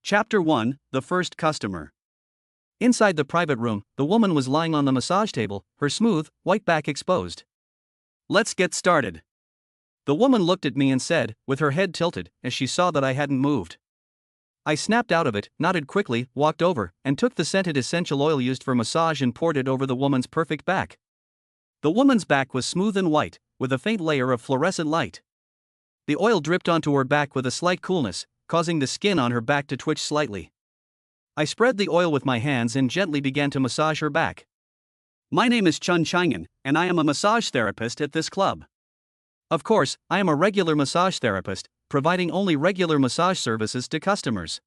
Chapter 1: The First Customer. Inside the private room, the woman was lying on the massage table, her smooth, white back exposed. "Let's get started." The woman looked at me and said, with her head tilted, as she saw that I hadn't moved. I snapped out of it, nodded quickly, walked over, and took the scented essential oil used for massage and poured it over the woman's perfect back. The woman's back was smooth and white, with a faint layer of fluorescent light. The oil dripped onto her back with a slight coolness, causing the skin on her back to twitch slightly. I spread the oil with my hands and gently began to massage her back. "My name is Chun Chang'an, and I am a massage therapist at this club. Of course, I am a regular massage therapist, providing only regular massage services to customers.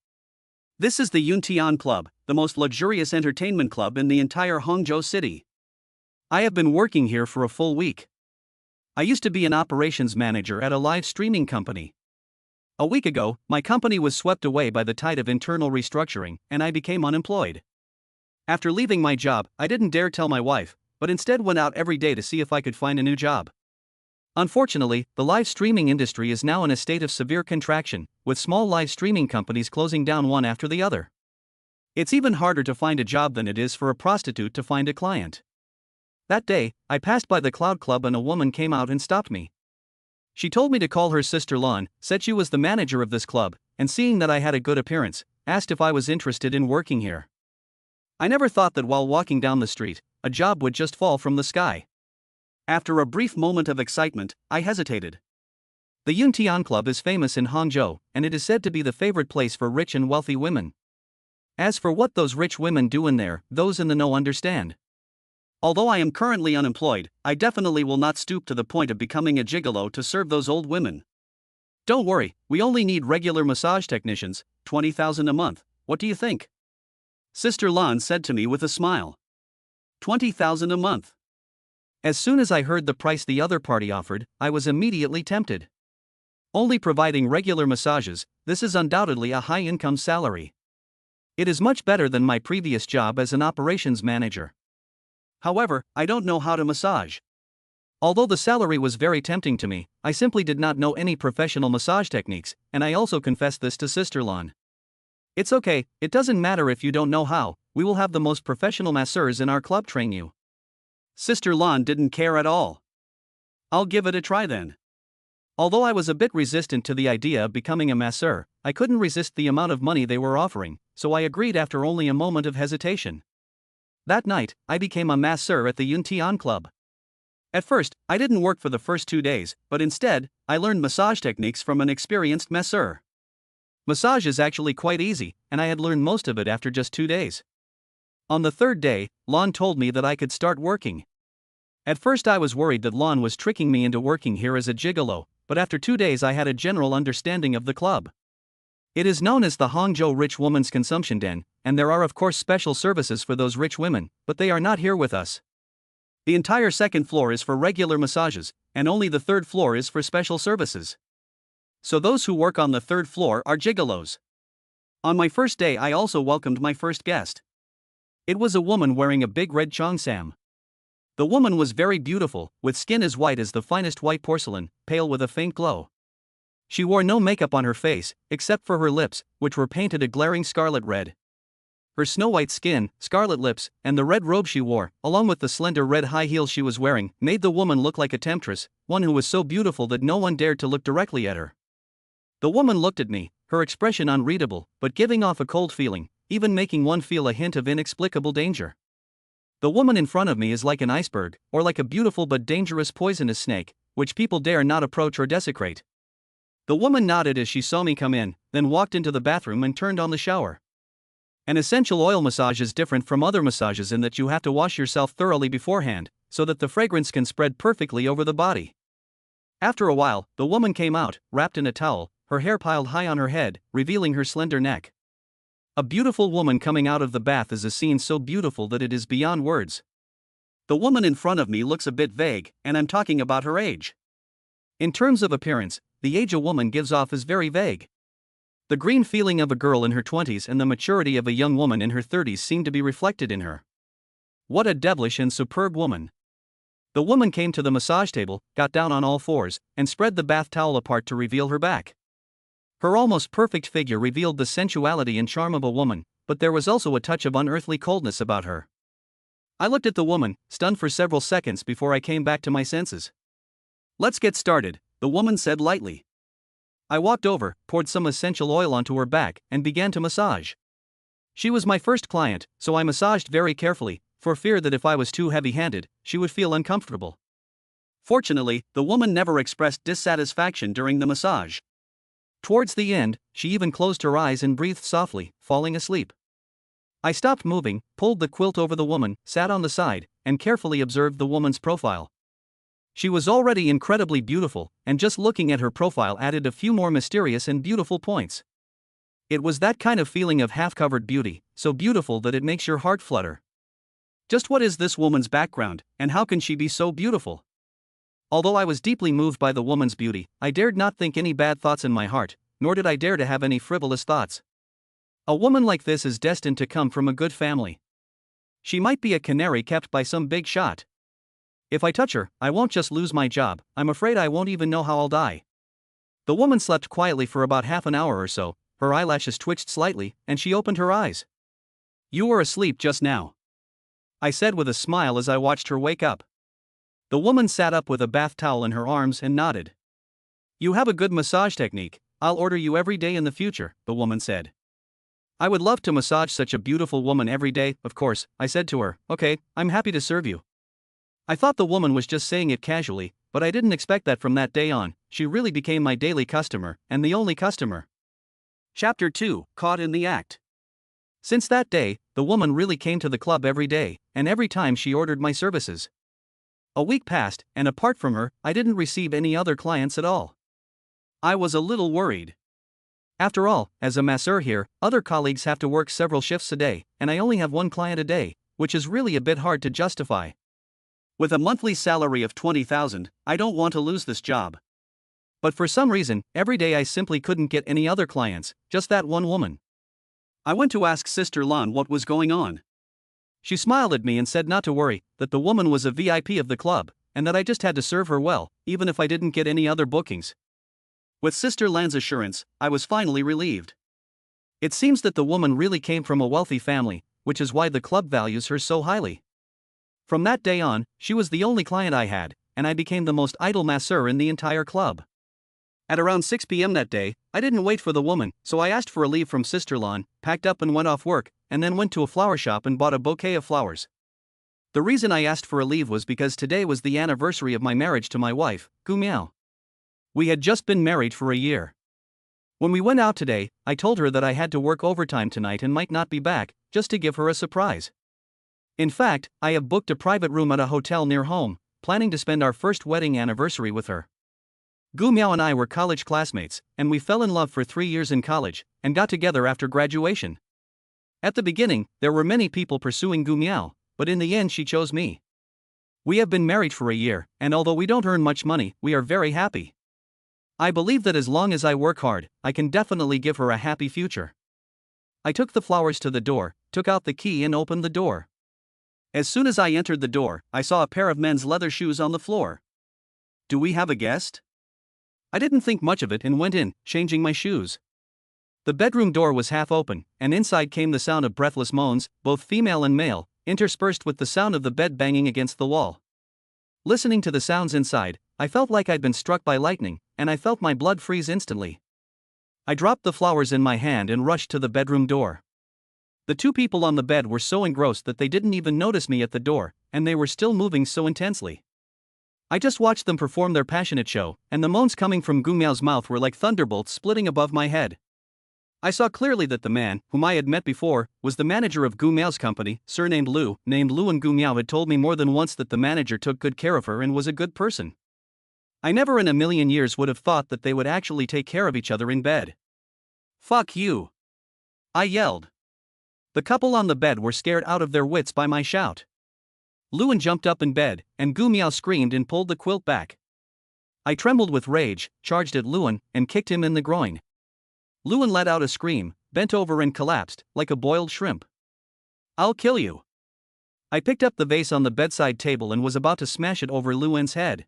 This is the Yuntian Club, the most luxurious entertainment club in the entire Hangzhou city. I have been working here for a full week. I used to be an operations manager at a live streaming company. A week ago, my company was swept away by the tide of internal restructuring, and I became unemployed. After leaving my job, I didn't dare tell my wife, but instead went out every day to see if I could find a new job. Unfortunately, the live streaming industry is now in a state of severe contraction, with small live streaming companies closing down one after the other. It's even harder to find a job than it is for a prostitute to find a client. That day, I passed by the Cloud Club and a woman came out and stopped me. She told me to call her sister Lon, said she was the manager of this club, and seeing that I had a good appearance, asked if I was interested in working here. I never thought that while walking down the street, a job would just fall from the sky. After a brief moment of excitement, I hesitated. The Yuntian Club is famous in Hangzhou, and it is said to be the favorite place for rich and wealthy women. As for what those rich women do in there, those in the know understand. Although I am currently unemployed, I definitely will not stoop to the point of becoming a gigolo to serve those old women. Don't worry, we only need regular massage technicians, 20,000 a month, what do you think? Sister Lan said to me with a smile. 20,000 a month. As soon as I heard the price the other party offered, I was immediately tempted. Only providing regular massages, this is undoubtedly a high-income salary. It is much better than my previous job as an operations manager. However, I don't know how to massage. Although the salary was very tempting to me, I simply did not know any professional massage techniques, and I also confessed this to Sister Lan. "It's okay, it doesn't matter if you don't know how, we will have the most professional masseurs in our club train you." Sister Lan didn't care at all. "I'll give it a try then." Although I was a bit resistant to the idea of becoming a masseur, I couldn't resist the amount of money they were offering, so I agreed after only a moment of hesitation. That night, I became a masseur at the Yuntian Club. At first, I didn't work for the first 2 days, but instead, I learned massage techniques from an experienced masseur. Massage is actually quite easy, and I had learned most of it after just 2 days. On the third day, Lon told me that I could start working. At first I was worried that Lon was tricking me into working here as a gigolo, but after 2 days I had a general understanding of the club. It is known as the Hangzhou Rich Woman's Consumption Den, and there are of course special services for those rich women, but they are not here with us. The entire second floor is for regular massages, and only the third floor is for special services. So those who work on the third floor are gigolos. On my first day I also welcomed my first guest. It was a woman wearing a big red cheongsam. The woman was very beautiful, with skin as white as the finest white porcelain, pale with a faint glow. She wore no makeup on her face, except for her lips, which were painted a glaring scarlet red. Her snow-white skin, scarlet lips, and the red robe she wore, along with the slender red high heels she was wearing, made the woman look like a temptress, one who was so beautiful that no one dared to look directly at her. The woman looked at me, her expression unreadable, but giving off a cold feeling, even making one feel a hint of inexplicable danger. The woman in front of me is like an iceberg, or like a beautiful but dangerous poisonous snake, which people dare not approach or desecrate. The woman nodded as she saw me come in, then walked into the bathroom and turned on the shower. An essential oil massage is different from other massages in that you have to wash yourself thoroughly beforehand, so that the fragrance can spread perfectly over the body. After a while, the woman came out, wrapped in a towel, her hair piled high on her head, revealing her slender neck. A beautiful woman coming out of the bath is a scene so beautiful that it is beyond words. The woman in front of me looks a bit vague, and I'm talking about her age. In terms of appearance, the age a woman gives off is very vague. The green feeling of a girl in her 20s and the maturity of a young woman in her 30s seem to be reflected in her. What a devilish and superb woman. The woman came to the massage table, got down on all fours, and spread the bath towel apart to reveal her back. Her almost perfect figure revealed the sensuality and charm of a woman, but there was also a touch of unearthly coldness about her. I looked at the woman, stunned for several seconds before I came back to my senses. "Let's get started," the woman said lightly. I walked over, poured some essential oil onto her back, and began to massage. She was my first client, so I massaged very carefully, for fear that if I was too heavy-handed, she would feel uncomfortable. Fortunately, the woman never expressed dissatisfaction during the massage. Towards the end, she even closed her eyes and breathed softly, falling asleep. I stopped moving, pulled the quilt over the woman, sat on the side, and carefully observed the woman's profile. She was already incredibly beautiful, and just looking at her profile added a few more mysterious and beautiful points. It was that kind of feeling of half-covered beauty, so beautiful that it makes your heart flutter. Just what is this woman's background, and how can she be so beautiful? Although I was deeply moved by the woman's beauty, I dared not think any bad thoughts in my heart, nor did I dare to have any frivolous thoughts. A woman like this is destined to come from a good family. She might be a canary kept by some big shot. If I touch her, I won't just lose my job, I'm afraid I won't even know how I'll die. The woman slept quietly for about half an hour or so, her eyelashes twitched slightly, and she opened her eyes. "You were asleep just now," I said with a smile as I watched her wake up. The woman sat up with a bath towel in her arms and nodded. "You have a good massage technique, I'll order you every day in the future," the woman said. "I would love to massage such a beautiful woman every day, of course," I said to her. "Okay, I'm happy to serve you." I thought the woman was just saying it casually, but I didn't expect that from that day on. She really became my daily customer, and the only customer. Chapter 2, Caught in the Act. Since that day, the woman really came to the club every day, and every time she ordered my services. A week passed, and apart from her, I didn't receive any other clients at all. I was a little worried. After all, as a masseur here, other colleagues have to work several shifts a day, and I only have one client a day, which is really a bit hard to justify. With a monthly salary of $20,000, I don't want to lose this job. But for some reason, every day I simply couldn't get any other clients, just that one woman. I went to ask Sister Lan what was going on. She smiled at me and said not to worry, that the woman was a VIP of the club, and that I just had to serve her well, even if I didn't get any other bookings. With Sister Lan's assurance, I was finally relieved. It seems that the woman really came from a wealthy family, which is why the club values her so highly. From that day on, she was the only client I had, and I became the most idle masseur in the entire club. At around 6 p.m. that day, I didn't wait for the woman, so I asked for a leave from Sister Lan, packed up and went off work, and then went to a flower shop and bought a bouquet of flowers. The reason I asked for a leave was because today was the anniversary of my marriage to my wife, Gu Miao. We had just been married for a year. When we went out today, I told her that I had to work overtime tonight and might not be back, just to give her a surprise. In fact, I have booked a private room at a hotel near home, planning to spend our first wedding anniversary with her. Gu Miao and I were college classmates, and we fell in love for 3 years in college, and got together after graduation. At the beginning, there were many people pursuing Gu Miao, but in the end she chose me. We have been married for a year, and although we don't earn much money, we are very happy. I believe that as long as I work hard, I can definitely give her a happy future. I took the flowers to the door, took out the key and opened the door. As soon as I entered the door, I saw a pair of men's leather shoes on the floor. Do we have a guest? I didn't think much of it and went in, changing my shoes. The bedroom door was half open, and inside came the sound of breathless moans, both female and male, interspersed with the sound of the bed banging against the wall. Listening to the sounds inside, I felt like I'd been struck by lightning, and I felt my blood freeze instantly. I dropped the flowers in my hand and rushed to the bedroom door. The two people on the bed were so engrossed that they didn't even notice me at the door, and they were still moving so intensely. I just watched them perform their passionate show, and the moans coming from Gu Miao's mouth were like thunderbolts splitting above my head. I saw clearly that the man, whom I had met before, was the manager of Gu Miao's company, surnamed Lu, and Gu Miao had told me more than once that the manager took good care of her and was a good person. I never in a million years would have thought that they would actually take care of each other in bed. "Fuck you!" I yelled. The couple on the bed were scared out of their wits by my shout. Luan jumped up in bed, and Gu Miao screamed and pulled the quilt back. I trembled with rage, charged at Luan, and kicked him in the groin. Luan let out a scream, bent over and collapsed, like a boiled shrimp. "I'll kill you." I picked up the vase on the bedside table and was about to smash it over Luan's head.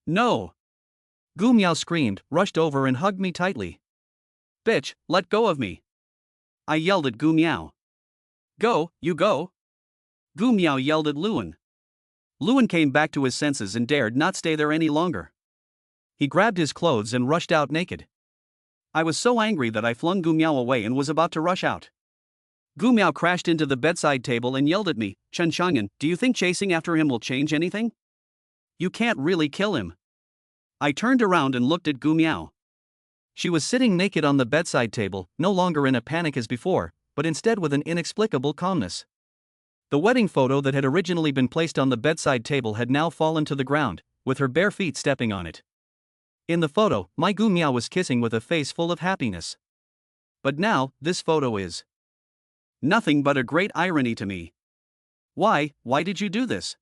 "No!" Gu Miao screamed, rushed over and hugged me tightly. Bitch, let go of me. I yelled at Gu Miao. Go, you go. Gu Miao yelled at Luan. Luan came back to his senses and dared not stay there any longer. He grabbed his clothes and rushed out naked. I was so angry that I flung Gu Miao away and was about to rush out. Gu Miao crashed into the bedside table and yelled at me, Chen Chang'an, do you think chasing after him will change anything? You can't really kill him. I turned around and looked at Gu Miao. She was sitting naked on the bedside table, no longer in a panic as before, but instead with an inexplicable calmness. The wedding photo that had originally been placed on the bedside table had now fallen to the ground, with her bare feet stepping on it. In the photo, my Gu Miao was kissing with a face full of happiness. But now, this photo is nothing but a great irony to me. Why did you do this?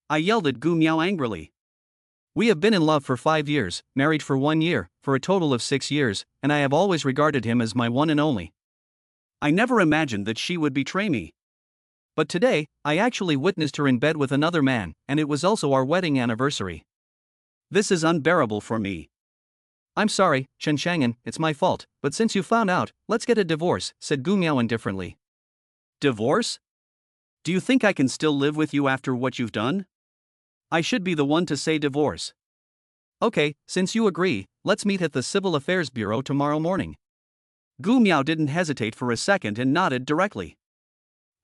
I yelled at Gu Miao angrily. We have been in love for 5 years, married for 1 year, for a total of 6 years, and I have always regarded him as my one and only. I never imagined that she would betray me. But today, I actually witnessed her in bed with another man, and it was also our wedding anniversary. This is unbearable for me. I'm sorry, Chen Chang'an, it's my fault, but since you found out, let's get a divorce, said Gu Miao indifferently. Divorce? Do you think I can still live with you after what you've done? I should be the one to say divorce. Okay, since you agree, let's meet at the Civil Affairs Bureau tomorrow morning. Gu Miao didn't hesitate for a second and nodded directly.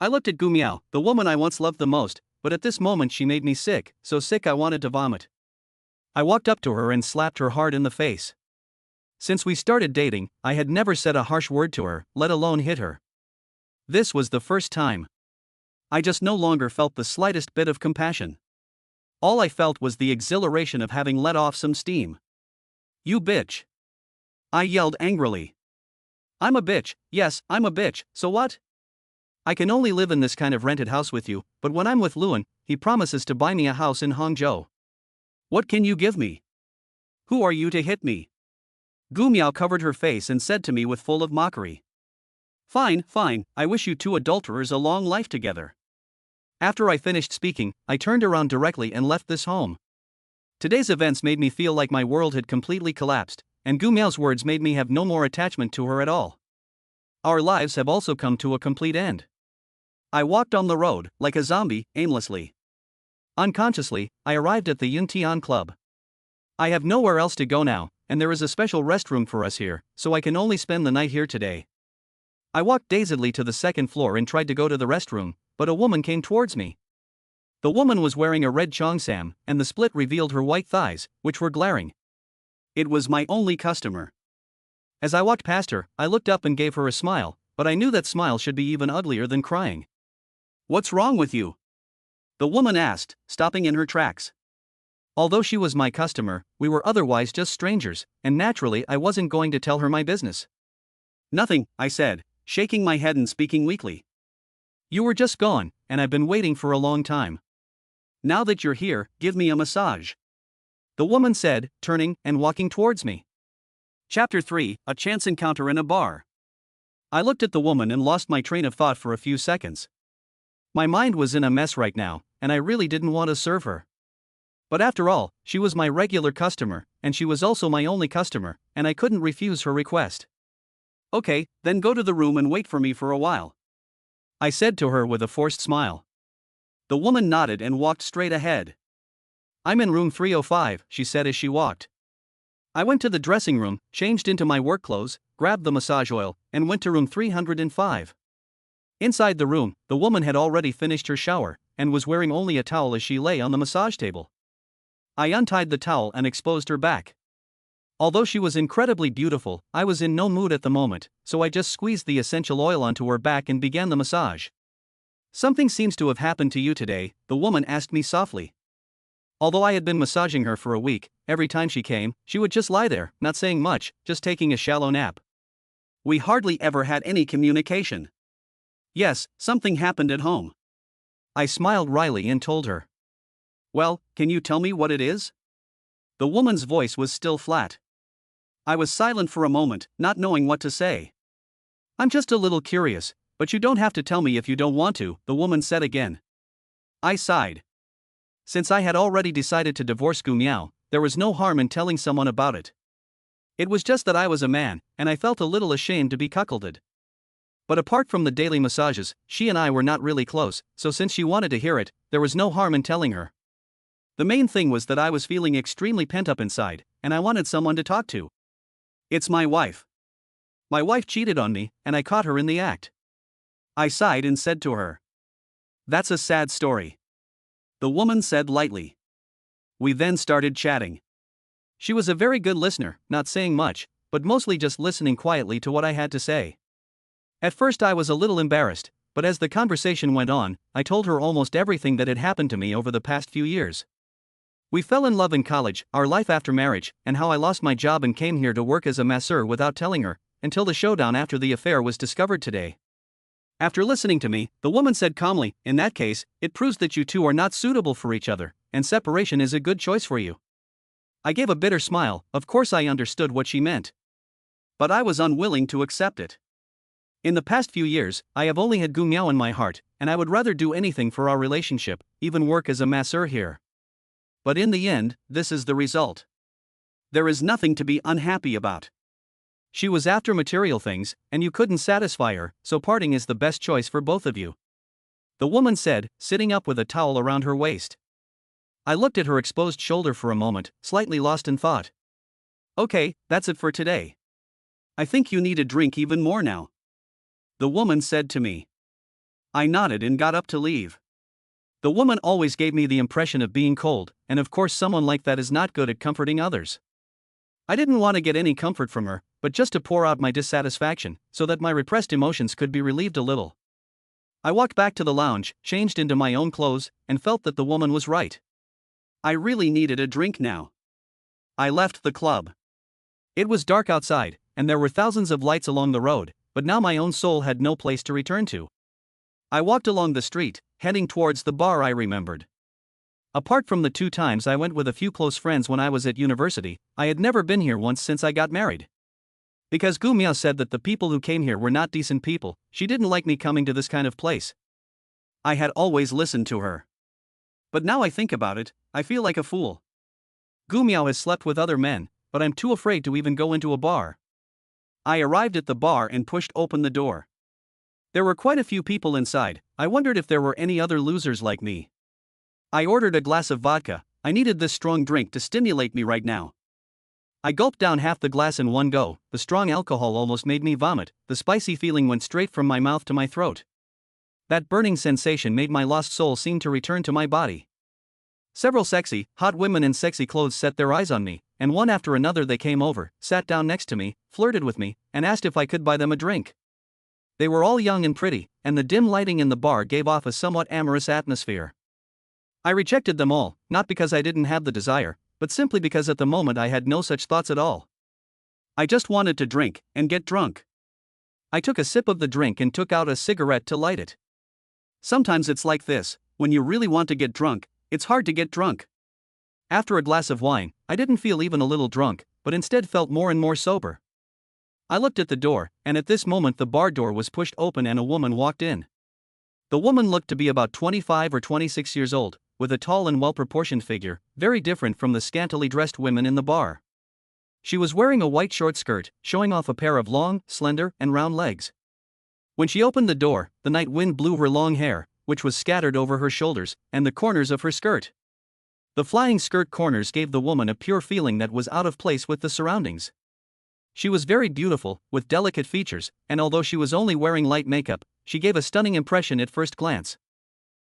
I looked at Gu Miao, the woman I once loved the most, but at this moment she made me sick, so sick I wanted to vomit. I walked up to her and slapped her hard in the face. Since we started dating, I had never said a harsh word to her, let alone hit her. This was the first time. I just no longer felt the slightest bit of compassion. All I felt was the exhilaration of having let off some steam. You bitch. I yelled angrily. I'm a bitch, yes, I'm a bitch, so what? I can only live in this kind of rented house with you, but when I'm with Luan, he promises to buy me a house in Hangzhou. What can you give me? Who are you to hit me? Gu Miao covered her face and said to me with full of mockery. Fine, I wish you two adulterers a long life together. After I finished speaking, I turned around directly and left this home. Today's events made me feel like my world had completely collapsed, and Gu Miao's words made me have no more attachment to her at all. Our lives have also come to a complete end. I walked on the road, like a zombie, aimlessly. Unconsciously, I arrived at the Yuntian Club. I have nowhere else to go now, and there is a special restroom for us here, so I can only spend the night here today. I walked dazedly to the second floor and tried to go to the restroom, but a woman came towards me. The woman was wearing a red cheongsam, and the split revealed her white thighs, which were glaring. It was my only customer. As I walked past her, I looked up and gave her a smile, but I knew that smile should be even uglier than crying. What's wrong with you? The woman asked, stopping in her tracks. Although she was my customer, we were otherwise just strangers, and naturally I wasn't going to tell her my business. Nothing, I said, shaking my head and speaking weakly. You were just gone, and I've been waiting for a long time. Now that you're here, give me a massage. The woman said, turning and walking towards me. Chapter 3, A Chance Encounter in a Bar. I looked at the woman and lost my train of thought for a few seconds. My mind was in a mess right now, and I really didn't want to serve her. But after all, she was my regular customer, and she was also my only customer, and I couldn't refuse her request. Okay, then go to the room and wait for me for a while, I said to her with a forced smile. The woman nodded and walked straight ahead. I'm in room 305, she said as she walked. I went to the dressing room, changed into my work clothes, grabbed the massage oil, and went to room 305. Inside the room, the woman had already finished her shower, and was wearing only a towel as she lay on the massage table. I untied the towel and exposed her back. Although she was incredibly beautiful, I was in no mood at the moment, so I just squeezed the essential oil onto her back and began the massage. Something seems to have happened to you today, the woman asked me softly. Although I had been massaging her for a week, every time she came, she would just lie there, not saying much, just taking a shallow nap. We hardly ever had any communication. Yes, something happened at home. I smiled wryly and told her. Well, can you tell me what it is? The woman's voice was still flat. I was silent for a moment, not knowing what to say. I'm just a little curious, but you don't have to tell me if you don't want to, the woman said again. I sighed. Since I had already decided to divorce Gu Miao, there was no harm in telling someone about it. It was just that I was a man, and I felt a little ashamed to be cuckolded. But apart from the daily massages, she and I were not really close, so since she wanted to hear it, there was no harm in telling her. The main thing was that I was feeling extremely pent up inside, and I wanted someone to talk to. It's my wife. My wife cheated on me, and I caught her in the act. I sighed and said to her, "That's a sad story." The woman said lightly. We then started chatting. She was a very good listener, not saying much, but mostly just listening quietly to what I had to say. At first I was a little embarrassed, but as the conversation went on, I told her almost everything that had happened to me over the past few years. We fell in love in college, our life after marriage, and how I lost my job and came here to work as a masseur without telling her, until the showdown after the affair was discovered today. After listening to me, the woman said calmly, "In that case, it proves that you two are not suitable for each other, and separation is a good choice for you." I gave a bitter smile. Of course I understood what she meant. But I was unwilling to accept it. In the past few years, I have only had Gu Miao in my heart, and I would rather do anything for our relationship, even work as a masseur here. But in the end, this is the result. There is nothing to be unhappy about. She was after material things, and you couldn't satisfy her, so parting is the best choice for both of you. The woman said, sitting up with a towel around her waist. I looked at her exposed shoulder for a moment, slightly lost in thought. "Okay, that's it for today. I think you need a drink even more now," the woman said to me. I nodded and got up to leave. The woman always gave me the impression of being cold, and of course someone like that is not good at comforting others. I didn't want to get any comfort from her, but just to pour out my dissatisfaction, so that my repressed emotions could be relieved a little. I walked back to the lounge, changed into my own clothes, and felt that the woman was right. I really needed a drink now. I left the club. It was dark outside, and there were thousands of lights along the road, but now my own soul had no place to return to. I walked along the street, heading towards the bar I remembered. Apart from the 2 times I went with a few close friends when I was at university, I had never been here once since I got married. Because Gu Miao said that the people who came here were not decent people, she didn't like me coming to this kind of place. I had always listened to her. But now I think about it, I feel like a fool. Gu Miao has slept with other men, but I'm too afraid to even go into a bar. I arrived at the bar and pushed open the door. There were quite a few people inside. I wondered if there were any other losers like me. I ordered a glass of vodka. I needed this strong drink to stimulate me right now. I gulped down half the glass in one go. The strong alcohol almost made me vomit. The spicy feeling went straight from my mouth to my throat. That burning sensation made my lost soul seem to return to my body. Several sexy, hot women in sexy clothes set their eyes on me, and one after another they came over, sat down next to me, flirted with me, and asked if I could buy them a drink. They were all young and pretty, and the dim lighting in the bar gave off a somewhat amorous atmosphere. I rejected them all, not because I didn't have the desire, but simply because at the moment I had no such thoughts at all. I just wanted to drink, and get drunk. I took a sip of the drink and took out a cigarette to light it. Sometimes it's like this, when you really want to get drunk, it's hard to get drunk. After a glass of wine, I didn't feel even a little drunk, but instead felt more and more sober. I looked at the door, and at this moment the bar door was pushed open and a woman walked in. The woman looked to be about 25 or 26 years old, with a tall and well-proportioned figure, very different from the scantily dressed women in the bar. She was wearing a white short skirt, showing off a pair of long, slender, and round legs. When she opened the door, the night wind blew her long hair, which was scattered over her shoulders, and the corners of her skirt. The flying skirt corners gave the woman a pure feeling that was out of place with the surroundings. She was very beautiful, with delicate features, and although she was only wearing light makeup, she gave a stunning impression at first glance.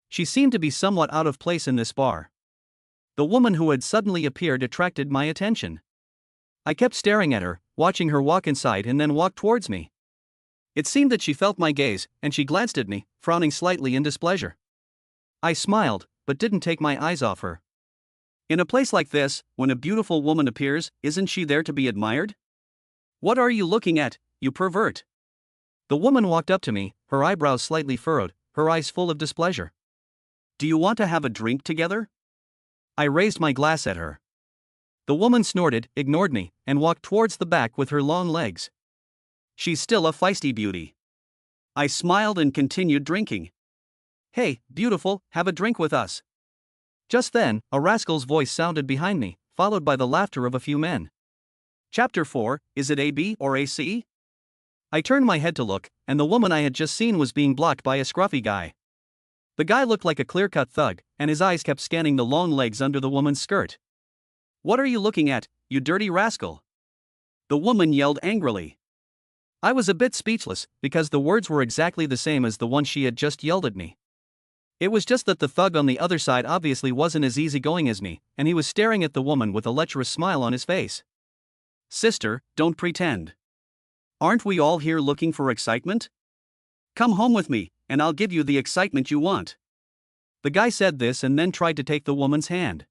She seemed to be somewhat out of place in this bar. The woman who had suddenly appeared attracted my attention. I kept staring at her, watching her walk inside and then walk towards me. It seemed that she felt my gaze, and she glanced at me, frowning slightly in displeasure. I smiled, but didn't take my eyes off her. In a place like this, when a beautiful woman appears, isn't she there to be admired? "What are you looking at, you pervert?" The woman walked up to me, her eyebrows slightly furrowed, her eyes full of displeasure. "Do you want to have a drink together?" I raised my glass at her. The woman snorted, ignored me, and walked towards the back with her long legs. She's still a feisty beauty. I smiled and continued drinking. "Hey, beautiful, have a drink with us." Just then, a rascal's voice sounded behind me, followed by the laughter of a few men. Chapter 4, Is it A B or A C? I turned my head to look, and the woman I had just seen was being blocked by a scruffy guy. The guy looked like a clear-cut thug, and his eyes kept scanning the long legs under the woman's skirt. "What are you looking at, you dirty rascal?" the woman yelled angrily. I was a bit speechless, because the words were exactly the same as the one she had just yelled at me. It was just that the thug on the other side obviously wasn't as easygoing as me, and he was staring at the woman with a lecherous smile on his face. "Sister, don't pretend. Aren't we all here looking for excitement? Come home with me, and I'll give you the excitement you want." The guy said this and then tried to take the woman's hand.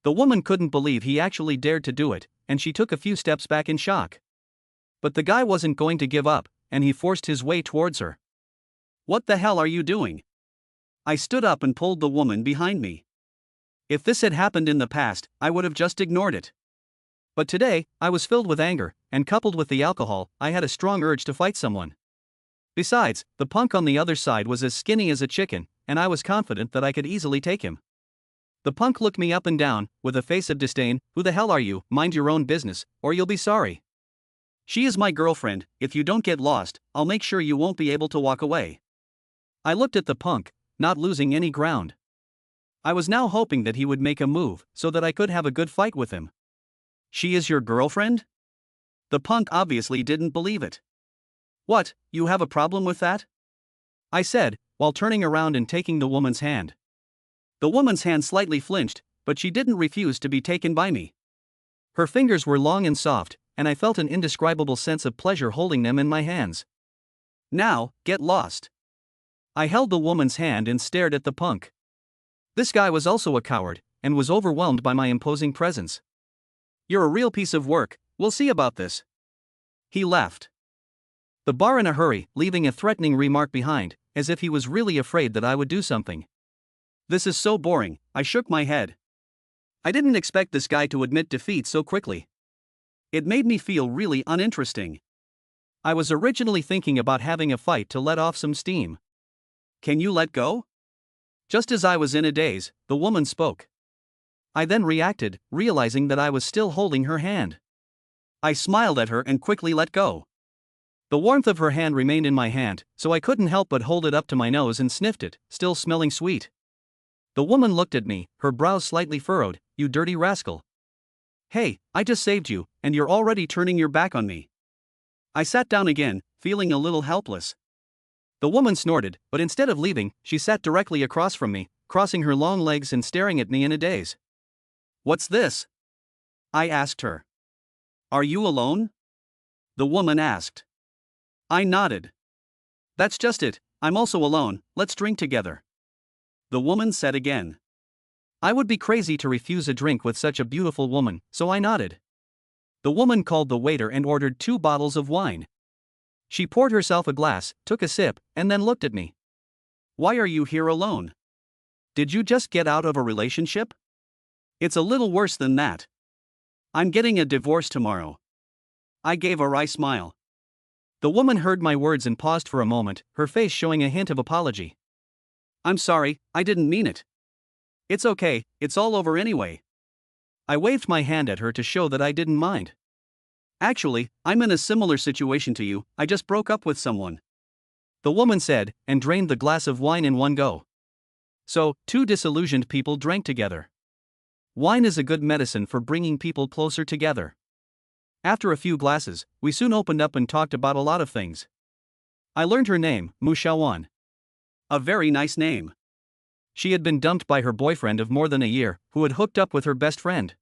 The woman couldn't believe he actually dared to do it, and she took a few steps back in shock. But the guy wasn't going to give up, and he forced his way towards her. "What the hell are you doing?" I stood up and pulled the woman behind me. If this had happened in the past, I would have just ignored it. But today, I was filled with anger, and coupled with the alcohol, I had a strong urge to fight someone. Besides, the punk on the other side was as skinny as a chicken, and I was confident that I could easily take him. The punk looked me up and down, with a face of disdain. "Who the hell are you? Mind your own business, or you'll be sorry. She is my girlfriend. If you don't get lost, I'll make sure you won't be able to walk away." I looked at the punk, not losing any ground. I was now hoping that he would make a move, so that I could have a good fight with him. "She is your girlfriend?" The punk obviously didn't believe it. "What, you have a problem with that?" I said, while turning around and taking the woman's hand. The woman's hand slightly flinched, but she didn't refuse to be taken by me. Her fingers were long and soft, and I felt an indescribable sense of pleasure holding them in my hands. "Now, get lost." I held the woman's hand and stared at the punk. This guy was also a coward, and was overwhelmed by my imposing presence. "You're a real piece of work, we'll see about this." He left the bar in a hurry, leaving a threatening remark behind, as if he was really afraid that I would do something. "This is so boring," I shook my head. I didn't expect this guy to admit defeat so quickly. It made me feel really uninteresting. I was originally thinking about having a fight to let off some steam. "Can you let go?" Just as I was in a daze, the woman spoke. I then reacted, realizing that I was still holding her hand. I smiled at her and quickly let go. The warmth of her hand remained in my hand, so I couldn't help but hold it up to my nose and sniffed it, still smelling sweet. The woman looked at me, her brows slightly furrowed. "You dirty rascal. Hey, I just saved you, and you're already turning your back on me." I sat down again, feeling a little helpless. The woman snorted, but instead of leaving, she sat directly across from me, crossing her long legs and staring at me in a daze. "What's this?" I asked her. "Are you alone?" the woman asked. I nodded. "That's just it, I'm also alone, let's drink together," the woman said again. I would be crazy to refuse a drink with such a beautiful woman, so I nodded. The woman called the waiter and ordered 2 bottles of wine. She poured herself a glass, took a sip, and then looked at me. "Why are you here alone? Did you just get out of a relationship?" "It's a little worse than that. I'm getting a divorce tomorrow." I gave a wry smile. The woman heard my words and paused for a moment, her face showing a hint of apology. "I'm sorry, I didn't mean it." "It's okay, it's all over anyway." I waved my hand at her to show that I didn't mind. "Actually, I'm in a similar situation to you, I just broke up with someone," the woman said, and drained the glass of wine in one go. So, 2 disillusioned people drank together. Wine is a good medicine for bringing people closer together. After a few glasses, we soon opened up and talked about a lot of things. I learned her name, Mu Xiaowan. A very nice name. She had been dumped by her boyfriend of more than a year, who had hooked up with her best friend.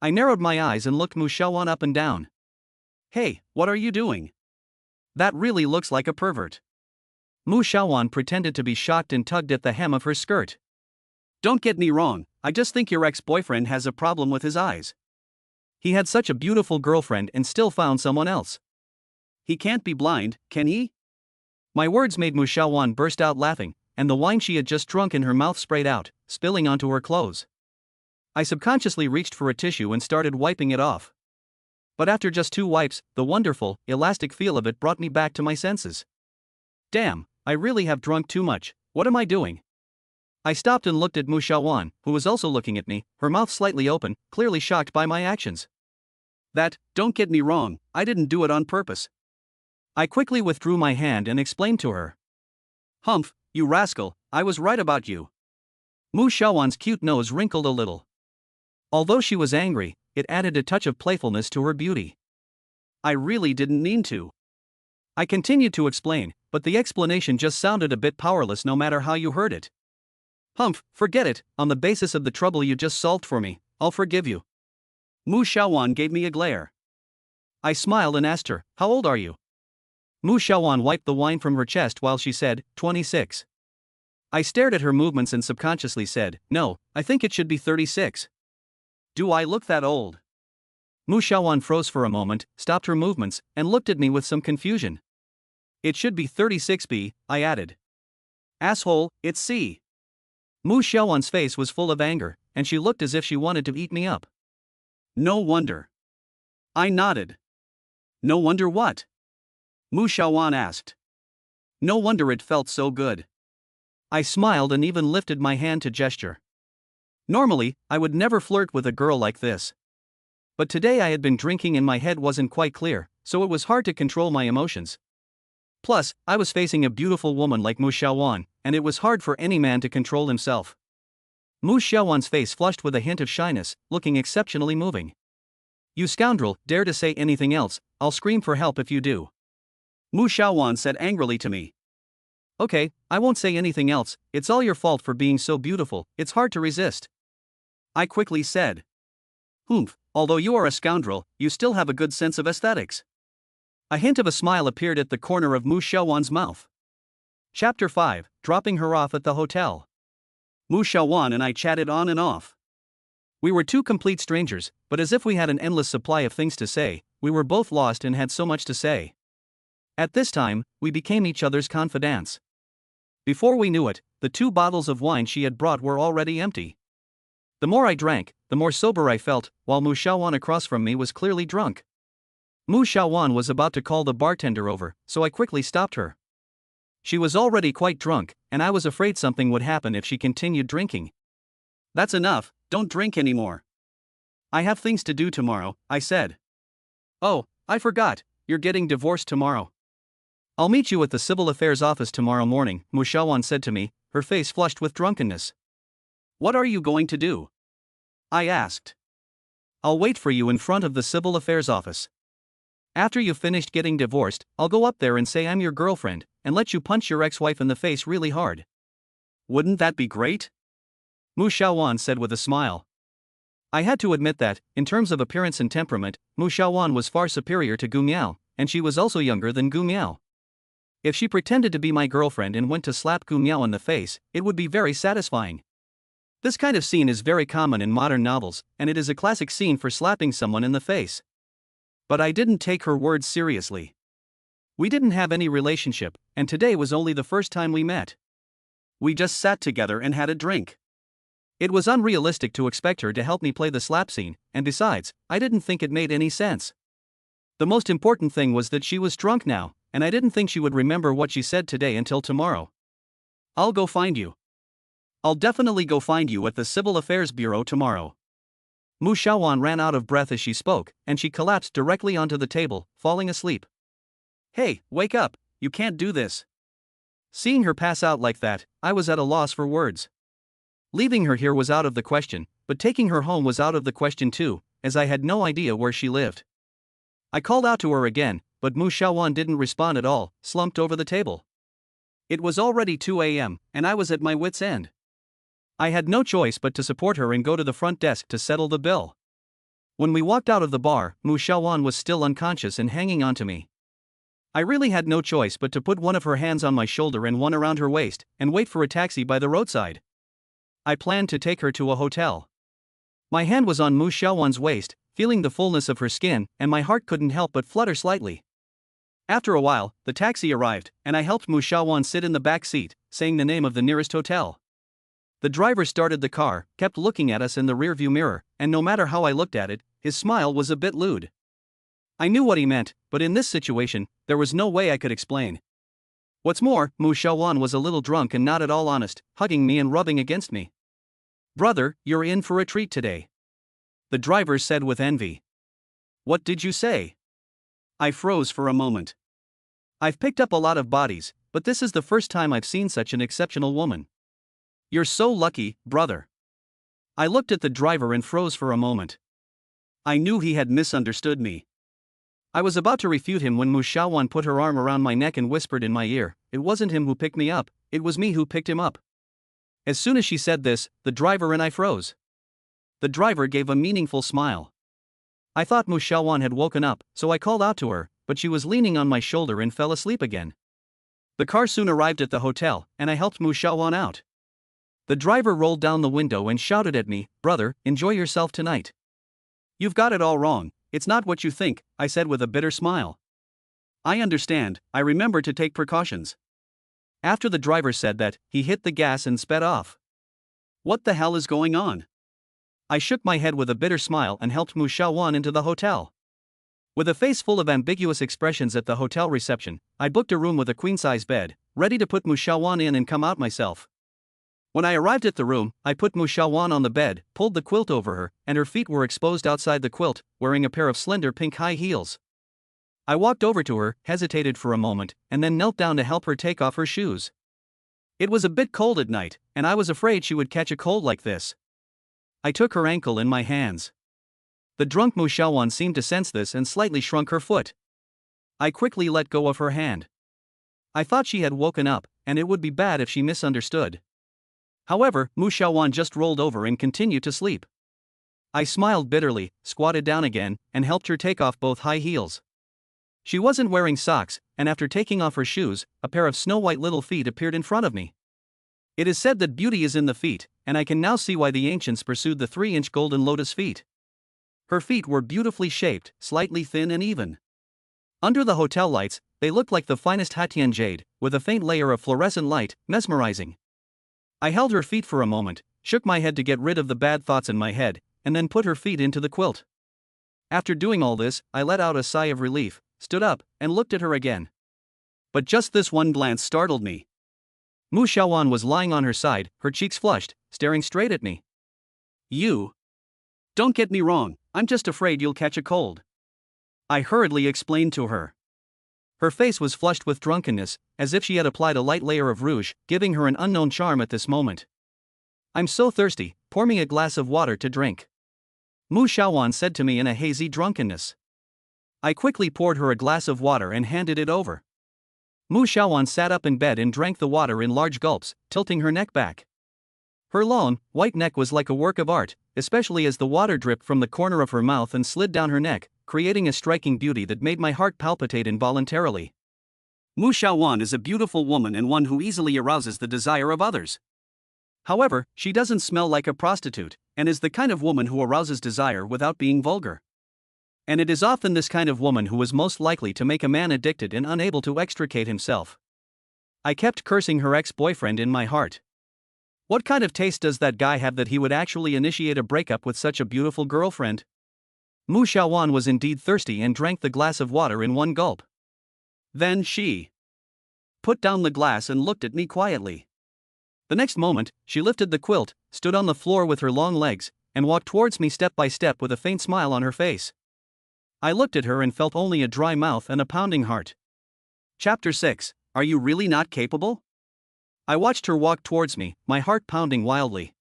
I narrowed my eyes and looked Mu Xiaowan up and down. "Hey, what are you doing? That really looks like a pervert." Mu Xiaowan pretended to be shocked and tugged at the hem of her skirt. "Don't get me wrong, I just think your ex-boyfriend has a problem with his eyes. He had such a beautiful girlfriend and still found someone else. He can't be blind, can he?" My words made Mu Xiaowan burst out laughing, and the wine she had just drunk in her mouth sprayed out, spilling onto her clothes. I subconsciously reached for a tissue and started wiping it off. But after just 2 wipes, the wonderful, elastic feel of it brought me back to my senses. Damn, I really have drunk too much, what am I doing? I stopped and looked at Mu Xiaowan, who was also looking at me, her mouth slightly open, clearly shocked by my actions. Don't get me wrong, I didn't do it on purpose. I quickly withdrew my hand and explained to her. Humph, you rascal, I was right about you. Mu Xiaowan's cute nose wrinkled a little. Although she was angry, it added a touch of playfulness to her beauty. I really didn't mean to. I continued to explain, but the explanation just sounded a bit powerless no matter how you heard it. Humph, forget it, on the basis of the trouble you just solved for me, I'll forgive you. Mu Xiaowan gave me a glare. I smiled and asked her, how old are you? Mu Xiaowan wiped the wine from her chest while she said, 26. I stared at her movements and subconsciously said, no, I think it should be 36. Do I look that old? Mu Xiaowan froze for a moment, stopped her movements, and looked at me with some confusion. It should be 36B, I added. Asshole, it's C. Mu Xiaowan's face was full of anger, and she looked as if she wanted to eat me up. No wonder. I nodded. No wonder what? Mu Xiaowan asked. No wonder it felt so good. I smiled and even lifted my hand to gesture. Normally, I would never flirt with a girl like this. But today I had been drinking and my head wasn't quite clear, so it was hard to control my emotions. Plus, I was facing a beautiful woman like Mu Xiaowan, and it was hard for any man to control himself. Mu Xiaowan's face flushed with a hint of shyness, looking exceptionally moving. You scoundrel, dare to say anything else, I'll scream for help if you do. Mu Xiaowan said angrily to me. Okay, I won't say anything else, it's all your fault for being so beautiful, it's hard to resist. I quickly said. Humph, although you are a scoundrel, you still have a good sense of aesthetics. A hint of a smile appeared at the corner of Mu Xiaowan's mouth. Chapter 5, Dropping her off at the hotel. Mu Xiaowan and I chatted on and off. We were two complete strangers, but as if we had an endless supply of things to say, we were both lost and had so much to say. At this time, we became each other's confidants. Before we knew it, the 2 bottles of wine she had brought were already empty. The more I drank, the more sober I felt, while Mu Xiaowan across from me was clearly drunk. Mu Xiaowan was about to call the bartender over, so I quickly stopped her. She was already quite drunk, and I was afraid something would happen if she continued drinking. That's enough, don't drink anymore. I have things to do tomorrow, I said. Oh, I forgot, you're getting divorced tomorrow. I'll meet you at the Civil Affairs office tomorrow morning, Mu Xiaowan said to me, her face flushed with drunkenness. What are you going to do? I asked. I'll wait for you in front of the Civil Affairs office. After you've finished getting divorced, I'll go up there and say I'm your girlfriend, and let you punch your ex-wife in the face really hard. Wouldn't that be great? Mu Xiaowan said with a smile. I had to admit that, in terms of appearance and temperament, Mu Xiaowan was far superior to Gu Miao, and she was also younger than Gu Miao. If she pretended to be my girlfriend and went to slap Gu Miao in the face, it would be very satisfying. This kind of scene is very common in modern novels, and it is a classic scene for slapping someone in the face. But I didn't take her words seriously. We didn't have any relationship, and today was only the first time we met. We just sat together and had a drink. It was unrealistic to expect her to help me play the slap scene, and besides, I didn't think it made any sense. The most important thing was that she was drunk now, and I didn't think she would remember what she said today until tomorrow. I'll go find you. I'll definitely go find you at the Civil Affairs Bureau tomorrow. Mu Xiaowan ran out of breath as she spoke, and she collapsed directly onto the table, falling asleep. Hey, wake up, you can't do this. Seeing her pass out like that, I was at a loss for words. Leaving her here was out of the question, but taking her home was out of the question too, as I had no idea where she lived. I called out to her again, but Mu Xiaowan didn't respond at all, slumped over the table. It was already 2 a.m., and I was at my wit's end. I had no choice but to support her and go to the front desk to settle the bill. When we walked out of the bar, Mu Xiaowan was still unconscious and hanging onto me. I really had no choice but to put one of her hands on my shoulder and one around her waist, and wait for a taxi by the roadside. I planned to take her to a hotel. My hand was on Mu Xiaowan's waist, feeling the fullness of her skin, and my heart couldn't help but flutter slightly. After a while, the taxi arrived, and I helped Mu Xiaowan sit in the back seat, saying the name of the nearest hotel. The driver started the car, kept looking at us in the rearview mirror, and no matter how I looked at it, his smile was a bit lewd. I knew what he meant, but in this situation, there was no way I could explain. What's more, Mu Xiaowan was a little drunk and not at all honest, hugging me and rubbing against me. Brother, you're in for a treat today. The driver said with envy. What did you say? I froze for a moment. I've picked up a lot of bodies, but this is the first time I've seen such an exceptional woman. You're so lucky, brother. I looked at the driver and froze for a moment. I knew he had misunderstood me. I was about to refute him when Mu Xiaowan put her arm around my neck and whispered in my ear, "It wasn't him who picked me up, it was me who picked him up." As soon as she said this, the driver and I froze. The driver gave a meaningful smile. I thought Mu Xiaowan had woken up, so I called out to her, but she was leaning on my shoulder and fell asleep again. The car soon arrived at the hotel, and I helped Mu Xiaowan out. The driver rolled down the window and shouted at me, "Brother, enjoy yourself tonight." "You've got it all wrong, it's not what you think," I said with a bitter smile. "I understand, I remember to take precautions." After the driver said that, he hit the gas and sped off. What the hell is going on? I shook my head with a bitter smile and helped Mu Xiaowan into the hotel. With a face full of ambiguous expressions at the hotel reception, I booked a room with a queen-size bed, ready to put Mu Xiaowan in and come out myself. When I arrived at the room, I put Mu Xiaowan on the bed, pulled the quilt over her, and her feet were exposed outside the quilt, wearing a pair of slender pink high heels. I walked over to her, hesitated for a moment, and then knelt down to help her take off her shoes. It was a bit cold at night, and I was afraid she would catch a cold like this. I took her ankle in my hands. The drunk Mu Xiaowan seemed to sense this and slightly shrunk her foot. I quickly let go of her hand. I thought she had woken up, and it would be bad if she misunderstood. However, Mu Xiaowan just rolled over and continued to sleep. I smiled bitterly, squatted down again, and helped her take off both high heels. She wasn't wearing socks, and after taking off her shoes, a pair of snow-white little feet appeared in front of me. It is said that beauty is in the feet, and I can now see why the ancients pursued the 3-inch golden lotus feet. Her feet were beautifully shaped, slightly thin and even. Under the hotel lights, they looked like the finest Hatian jade, with a faint layer of fluorescent light, mesmerizing. I held her feet for a moment, shook my head to get rid of the bad thoughts in my head, and then put her feet into the quilt. After doing all this, I let out a sigh of relief, stood up, and looked at her again. But just this one glance startled me. Mu Xiaowan was lying on her side, her cheeks flushed, staring straight at me. "You? Don't get me wrong, I'm just afraid you'll catch a cold," I hurriedly explained to her. Her face was flushed with drunkenness, as if she had applied a light layer of rouge, giving her an unknown charm at this moment. "I'm so thirsty, pour me a glass of water to drink," Mu Xiaowan said to me in a hazy drunkenness. I quickly poured her a glass of water and handed it over. Mu Xiaowan sat up in bed and drank the water in large gulps, tilting her neck back. Her long, white neck was like a work of art, especially as the water dripped from the corner of her mouth and slid down her neck, creating a striking beauty that made my heart palpitate involuntarily. Mu Xiaowan is a beautiful woman and one who easily arouses the desire of others. However, she doesn't smell like a prostitute, and is the kind of woman who arouses desire without being vulgar. And it is often this kind of woman who is most likely to make a man addicted and unable to extricate himself. I kept cursing her ex-boyfriend in my heart. What kind of taste does that guy have that he would actually initiate a breakup with such a beautiful girlfriend? Mu Xiaowan was indeed thirsty and drank the glass of water in one gulp. Then she put down the glass and looked at me quietly. The next moment, she lifted the quilt, stood on the floor with her long legs, and walked towards me step by step with a faint smile on her face. I looked at her and felt only a dry mouth and a pounding heart. Chapter 6. Are you really not capable? I watched her walk towards me, my heart pounding wildly.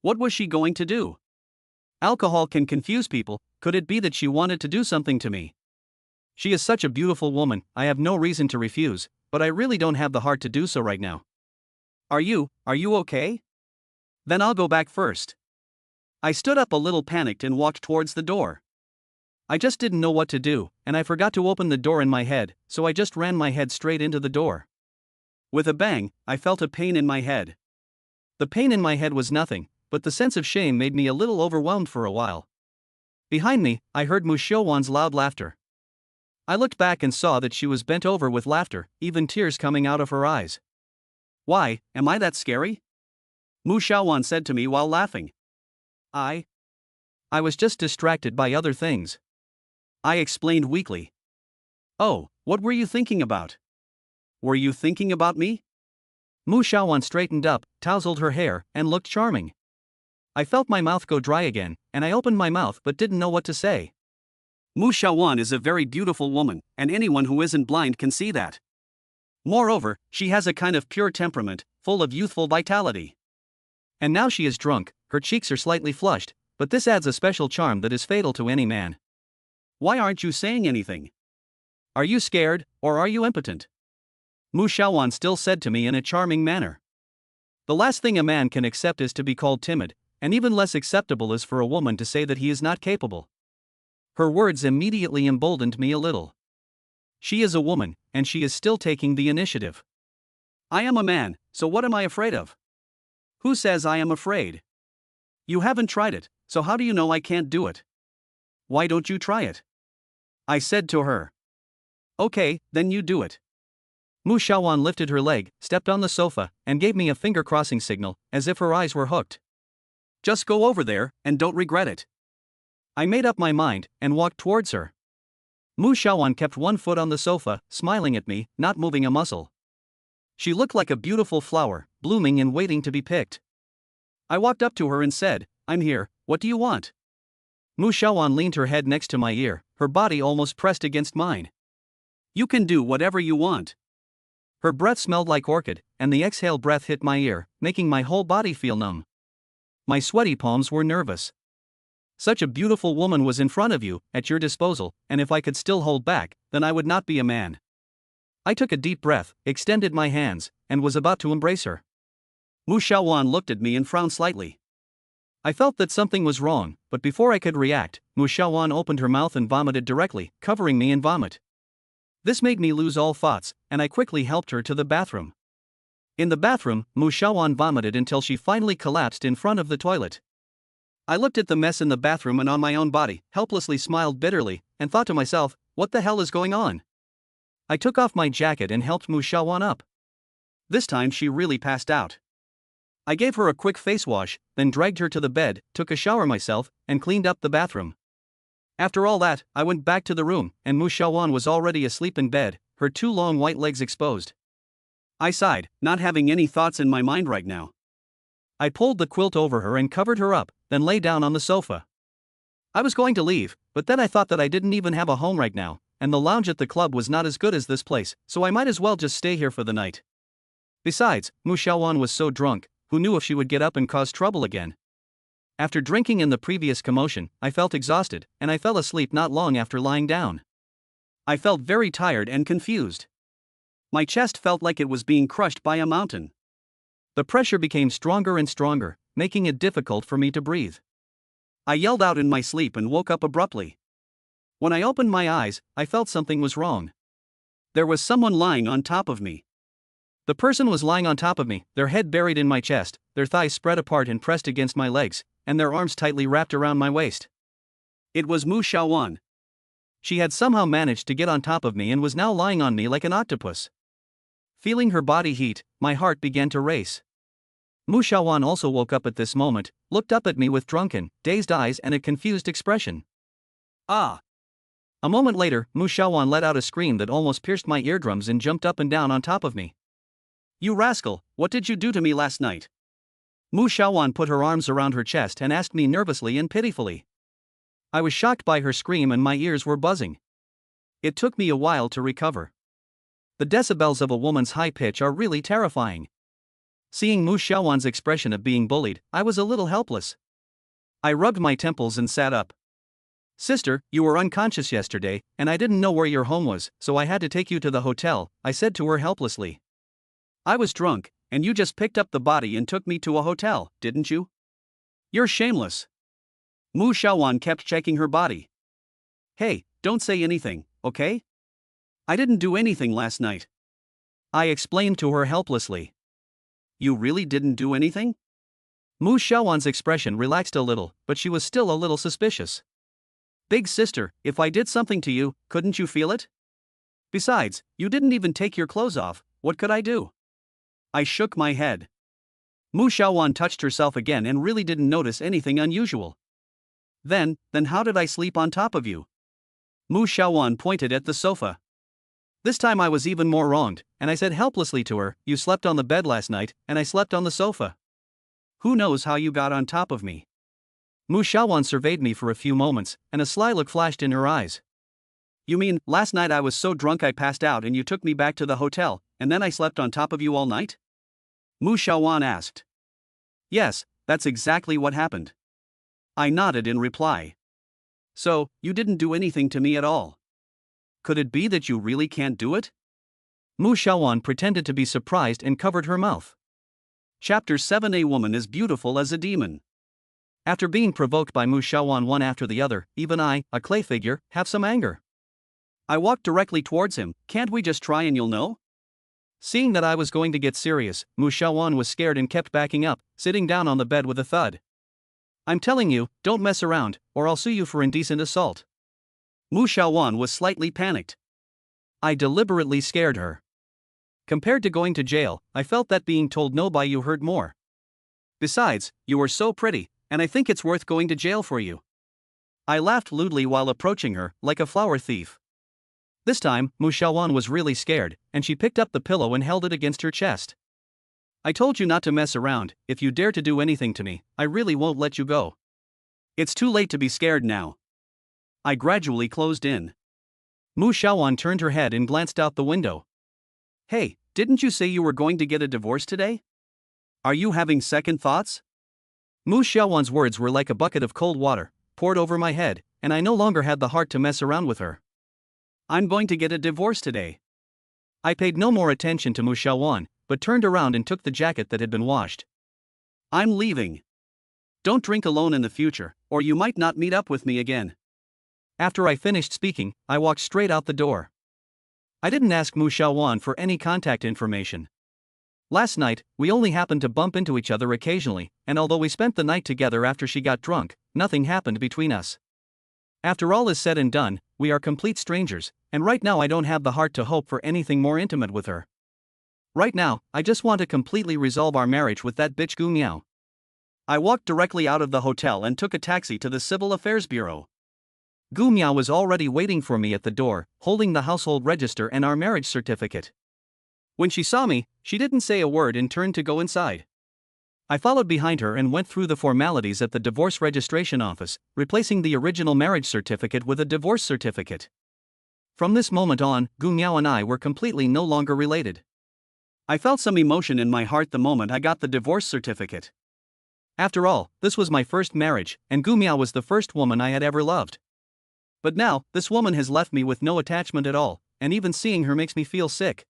What was she going to do? Alcohol can confuse people. Could it be that she wanted to do something to me? She is such a beautiful woman, I have no reason to refuse, but I really don't have the heart to do so right now. Are you okay? Then I'll go back first. I stood up a little panicked and walked towards the door. I just didn't know what to do, and I forgot to open the door in my head, so I just ran my head straight into the door. With a bang, I felt a pain in my head. The pain in my head was nothing, but the sense of shame made me a little overwhelmed for a while. Behind me, I heard Mu Xiaowan's loud laughter. I looked back and saw that she was bent over with laughter, even tears coming out of her eyes. Why, am I that scary? Mu Xiaowan said to me while laughing. I was just distracted by other things, I explained weakly. Oh, what were you thinking about? Were you thinking about me? Mu Xiaowan straightened up, tousled her hair, and looked charming. I felt my mouth go dry again, and I opened my mouth but didn't know what to say. Mu Shaowan is a very beautiful woman, and anyone who isn't blind can see that. Moreover, she has a kind of pure temperament, full of youthful vitality. And now she is drunk, her cheeks are slightly flushed, but this adds a special charm that is fatal to any man. Why aren't you saying anything? Are you scared, or are you impotent? Mu Shaowan still said to me in a charming manner. The last thing a man can accept is to be called timid, and even less acceptable is for a woman to say that he is not capable. Her words immediately emboldened me a little. She is a woman, and she is still taking the initiative. I am a man, so what am I afraid of? Who says I am afraid? You haven't tried it, so how do you know I can't do it? Why don't you try it? I said to her. Okay, then you do it. Mu Shaowan lifted her leg, stepped on the sofa, and gave me a finger-crossing signal, as if her eyes were hooked. Just go over there, and don't regret it. I made up my mind, and walked towards her. Mu Shaowan kept one foot on the sofa, smiling at me, not moving a muscle. She looked like a beautiful flower, blooming and waiting to be picked. I walked up to her and said, I'm here, what do you want? Mu Shaowan leaned her head next to my ear, her body almost pressed against mine. You can do whatever you want. Her breath smelled like orchid, and the exhale breath hit my ear, making my whole body feel numb. My sweaty palms were nervous. Such a beautiful woman was in front of you, at your disposal, and if I could still hold back, then I would not be a man. I took a deep breath, extended my hands, and was about to embrace her. Mu Shaowan looked at me and frowned slightly. I felt that something was wrong, but before I could react, Mu Shaowan opened her mouth and vomited directly, covering me in vomit. This made me lose all thoughts, and I quickly helped her to the bathroom. In the bathroom, Mu Shaowan vomited until she finally collapsed in front of the toilet. I looked at the mess in the bathroom and on my own body, helplessly smiled bitterly, and thought to myself, what the hell is going on? I took off my jacket and helped Mu Shaowan up. This time she really passed out. I gave her a quick face wash, then dragged her to the bed, took a shower myself, and cleaned up the bathroom. After all that, I went back to the room, and Mu Shaowan was already asleep in bed, her two long white legs exposed. I sighed, not having any thoughts in my mind right now. I pulled the quilt over her and covered her up, then lay down on the sofa. I was going to leave, but then I thought that I didn't even have a home right now, and the lounge at the club was not as good as this place, so I might as well just stay here for the night. Besides, Mu Shaowan was so drunk, who knew if she would get up and cause trouble again? After drinking in the previous commotion, I felt exhausted, and I fell asleep not long after lying down. I felt very tired and confused. My chest felt like it was being crushed by a mountain. The pressure became stronger and stronger, making it difficult for me to breathe. I yelled out in my sleep and woke up abruptly. When I opened my eyes, I felt something was wrong. There was someone lying on top of me. The person was lying on top of me, their head buried in my chest, their thighs spread apart and pressed against my legs, and their arms tightly wrapped around my waist. It was Mu Shaowan. She had somehow managed to get on top of me and was now lying on me like an octopus. Feeling her body heat, my heart began to race. Mu Shaowan also woke up at this moment, looked up at me with drunken, dazed eyes and a confused expression. Ah! A moment later, Mu Shaowan let out a scream that almost pierced my eardrums and jumped up and down on top of me. You rascal, what did you do to me last night? Mu Shaowan put her arms around her chest and asked me nervously and pitifully. I was shocked by her scream and my ears were buzzing. It took me a while to recover. The decibels of a woman's high pitch are really terrifying. Seeing Mu Shaowan's expression of being bullied, I was a little helpless. I rubbed my temples and sat up. Sister, you were unconscious yesterday, and I didn't know where your home was, so I had to take you to the hotel, I said to her helplessly. I was drunk, and you just picked up the body and took me to a hotel, didn't you? You're shameless. Mu Shaowan kept checking her body. Hey, don't say anything, okay? I didn't do anything last night. I explained to her helplessly. You really didn't do anything? Mu Shaowan's expression relaxed a little, but she was still a little suspicious. Big sister, if I did something to you, couldn't you feel it? Besides, you didn't even take your clothes off, what could I do? I shook my head. Mu Shaowan touched herself again and really didn't notice anything unusual. Then how did I sleep on top of you? Mu Shaowan pointed at the sofa. This time I was even more wronged, and I said helplessly to her, you slept on the bed last night, and I slept on the sofa. Who knows how you got on top of me? Mu Shaowan surveyed me for a few moments, and a sly look flashed in her eyes. You mean, last night I was so drunk I passed out and you took me back to the hotel, and then I slept on top of you all night? Mu Xiaowan asked. Yes, that's exactly what happened. I nodded in reply. So, you didn't do anything to me at all? Could it be that you really can't do it? Mu Xiaowan pretended to be surprised and covered her mouth. Chapter 7. A woman as beautiful as a demon. After being provoked by Mu Xiaowan one after the other, even I, a clay figure, have some anger. I walked directly towards him. Can't we just try and you'll know? Seeing that I was going to get serious, Mu Xiaowan was scared and kept backing up, sitting down on the bed with a thud. I'm telling you, don't mess around, or I'll sue you for indecent assault. Mu Xiaowan was slightly panicked. I deliberately scared her. Compared to going to jail, I felt that being told no by you hurt more. Besides, you were so pretty, and I think it's worth going to jail for you. I laughed lewdly while approaching her, like a flower thief. This time, Mu Xiaowan was really scared, and she picked up the pillow and held it against her chest. I told you not to mess around. If you dare to do anything to me, I really won't let you go. It's too late to be scared now. I gradually closed in. Mu Xiaowan turned her head and glanced out the window. Hey, didn't you say you were going to get a divorce today? Are you having second thoughts? Mu Xiaowan's words were like a bucket of cold water, poured over my head, and I no longer had the heart to mess around with her. I'm going to get a divorce today. I paid no more attention to Mu Xiaowan, but turned around and took the jacket that had been washed. I'm leaving. Don't drink alone in the future, or you might not meet up with me again. After I finished speaking, I walked straight out the door. I didn't ask Mu Xiaowan for any contact information. Last night, we only happened to bump into each other occasionally, and although we spent the night together after she got drunk, nothing happened between us. After all is said and done, we are complete strangers, and right now I don't have the heart to hope for anything more intimate with her. Right now, I just want to completely resolve our marriage with that bitch Gu Miao. I walked directly out of the hotel and took a taxi to the Civil Affairs Bureau. Gu Miao was already waiting for me at the door, holding the household register and our marriage certificate. When she saw me, she didn't say a word and turned to go inside. I followed behind her and went through the formalities at the divorce registration office, replacing the original marriage certificate with a divorce certificate. From this moment on, Gu Miao and I were completely no longer related. I felt some emotion in my heart the moment I got the divorce certificate. After all, this was my first marriage, and Gu Miao was the first woman I had ever loved. But now, this woman has left me with no attachment at all, and even seeing her makes me feel sick.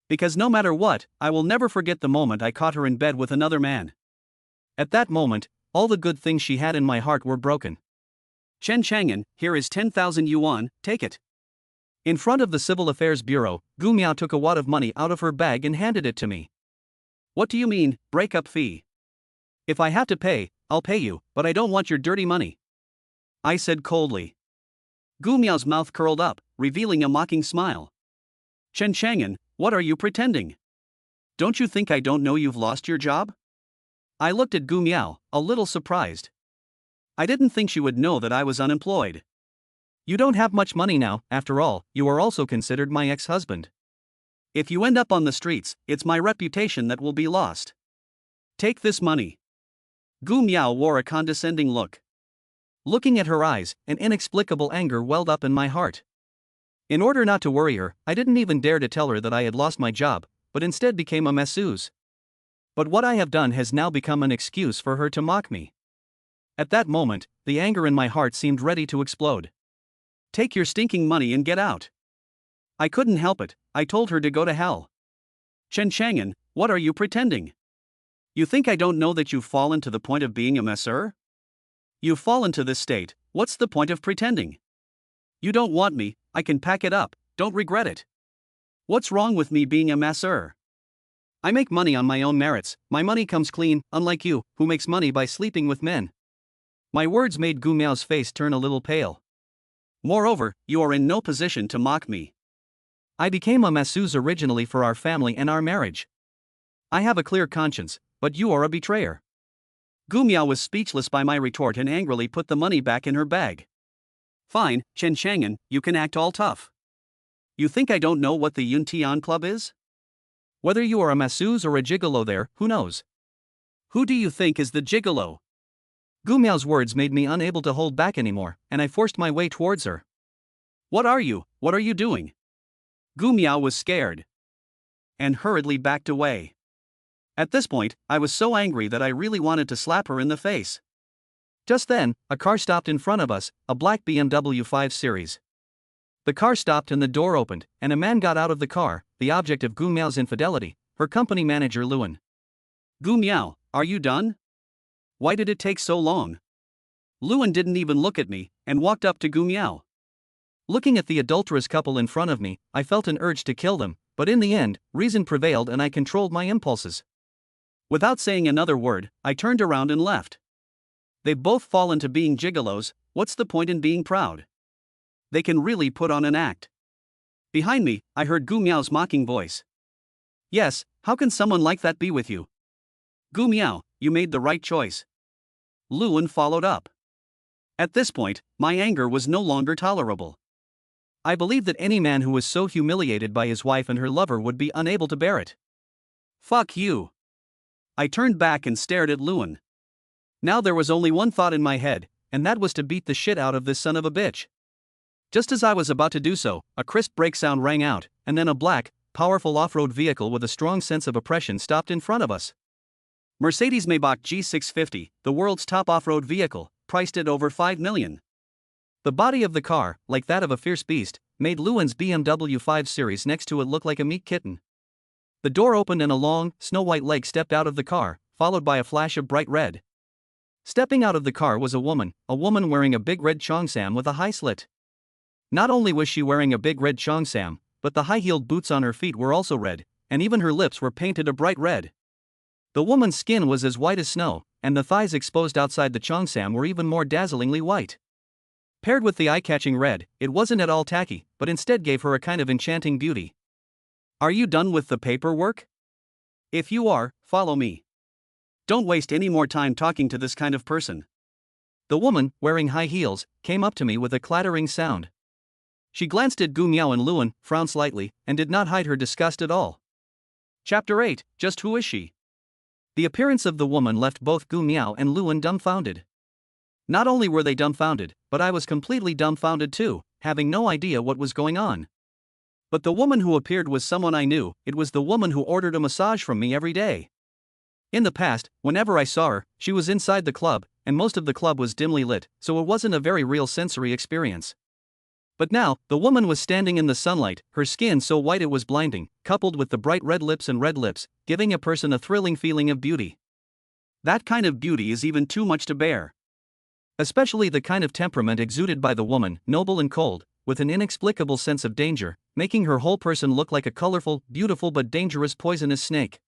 Because no matter what, I will never forget the moment I caught her in bed with another man. At that moment, all the good things she had in my heart were broken. Chen Chang'an, here is 10,000 yuan, take it. In front of the Civil Affairs Bureau, Gu Miao took a wad of money out of her bag and handed it to me. What do you mean, breakup fee? If I have to pay, I'll pay you, but I don't want your dirty money. I said coldly. Gu Miao's mouth curled up, revealing a mocking smile. Chen Chang'an, what are you pretending? Don't you think I don't know you've lost your job? I looked at Gu Miao, a little surprised. I didn't think she would know that I was unemployed. You don't have much money now, after all, you are also considered my ex-husband. If you end up on the streets, it's my reputation that will be lost. Take this money. Gu Miao wore a condescending look. Looking at her eyes, an inexplicable anger welled up in my heart. In order not to worry her, I didn't even dare to tell her that I had lost my job, but instead became a masseuse. But what I have done has now become an excuse for her to mock me. At that moment, the anger in my heart seemed ready to explode. Take your stinking money and get out. I couldn't help it, I told her to go to hell. Chen Chang'an, what are you pretending? You think I don't know that you've fallen to the point of being a masseur? You've fallen to this state, what's the point of pretending? You don't want me, I can pack it up, don't regret it. What's wrong with me being a masseur? I make money on my own merits, my money comes clean, unlike you, who makes money by sleeping with men. My words made Gu Miao's face turn a little pale. Moreover, you are in no position to mock me. I became a masseuse originally for our family and our marriage. I have a clear conscience, but you are a betrayer. Gu Miao was speechless by my retort and angrily put the money back in her bag. Fine, Chen Chang'an, you can act all tough. You think I don't know what the Yun Tian Club is? Whether you are a masseuse or a gigolo there, who knows? Who do you think is the gigolo? Gu Miao's words made me unable to hold back anymore, and I forced my way towards her. What are you? What are you doing? Gu Miao was scared and hurriedly backed away. At this point, I was so angry that I really wanted to slap her in the face. Just then, a car stopped in front of us, a black BMW 5 Series. The car stopped and the door opened, and a man got out of the car, the object of Gu Miao's infidelity, her company manager Luan. Gu Miao, are you done? Why did it take so long? Luan didn't even look at me, and walked up to Gu Miao. Looking at the adulterous couple in front of me, I felt an urge to kill them, but in the end, reason prevailed and I controlled my impulses. Without saying another word, I turned around and left. They've both fallen to being gigolos, what's the point in being proud? They can really put on an act. Behind me, I heard Gu Miao's mocking voice. Yes, how can someone like that be with you? Gu Miao, you made the right choice. Luan followed up. At this point, my anger was no longer tolerable. I believed that any man who was so humiliated by his wife and her lover would be unable to bear it. Fuck you. I turned back and stared at Luan. Now there was only one thought in my head, and that was to beat the shit out of this son of a bitch. Just as I was about to do so, a crisp brake sound rang out, and then a black, powerful off-road vehicle with a strong sense of oppression stopped in front of us. Mercedes-Maybach G650, the world's top off-road vehicle, priced at over $5 million. The body of the car, like that of a fierce beast, made Luan's BMW 5 Series next to it look like a meat kitten. The door opened and a long, snow-white leg stepped out of the car, followed by a flash of bright red. Stepping out of the car was a woman wearing a big red cheongsam with a high slit. Not only was she wearing a big red cheongsam, but the high-heeled boots on her feet were also red, and even her lips were painted a bright red. The woman's skin was as white as snow, and the thighs exposed outside the cheongsam were even more dazzlingly white. Paired with the eye-catching red, it wasn't at all tacky, but instead gave her a kind of enchanting beauty. Are you done with the paperwork? If you are, follow me. Don't waste any more time talking to this kind of person. The woman, wearing high heels, came up to me with a clattering sound. She glanced at Gu Miao and Luan, frowned slightly, and did not hide her disgust at all. Chapter 8, Just who is she? The appearance of the woman left both Gu Miao and Luan dumbfounded. Not only were they dumbfounded, but I was completely dumbfounded too, having no idea what was going on. But the woman who appeared was someone I knew. It was the woman who ordered a massage from me every day. In the past, whenever I saw her, she was inside the club, and most of the club was dimly lit, so it wasn't a very real sensory experience. But now, the woman was standing in the sunlight, her skin so white it was blinding, coupled with the bright red lips, giving a person a thrilling feeling of beauty. That kind of beauty is even too much to bear. Especially the kind of temperament exuded by the woman, noble and cold, with an inexplicable sense of danger, making her whole person look like a colorful, beautiful but dangerous poisonous snake.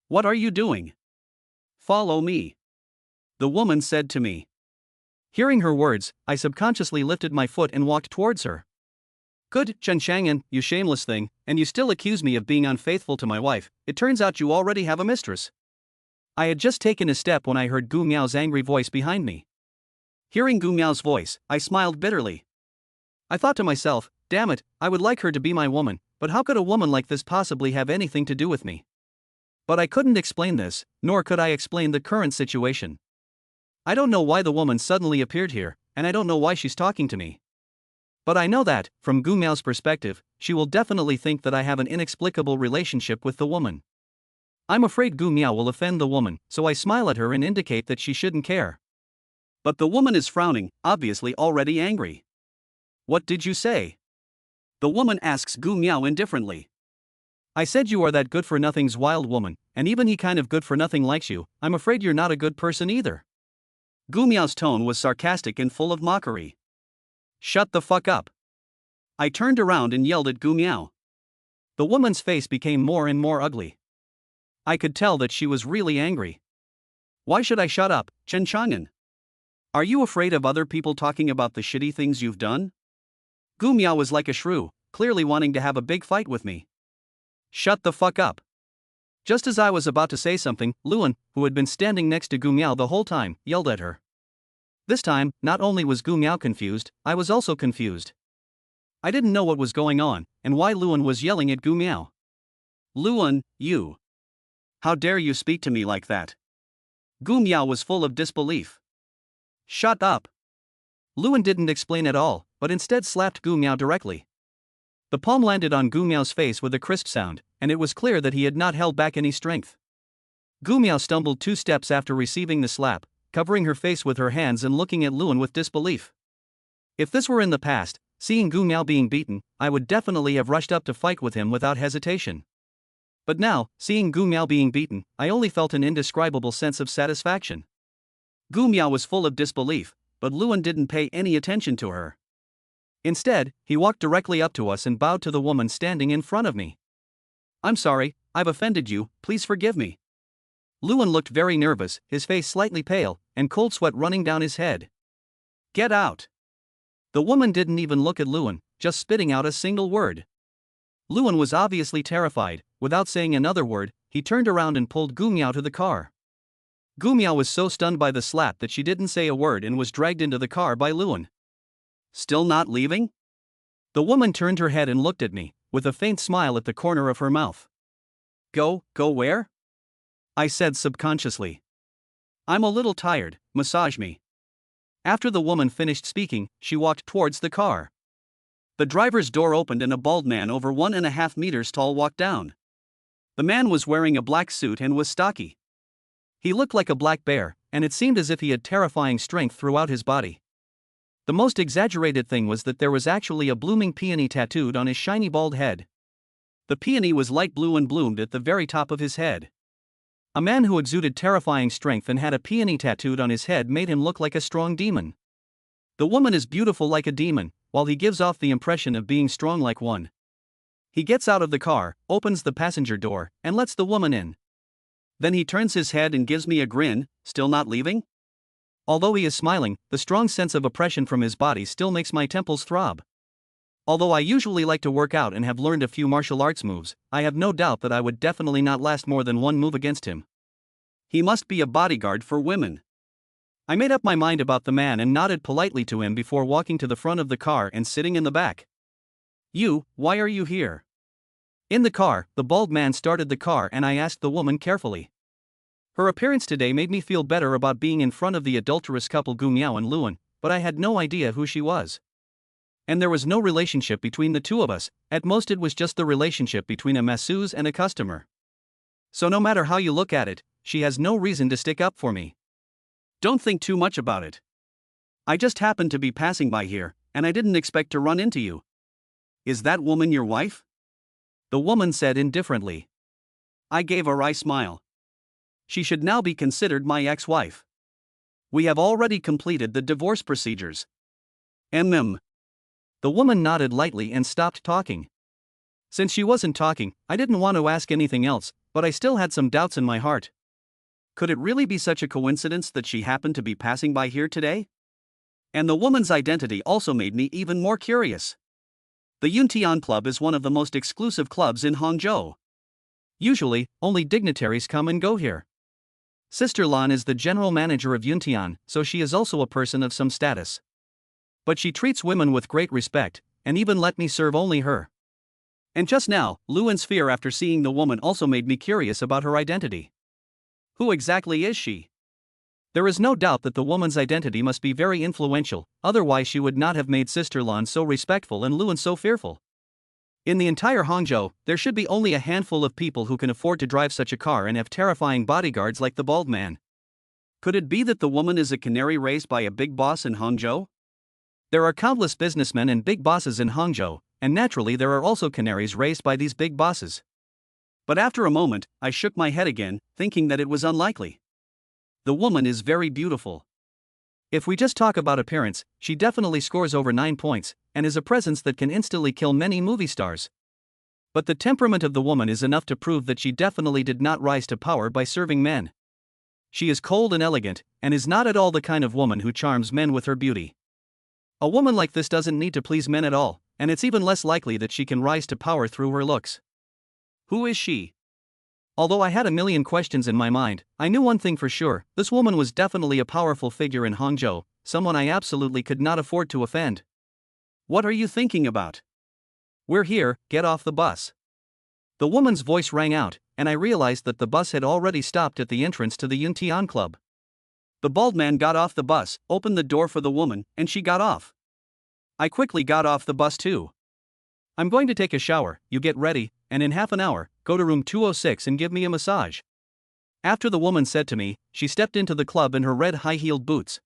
What are you doing? Follow me. The woman said to me. Hearing her words, I subconsciously lifted my foot and walked towards her. Good, Chen Chang'an, you shameless thing, and you still accuse me of being unfaithful to my wife. It turns out you already have a mistress. I had just taken a step when I heard Gu Miao's angry voice behind me. Hearing Gu Miao's voice, I smiled bitterly. I thought to myself, damn it, I would like her to be my woman, but how could a woman like this possibly have anything to do with me? But I couldn't explain this, nor could I explain the current situation. I don't know why the woman suddenly appeared here, and I don't know why she's talking to me. But I know that, from Gu Miao's perspective, she will definitely think that I have an inexplicable relationship with the woman. I'm afraid Gu Miao will offend the woman, so I smile at her and indicate that she shouldn't care. But the woman is frowning, obviously already angry. What did you say? The woman asks Gu Miao indifferently. I said you are that good-for-nothing's wild woman, and even he kind of good-for-nothing likes you. I'm afraid you're not a good person either. Gu Miao's tone was sarcastic and full of mockery. Shut the fuck up. I turned around and yelled at Gu Miao. The woman's face became more and more ugly. I could tell that she was really angry. Why should I shut up, Chen Chang'an? Are you afraid of other people talking about the shitty things you've done? Gu Miao was like a shrew, clearly wanting to have a big fight with me. Shut the fuck up. Just as I was about to say something, Luan, who had been standing next to Gu Miao the whole time, yelled at her. This time, not only was Gu Miao confused, I was also confused. I didn't know what was going on, and why Luan was yelling at Gu Miao. Luan, you. How dare you speak to me like that? Gu Miao was full of disbelief. Shut up. Luan didn't explain at all, but instead slapped Gu Miao directly. The palm landed on Gu Miao's face with a crisp sound, and it was clear that he had not held back any strength. Gu Miao stumbled 2 steps after receiving the slap, covering her face with her hands and looking at Luan with disbelief. If this were in the past, seeing Gu Miao being beaten, I would definitely have rushed up to fight with him without hesitation. But now, seeing Gu Miao being beaten, I only felt an indescribable sense of satisfaction. Gu Miao was full of disbelief, but Luan didn't pay any attention to her. Instead, he walked directly up to us and bowed to the woman standing in front of me. "I'm sorry, I've offended you, please forgive me." Luan looked very nervous, his face slightly pale, and cold sweat running down his head. "Get out." The woman didn't even look at Luan, just spitting out a single word. Luan was obviously terrified. Without saying another word, he turned around and pulled Gu Miao to the car. Gu Miao was so stunned by the slap that she didn't say a word and was dragged into the car by Luan. "Still not leaving?" The woman turned her head and looked at me, with a faint smile at the corner of her mouth. Go where?" I said subconsciously. "I'm a little tired, massage me." After the woman finished speaking, she walked towards the car. The driver's door opened and a bald man over 1.5 meters tall walked down. The man was wearing a black suit and was stocky. He looked like a black bear, and it seemed as if he had terrifying strength throughout his body. The most exaggerated thing was that there was actually a blooming peony tattooed on his shiny bald head. The peony was light blue and bloomed at the very top of his head. A man who exuded terrifying strength and had a peony tattooed on his head made him look like a strong demon. The woman is beautiful like a demon, while he gives off the impression of being strong like one. He gets out of the car, opens the passenger door, and lets the woman in. Then he turns his head and gives me a grin, still not leaving? Although he is smiling, the strong sense of oppression from his body still makes my temples throb. Although I usually like to work out and have learned a few martial arts moves, I have no doubt that I would definitely not last more than one move against him. He must be a bodyguard for women. I made up my mind about the man and nodded politely to him before walking to the front of the car and sitting in the back. Why are you here?" In the car, the bald man started the car and I asked the woman carefully. Her appearance today made me feel better about being in front of the adulterous couple Gu Miao and Luan, but I had no idea who she was. And there was no relationship between the two of us, at most it was just the relationship between a masseuse and a customer. So no matter how you look at it, she has no reason to stick up for me. Don't think too much about it. I just happened to be passing by here, and I didn't expect to run into you. Is that woman your wife? The woman said indifferently. I gave a wry smile. She should now be considered my ex-wife. We have already completed the divorce procedures. The woman nodded lightly and stopped talking. Since she wasn't talking, I didn't want to ask anything else, but I still had some doubts in my heart. Could it really be such a coincidence that she happened to be passing by here today? And the woman's identity also made me even more curious. The Yuntian Club is one of the most exclusive clubs in Hangzhou. Usually, only dignitaries come and go here. Sister Lan is the general manager of Yuntian, so she is also a person of some status. But she treats women with great respect, and even let me serve only her. And just now, Luan's fear after seeing the woman also made me curious about her identity. Who exactly is she? There is no doubt that the woman's identity must be very influential, otherwise she would not have made Sister Lan so respectful and Luan so fearful. In the entire Hangzhou, there should be only a handful of people who can afford to drive such a car and have terrifying bodyguards like the bald man. Could it be that the woman is a canary raised by a big boss in Hangzhou? There are countless businessmen and big bosses in Hangzhou, and naturally there are also canaries raised by these big bosses. But after a moment, I shook my head again, thinking that it was unlikely. The woman is very beautiful. If we just talk about appearance, she definitely scores over 9 points, and is a presence that can instantly kill many movie stars. But the temperament of the woman is enough to prove that she definitely did not rise to power by serving men. She is cold and elegant, and is not at all the kind of woman who charms men with her beauty. A woman like this doesn't need to please men at all, and it's even less likely that she can rise to power through her looks. Who is she? Although I had a million questions in my mind, I knew one thing for sure: this woman was definitely a powerful figure in Hangzhou, someone I absolutely could not afford to offend. What are you thinking about? We're here, get off the bus. The woman's voice rang out, and I realized that the bus had already stopped at the entrance to the Yuntian Club. The bald man got off the bus, opened the door for the woman, and she got off. I quickly got off the bus too. I'm going to take a shower, you get ready, and in half an hour, go to room 206 and give me a massage. After the woman said to me, she stepped into the club in her red high-heeled boots.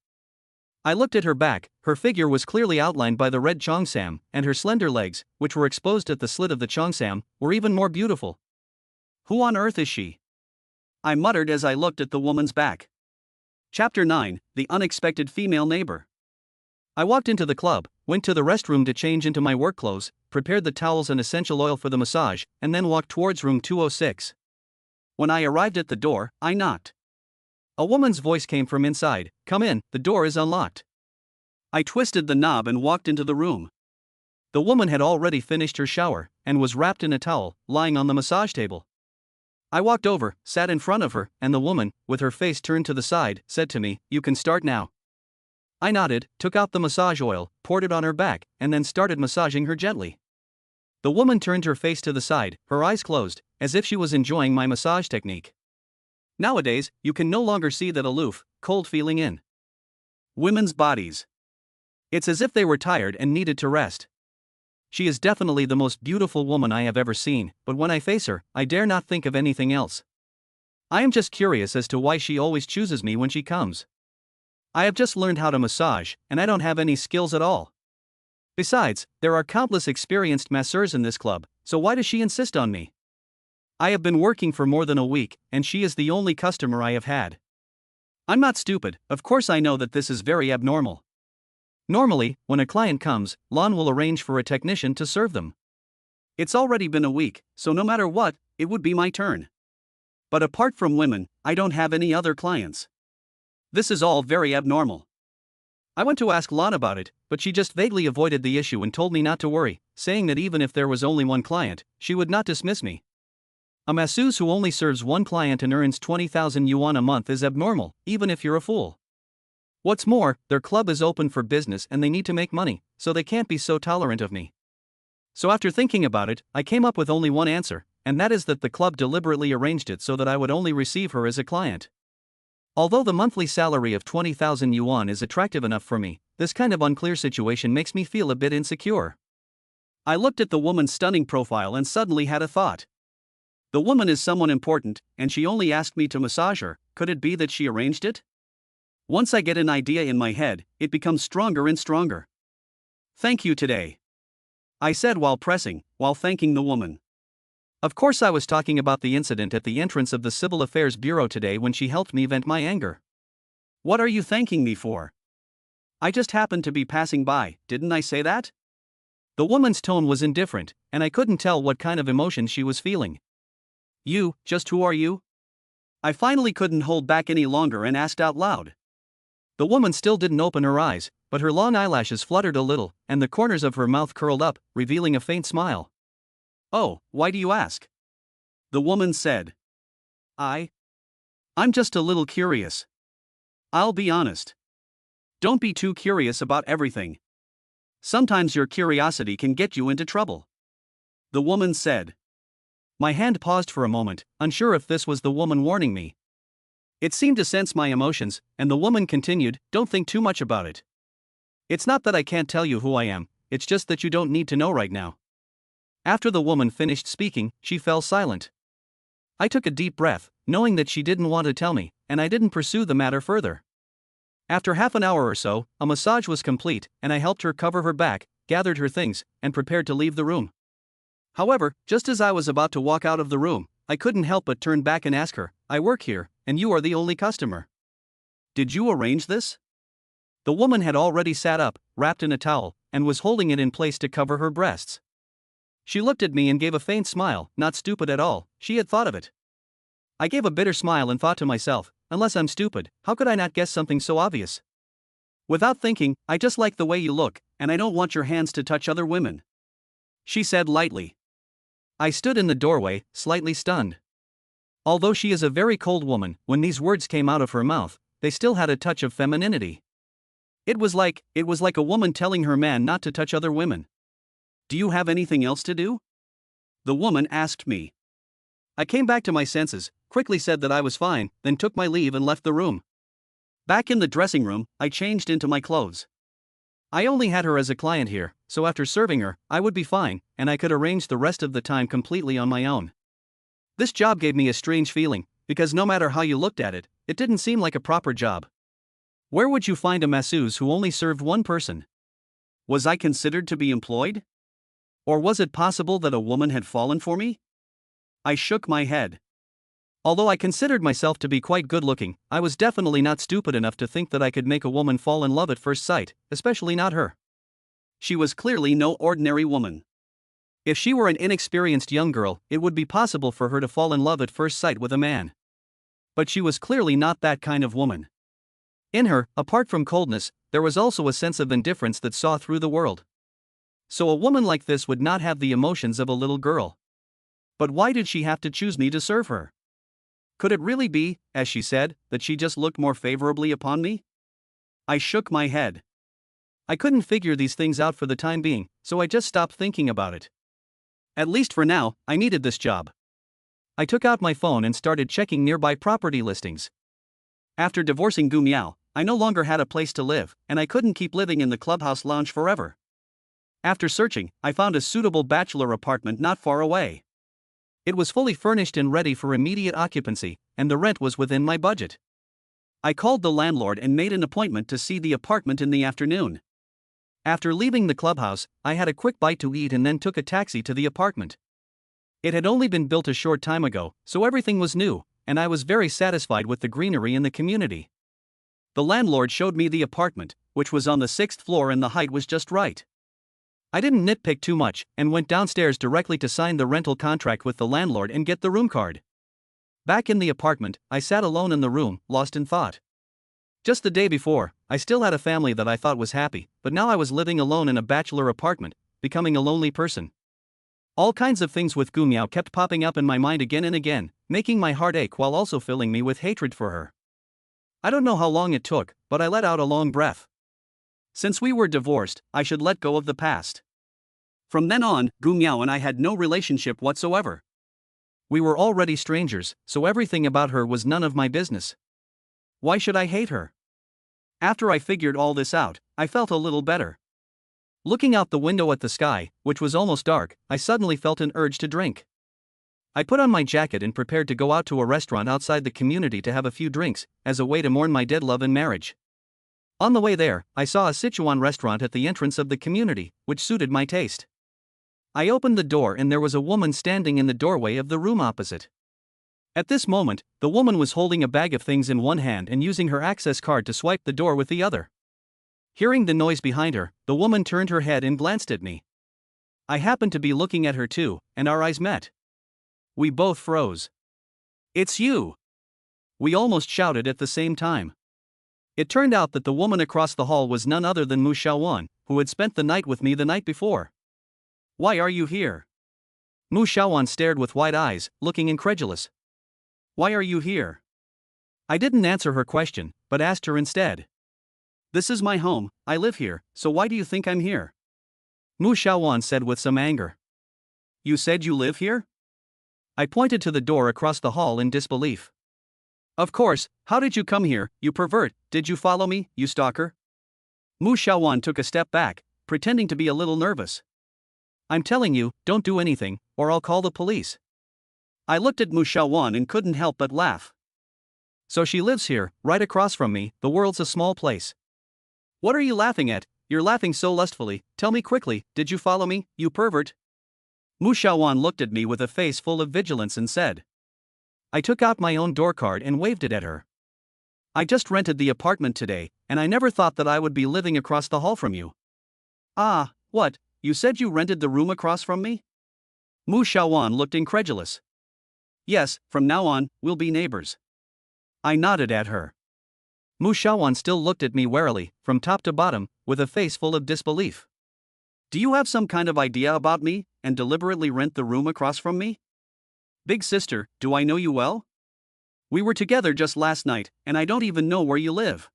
I looked at her back, her figure was clearly outlined by the red cheongsam, and her slender legs, which were exposed at the slit of the cheongsam, were even more beautiful. Who on earth is she? I muttered as I looked at the woman's back. Chapter 9, The Unexpected Female Neighbor. I walked into the club, went to the restroom to change into my work clothes, prepared the towels and essential oil for the massage, and then walked towards room 206. When I arrived at the door, I knocked. A woman's voice came from inside, "Come in, the door is unlocked." I twisted the knob and walked into the room. The woman had already finished her shower, and was wrapped in a towel, lying on the massage table. I walked over, sat in front of her, and the woman, with her face turned to the side, said to me, "You can start now." I nodded, took out the massage oil, poured it on her back, and then started massaging her gently. The woman turned her face to the side, her eyes closed, as if she was enjoying my massage technique. Nowadays, you can no longer see that aloof, cold feeling in women's bodies. It's as if they were tired and needed to rest. She is definitely the most beautiful woman I have ever seen, but when I face her, I dare not think of anything else. I am just curious as to why she always chooses me when she comes. I have just learned how to massage, and I don't have any skills at all. Besides, there are countless experienced masseurs in this club, so why does she insist on me? I have been working for more than a week, and she is the only customer I have had. I'm not stupid, of course I know that this is very abnormal. Normally, when a client comes, Lon will arrange for a technician to serve them. It's already been a week, so no matter what, it would be my turn. But apart from women, I don't have any other clients. This is all very abnormal. I went to ask Lon about it, but she just vaguely avoided the issue and told me not to worry, saying that even if there was only one client, she would not dismiss me. A masseuse who only serves one client and earns 20,000 yuan a month is abnormal, even if you're a fool. What's more, their club is open for business and they need to make money, so they can't be so tolerant of me. So after thinking about it, I came up with only one answer, and that is that the club deliberately arranged it so that I would only receive her as a client. Although the monthly salary of 20,000 yuan is attractive enough for me, this kind of unclear situation makes me feel a bit insecure. I looked at the woman's stunning profile and suddenly had a thought. The woman is someone important, and she only asked me to massage her. Could it be that she arranged it? Once I get an idea in my head, it becomes stronger and stronger. "Thank you today," I said while thanking the woman. Of course I was talking about the incident at the entrance of the Civil Affairs Bureau today when she helped me vent my anger. "What are you thanking me for?" "I just happened to be passing by, didn't I say that?" The woman's tone was indifferent, and I couldn't tell what kind of emotion she was feeling. Just who are you?" I finally couldn't hold back any longer and asked out loud. The woman still didn't open her eyes, but her long eyelashes fluttered a little, and the corners of her mouth curled up, revealing a faint smile. "Oh, why do you ask?" the woman said. I'm just a little curious. I'll be honest. Don't be too curious about everything. Sometimes your curiosity can get you into trouble," the woman said. My hand paused for a moment, unsure if this was the woman warning me. It seemed to sense my emotions, and the woman continued, "Don't think too much about it. It's not that I can't tell you who I am, it's just that you don't need to know right now." After the woman finished speaking, she fell silent. I took a deep breath, knowing that she didn't want to tell me, and I didn't pursue the matter further. After half an hour or so, a massage was complete, and I helped her cover her back, gathered her things, and prepared to leave the room. However, just as I was about to walk out of the room, I couldn't help but turn back and ask her, "I work here, and you are the only customer. Did you arrange this?" The woman had already sat up, wrapped in a towel, and was holding it in place to cover her breasts. She looked at me and gave a faint smile. Not stupid at all, she had thought of it. I gave a bitter smile and thought to myself, unless I'm stupid, how could I not guess something so obvious? Without thinking, "I just like the way you look, and I don't want your hands to touch other women," she said lightly. I stood in the doorway, slightly stunned. Although she is a very cold woman, when these words came out of her mouth, they still had a touch of femininity. It was like a woman telling her man not to touch other women. "Do you have anything else to do?" the woman asked me. I came back to my senses, quickly said that I was fine, then took my leave and left the room. Back in the dressing room, I changed into my clothes. I only had her as a client here, so after serving her, I would be fine, and I could arrange the rest of the time completely on my own. This job gave me a strange feeling, because no matter how you looked at it, it didn't seem like a proper job. Where would you find a masseuse who only served one person? Was I considered to be employed? Or was it possible that a woman had fallen for me? I shook my head. Although I considered myself to be quite good looking, I was definitely not stupid enough to think that I could make a woman fall in love at first sight, especially not her. She was clearly no ordinary woman. If she were an inexperienced young girl, it would be possible for her to fall in love at first sight with a man. But she was clearly not that kind of woman. In her, apart from coldness, there was also a sense of indifference that saw through the world. So a woman like this would not have the emotions of a little girl. But why did she have to choose me to serve her? Could it really be, as she said, that she just looked more favorably upon me? I shook my head. I couldn't figure these things out for the time being, so I just stopped thinking about it. At least for now, I needed this job. I took out my phone and started checking nearby property listings. After divorcing Gu Miao, I no longer had a place to live, and I couldn't keep living in the clubhouse lounge forever. After searching, I found a suitable bachelor apartment not far away. It was fully furnished and ready for immediate occupancy, and the rent was within my budget. I called the landlord and made an appointment to see the apartment in the afternoon. After leaving the clubhouse, I had a quick bite to eat and then took a taxi to the apartment. It had only been built a short time ago, so everything was new, and I was very satisfied with the greenery in the community. The landlord showed me the apartment, which was on the 6th floor and the height was just right. I didn't nitpick too much, and went downstairs directly to sign the rental contract with the landlord and get the room card. Back in the apartment, I sat alone in the room, lost in thought. Just the day before, I still had a family that I thought was happy, but now I was living alone in a bachelor apartment, becoming a lonely person. All kinds of things with Gu Miao kept popping up in my mind again and again, making my heart ache while also filling me with hatred for her. I don't know how long it took, but I let out a long breath. Since we were divorced, I should let go of the past. From then on, Gu Miao and I had no relationship whatsoever. We were already strangers, so everything about her was none of my business. Why should I hate her? After I figured all this out, I felt a little better. Looking out the window at the sky, which was almost dark, I suddenly felt an urge to drink. I put on my jacket and prepared to go out to a restaurant outside the community to have a few drinks, as a way to mourn my dead love and marriage. On the way there, I saw a Sichuan restaurant at the entrance of the community, which suited my taste. I opened the door and there was a woman standing in the doorway of the room opposite. At this moment, the woman was holding a bag of things in one hand and using her access card to swipe the door with the other. Hearing the noise behind her, the woman turned her head and glanced at me. I happened to be looking at her too, and our eyes met. We both froze. "It's you!" We almost shouted at the same time. It turned out that the woman across the hall was none other than Mu Xiaowan, who had spent the night with me the night before. "Why are you here?" Mu Xiaowan stared with wide eyes, looking incredulous. "Why are you here?" I didn't answer her question, but asked her instead. "This is my home, I live here, so why do you think I'm here?" Mu Xiaowan said with some anger. "You said you live here?" I pointed to the door across the hall in disbelief. "Of course, how did you come here, you pervert? Did you follow me, you stalker?" Mu Xiaowan took a step back, pretending to be a little nervous. "I'm telling you, don't do anything, or I'll call the police." I looked at Mu Xiaowan and couldn't help but laugh. "So she lives here, right across from me, the world's a small place." "What are you laughing at? You're laughing so lustfully, tell me quickly, did you follow me, you pervert?" Mu Xiaowan looked at me with a face full of vigilance and said. I took out my own door card and waved it at her. "I just rented the apartment today, and I never thought that I would be living across the hall from you." "Ah, what, you said you rented the room across from me?" Mu Xiaowan looked incredulous. "Yes, from now on, we'll be neighbors." I nodded at her. Mu Xiaowan still looked at me warily, from top to bottom, with a face full of disbelief. "Do you have some kind of idea about me, and deliberately rent the room across from me? Big sister, do I know you well? We were together just last night, and I don't even know where you live.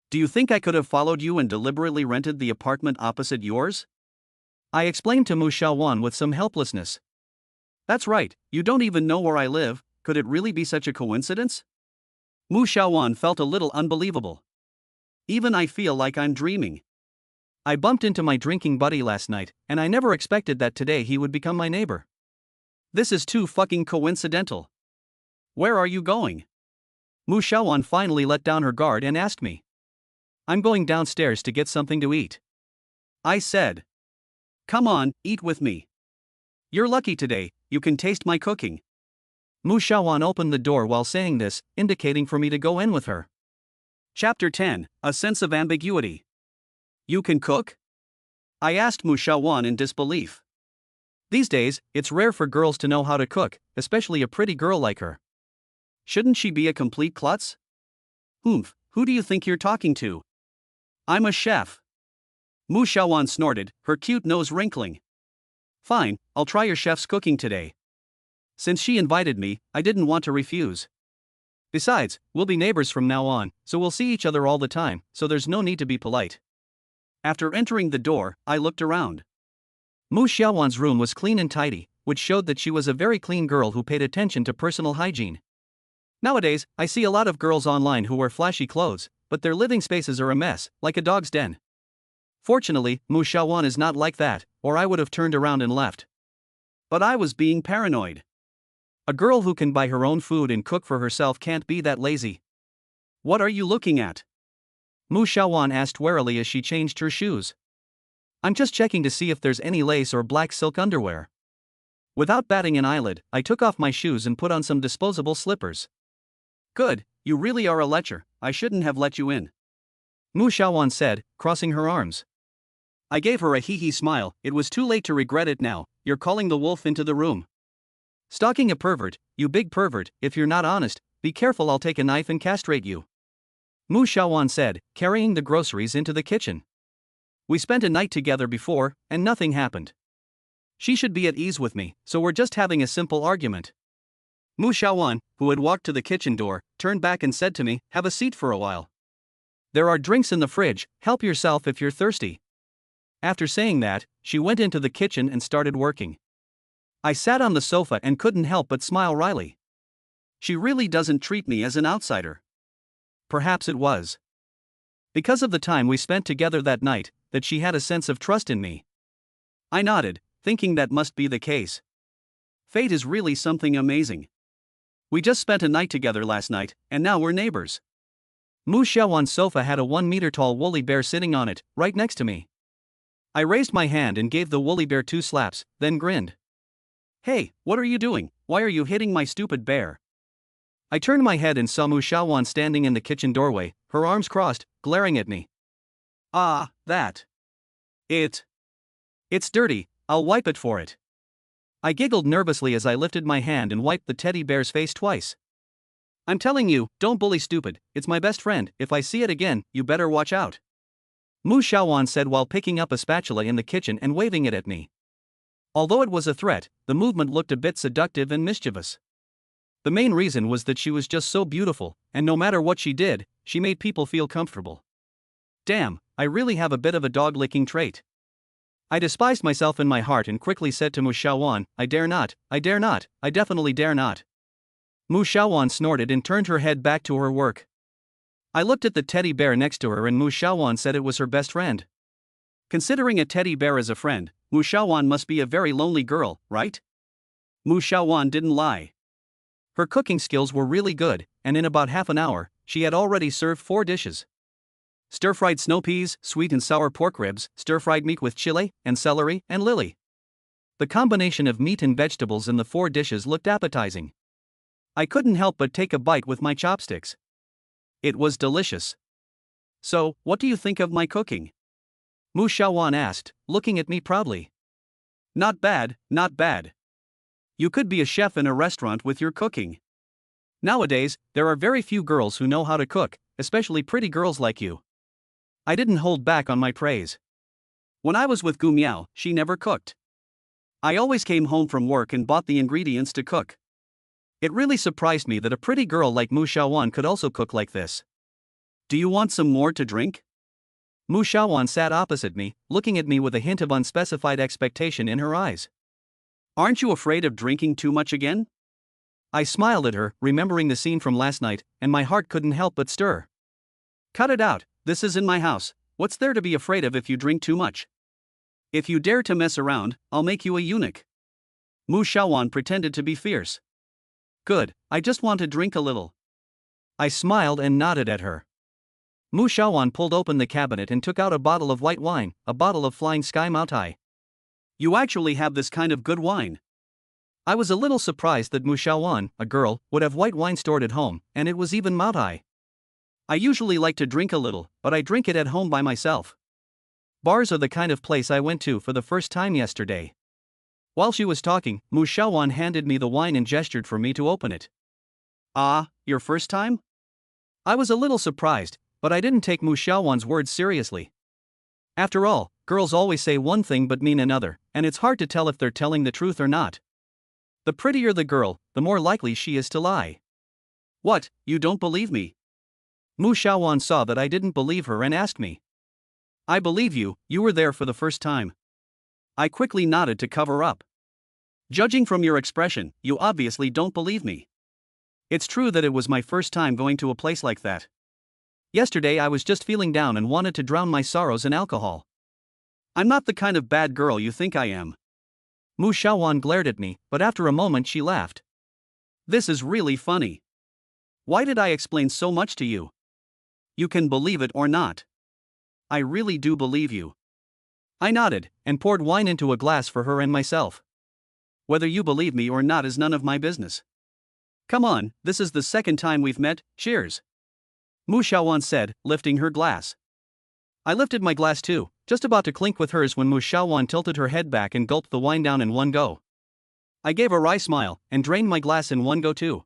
Do you think I could have followed you and deliberately rented the apartment opposite yours?" I explained to Mu Xiaowan with some helplessness. "That's right, you don't even know where I live, could it really be such a coincidence?" Mu Xiaowan felt a little unbelievable. Even I feel like I'm dreaming. I bumped into my drinking buddy last night, and I never expected that today he would become my neighbor. This is too fucking coincidental. Where are you going? Mu Xiaowan finally let down her guard and asked me. I'm going downstairs to get something to eat. I said. Come on, eat with me. You're lucky today, you can taste my cooking. Mu Xiaowan opened the door while saying this, indicating for me to go in with her. Chapter 10, A Sense of Ambiguity. You can cook? I asked Mu Xiaowan in disbelief. These days, it's rare for girls to know how to cook, especially a pretty girl like her. Shouldn't she be a complete klutz? Oomph, who do you think you're talking to? I'm a chef. Mu Xiaowan snorted, her cute nose wrinkling. Fine, I'll try your chef's cooking today. Since she invited me, I didn't want to refuse. Besides, we'll be neighbors from now on, so we'll see each other all the time, so there's no need to be polite. After entering the door, I looked around. Mu Xiaowan's room was clean and tidy, which showed that she was a very clean girl who paid attention to personal hygiene. Nowadays, I see a lot of girls online who wear flashy clothes, but their living spaces are a mess, like a dog's den. Fortunately, Mu Xiaowan is not like that, or I would have turned around and left. But I was being paranoid. A girl who can buy her own food and cook for herself can't be that lazy. What are you looking at? Mu Xiaowan asked warily as she changed her shoes. I'm just checking to see if there's any lace or black silk underwear. Without batting an eyelid, I took off my shoes and put on some disposable slippers. Good, you really are a lecher, I shouldn't have let you in. Mu Xiaowan said, crossing her arms. I gave her a hee-hee smile, it was too late to regret it now, you're calling the wolf into the room. Stalking a pervert, you big pervert, if you're not honest, be careful I'll take a knife and castrate you. Mu Xiaowan said, carrying the groceries into the kitchen. We spent a night together before, and nothing happened. She should be at ease with me, so we're just having a simple argument. Mu Xiaowan, who had walked to the kitchen door, turned back and said to me, have a seat for a while. There are drinks in the fridge, help yourself if you're thirsty. After saying that, she went into the kitchen and started working. I sat on the sofa and couldn't help but smile wryly. She really doesn't treat me as an outsider. Perhaps it was because of the time we spent together that night, that she had a sense of trust in me. I nodded, thinking that must be the case. Fate is really something amazing. We just spent a night together last night, and now we're neighbors. Mu Xiaowan's sofa had a 1-meter-tall woolly bear sitting on it, right next to me. I raised my hand and gave the woolly bear 2 slaps, then grinned. Hey, what are you doing? Why are you hitting my stupid bear? I turned my head and saw Mu Xiaowan standing in the kitchen doorway, her arms crossed, glaring at me. Ah, that. It's dirty, I'll wipe it for it. I giggled nervously as I lifted my hand and wiped the teddy bear's face twice. I'm telling you, don't bully stupid, it's my best friend, if I see it again, you better watch out. Mu Xiaowan said while picking up a spatula in the kitchen and waving it at me. Although it was a threat, the movement looked a bit seductive and mischievous. The main reason was that she was just so beautiful, and no matter what she did, she made people feel comfortable. Damn, I really have a bit of a dog-licking trait. I despised myself in my heart and quickly said to Mu Xiaowan, I dare not, I definitely dare not. Mu Xiaowan snorted and turned her head back to her work. I looked at the teddy bear next to her and Mu Xiaowan said it was her best friend. Considering a teddy bear as a friend, Mu Xiaowan must be a very lonely girl, right? Mu Xiaowan didn't lie. Her cooking skills were really good, and in about half an hour, she had already served 4 dishes. Stir-fried snow peas, sweet and sour pork ribs, stir-fried meat with chile, and celery, and lily. The combination of meat and vegetables in the 4 dishes looked appetizing. I couldn't help but take a bite with my chopsticks. It was delicious. So, what do you think of my cooking? Mu Xiaowan asked, looking at me proudly. Not bad, not bad. You could be a chef in a restaurant with your cooking. Nowadays, there are very few girls who know how to cook, especially pretty girls like you. I didn't hold back on my praise. When I was with Gu Miao, she never cooked. I always came home from work and bought the ingredients to cook. It really surprised me that a pretty girl like Mu Xiaowan could also cook like this. Do you want some more to drink? Mu Xiaowan sat opposite me, looking at me with a hint of unspecified expectation in her eyes. Aren't you afraid of drinking too much again? I smiled at her, remembering the scene from last night, and my heart couldn't help but stir. Cut it out, this is in my house, what's there to be afraid of if you drink too much? If you dare to mess around, I'll make you a eunuch. Mu Xiaowan pretended to be fierce. Good, I just want to drink a little. I smiled and nodded at her. Mu Xiaowan pulled open the cabinet and took out a bottle of white wine, a bottle of Flying Sky Maotai. You actually have this kind of good wine. I was a little surprised that Mu Xiaowan, a girl, would have white wine stored at home, and it was even Maotai. I usually like to drink a little, but I drink it at home by myself. Bars are the kind of place I went to for the first time yesterday. While she was talking, Mu Xiaowan handed me the wine and gestured for me to open it. Ah, your first time? I was a little surprised, but I didn't take Mu Xiaowan's words seriously. After all, girls always say one thing but mean another, and it's hard to tell if they're telling the truth or not. The prettier the girl, the more likely she is to lie. What, you don't believe me? Mu Xiaowan saw that I didn't believe her and asked me. I believe you, you were there for the first time. I quickly nodded to cover up. Judging from your expression, you obviously don't believe me. It's true that it was my first time going to a place like that. Yesterday I was just feeling down and wanted to drown my sorrows in alcohol. I'm not the kind of bad girl you think I am. Mu Xiaowan glared at me, but after a moment she laughed. This is really funny. Why did I explain so much to you? You can believe it or not. I really do believe you. I nodded, and poured wine into a glass for her and myself. Whether you believe me or not is none of my business. Come on, this is the second time we've met, cheers. Mu Xiaowan said, lifting her glass. I lifted my glass too, just about to clink with hers when Mu Xiaowan tilted her head back and gulped the wine down in one go. I gave a wry smile, and drained my glass in one go too.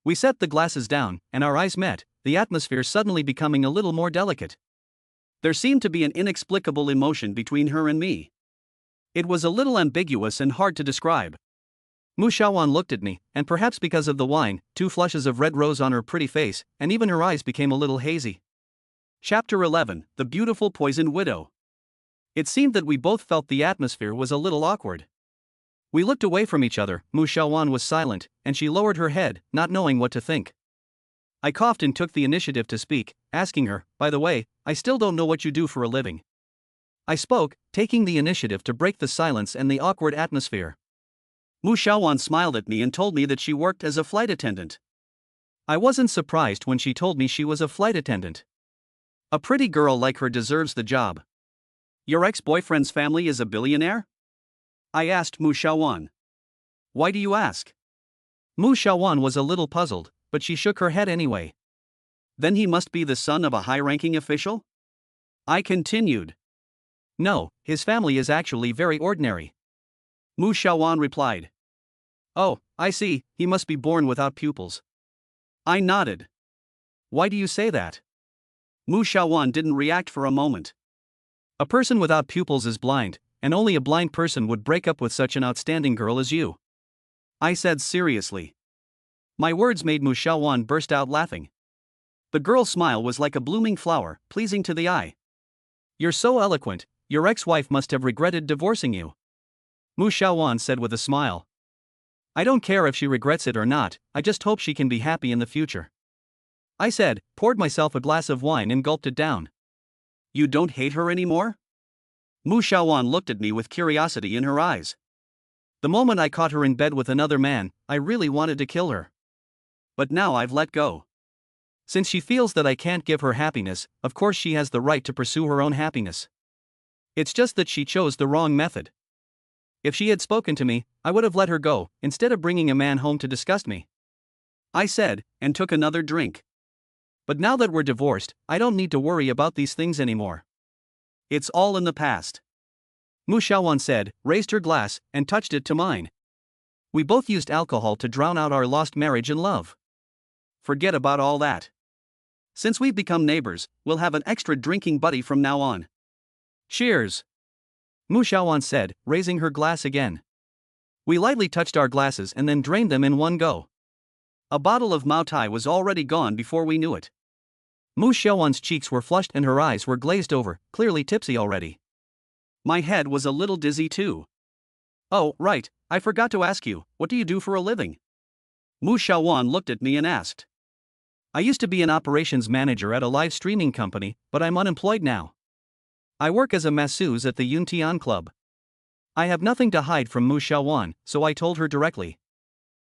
We set the glasses down, and our eyes met, the atmosphere suddenly becoming a little more delicate. There seemed to be an inexplicable emotion between her and me. It was a little ambiguous and hard to describe. Mu Xiaowan looked at me, and perhaps because of the wine, 2 flushes of red rose on her pretty face, and even her eyes became a little hazy. Chapter 11, The Beautiful Poisoned Widow. It seemed that we both felt the atmosphere was a little awkward. We looked away from each other. Mu Xiaowan was silent, and she lowered her head, not knowing what to think. I coughed and took the initiative to speak, asking her, by the way, I still don't know what you do for a living. I spoke, taking the initiative to break the silence and the awkward atmosphere. Mu Xiaowan smiled at me and told me that she worked as a flight attendant. I wasn't surprised when she told me she was a flight attendant. A pretty girl like her deserves the job. Your ex-boyfriend's family is a billionaire? I asked Mu Xiaowan. Why do you ask? Mu Xiaowan was a little puzzled, but she shook her head anyway. Then he must be the son of a high-ranking official? I continued. No, his family is actually very ordinary. Mu Xiaowan replied. Oh, I see, he must be born without pupils. I nodded. Why do you say that? Mu Xiaowan didn't react for a moment. A person without pupils is blind, and only a blind person would break up with such an outstanding girl as you. I said seriously. My words made Mu Xiaowan burst out laughing. The girl's smile was like a blooming flower, pleasing to the eye. You're so eloquent, your ex-wife must have regretted divorcing you. Mu Xiaowan said with a smile. I don't care if she regrets it or not, I just hope she can be happy in the future. I said, poured myself a glass of wine and gulped it down. You don't hate her anymore? Mu Xiaowan looked at me with curiosity in her eyes. The moment I caught her in bed with another man, I really wanted to kill her. But now I've let go. Since she feels that I can't give her happiness, of course she has the right to pursue her own happiness. It's just that she chose the wrong method. If she had spoken to me, I would have let her go, instead of bringing a man home to disgust me. I said, and took another drink. But now that we're divorced, I don't need to worry about these things anymore. It's all in the past. Mu Xiaowan said, raised her glass, and touched it to mine. We both used alcohol to drown out our lost marriage and love. Forget about all that. Since we've become neighbors, we'll have an extra drinking buddy from now on. Cheers! Mu Xiaowan said, raising her glass again. We lightly touched our glasses and then drained them in one go. A bottle of Maotai was already gone before we knew it. Mu Xiaowan's cheeks were flushed and her eyes were glazed over, clearly tipsy already. My head was a little dizzy too. Oh, right, I forgot to ask you, what do you do for a living? Mu Xiaowan looked at me and asked. I used to be an operations manager at a live streaming company, but I'm unemployed now. I work as a masseuse at the Yuntian Club. I have nothing to hide from Mu Xiaowan, so I told her directly.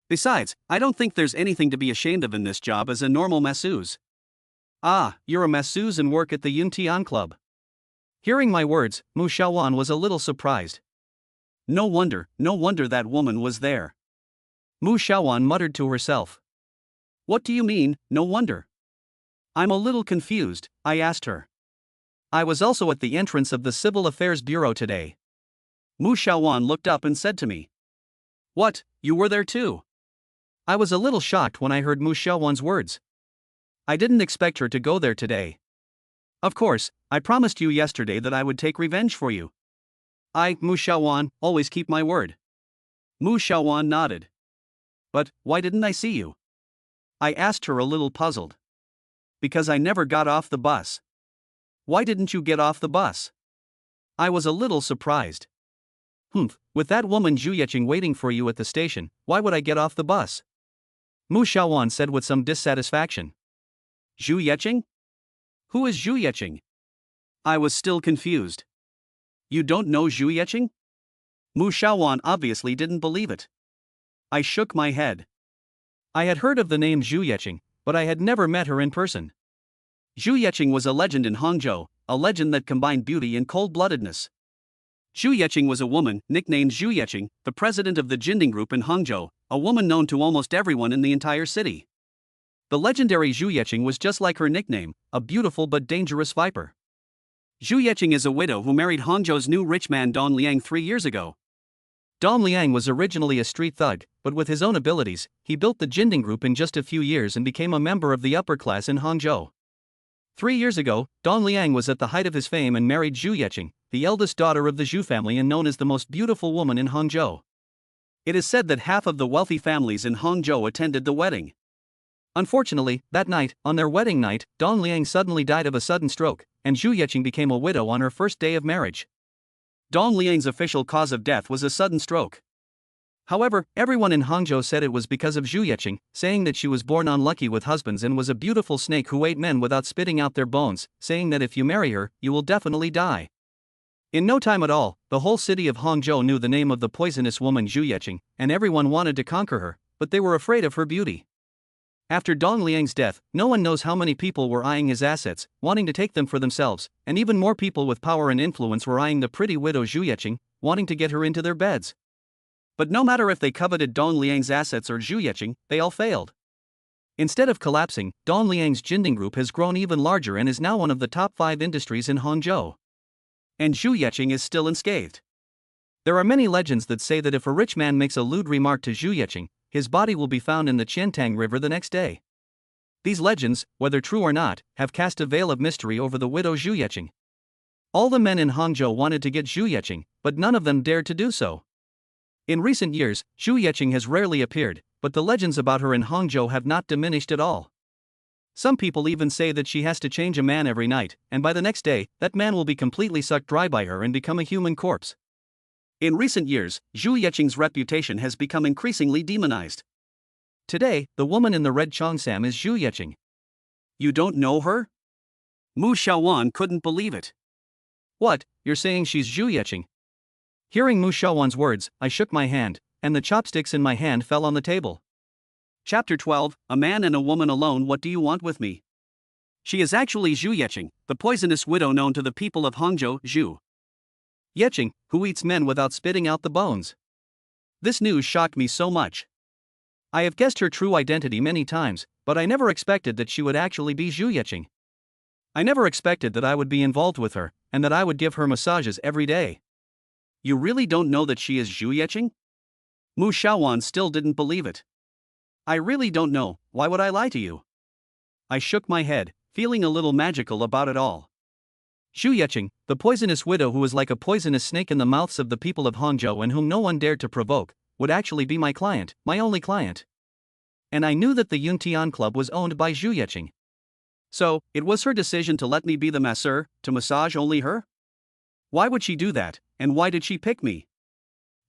Besides, I don't think there's anything to be ashamed of in this job as a normal masseuse. Ah, you're a masseuse and work at the Yuntian Club. Hearing my words, Mu Xiaowan was a little surprised. No wonder that woman was there. Mu Xiaowan muttered to herself. What do you mean, no wonder? I'm a little confused, I asked her. I was also at the entrance of the Civil Affairs Bureau today. Mu Xiaowan looked up and said to me. What, you were there too? I was a little shocked when I heard Mu Xiaowan's words. I didn't expect her to go there today. Of course, I promised you yesterday that I would take revenge for you. I, Mu Xiaowan, always keep my word. Mu Xiaowan nodded. But, why didn't I see you? I asked her a little puzzled. Because I never got off the bus. Why didn't you get off the bus? I was a little surprised. With that woman Zhu Yeqing waiting for you at the station, why would I get off the bus? Mu Xiaowan said with some dissatisfaction. Zhu Yeqing? Who is Zhu Yeqing? I was still confused. You don't know Zhu Yeqing? Mu Xiaowan obviously didn't believe it. I shook my head. I had heard of the name Zhu Yeqing, but I had never met her in person. Zhu Yeqing was a legend in Hangzhou, a legend that combined beauty and cold-bloodedness. Zhu Yeqing was a woman, nicknamed Zhu Yeqing, the president of the Jinding Group in Hangzhou, a woman known to almost everyone in the entire city. The legendary Zhu Yeqing was just like her nickname, a beautiful but dangerous viper. Zhu Yeqing is a widow who married Hangzhou's new rich man Don Liang 3 years ago. Don Liang was originally a street thug, but with his own abilities, he built the Jinding Group in just a few years and became a member of the upper class in Hangzhou. 3 years ago, Don Liang was at the height of his fame and married Zhu Yeqing, the eldest daughter of the Zhu family and known as the most beautiful woman in Hangzhou. It is said that half of the wealthy families in Hangzhou attended the wedding. Unfortunately, that night, on their wedding night, Don Liang suddenly died of a sudden stroke, and Zhu Yeqing became a widow on her first day of marriage. Don Liang's official cause of death was a sudden stroke. However, everyone in Hangzhou said it was because of Zhu Yeqing, saying that she was born unlucky with husbands and was a beautiful snake who ate men without spitting out their bones, saying that if you marry her, you will definitely die. In no time at all, the whole city of Hangzhou knew the name of the poisonous woman Zhu Yeqing, and everyone wanted to conquer her, but they were afraid of her beauty. After Dong Liang's death, no one knows how many people were eyeing his assets, wanting to take them for themselves, and even more people with power and influence were eyeing the pretty widow Zhu Yeqing, wanting to get her into their beds. But no matter if they coveted Dong Liang's assets or Zhu Yeqing, they all failed. Instead of collapsing, Dong Liang's Jinding Group has grown even larger and is now one of the top 5 industries in Hangzhou. And Zhu Yeqing is still unscathed. There are many legends that say that if a rich man makes a lewd remark to Zhu Yeqing, his body will be found in the Qiantang River the next day. These legends, whether true or not, have cast a veil of mystery over the widow Zhu Yeqing. All the men in Hangzhou wanted to get Zhu Yeqing, but none of them dared to do so. In recent years, Zhu Yeqing has rarely appeared, but the legends about her in Hangzhou have not diminished at all. Some people even say that she has to change a man every night, and by the next day, that man will be completely sucked dry by her and become a human corpse. In recent years, Zhu Yeqing's reputation has become increasingly demonized. Today, the woman in the red cheongsam is Zhu Yeqing. You don't know her? Mu Xiaowan couldn't believe it. What, you're saying she's Zhu Yeqing? Hearing Mu Xiaowan's words, I shook my hand, and the chopsticks in my hand fell on the table. Chapter 12, A Man and a Woman Alone. What do you want with me? She is actually Zhu Yeqing, the poisonous widow known to the people of Hangzhou, Zhu Yeqing, who eats men without spitting out the bones. This news shocked me so much. I have guessed her true identity many times, but I never expected that she would actually be Zhu Yeqing. I never expected that I would be involved with her, and that I would give her massages every day. You really don't know that she is Zhu Yeqing? Mu Xiaowan still didn't believe it. I really don't know, why would I lie to you? I shook my head, feeling a little magical about it all. Zhu Yeqing, the poisonous widow who was like a poisonous snake in the mouths of the people of Hangzhou and whom no one dared to provoke, would actually be my client, my only client. And I knew that the Yuntian Club was owned by Zhu Yeqing. So, it was her decision to let me be the masseur, to massage only her? Why would she do that, and why did she pick me?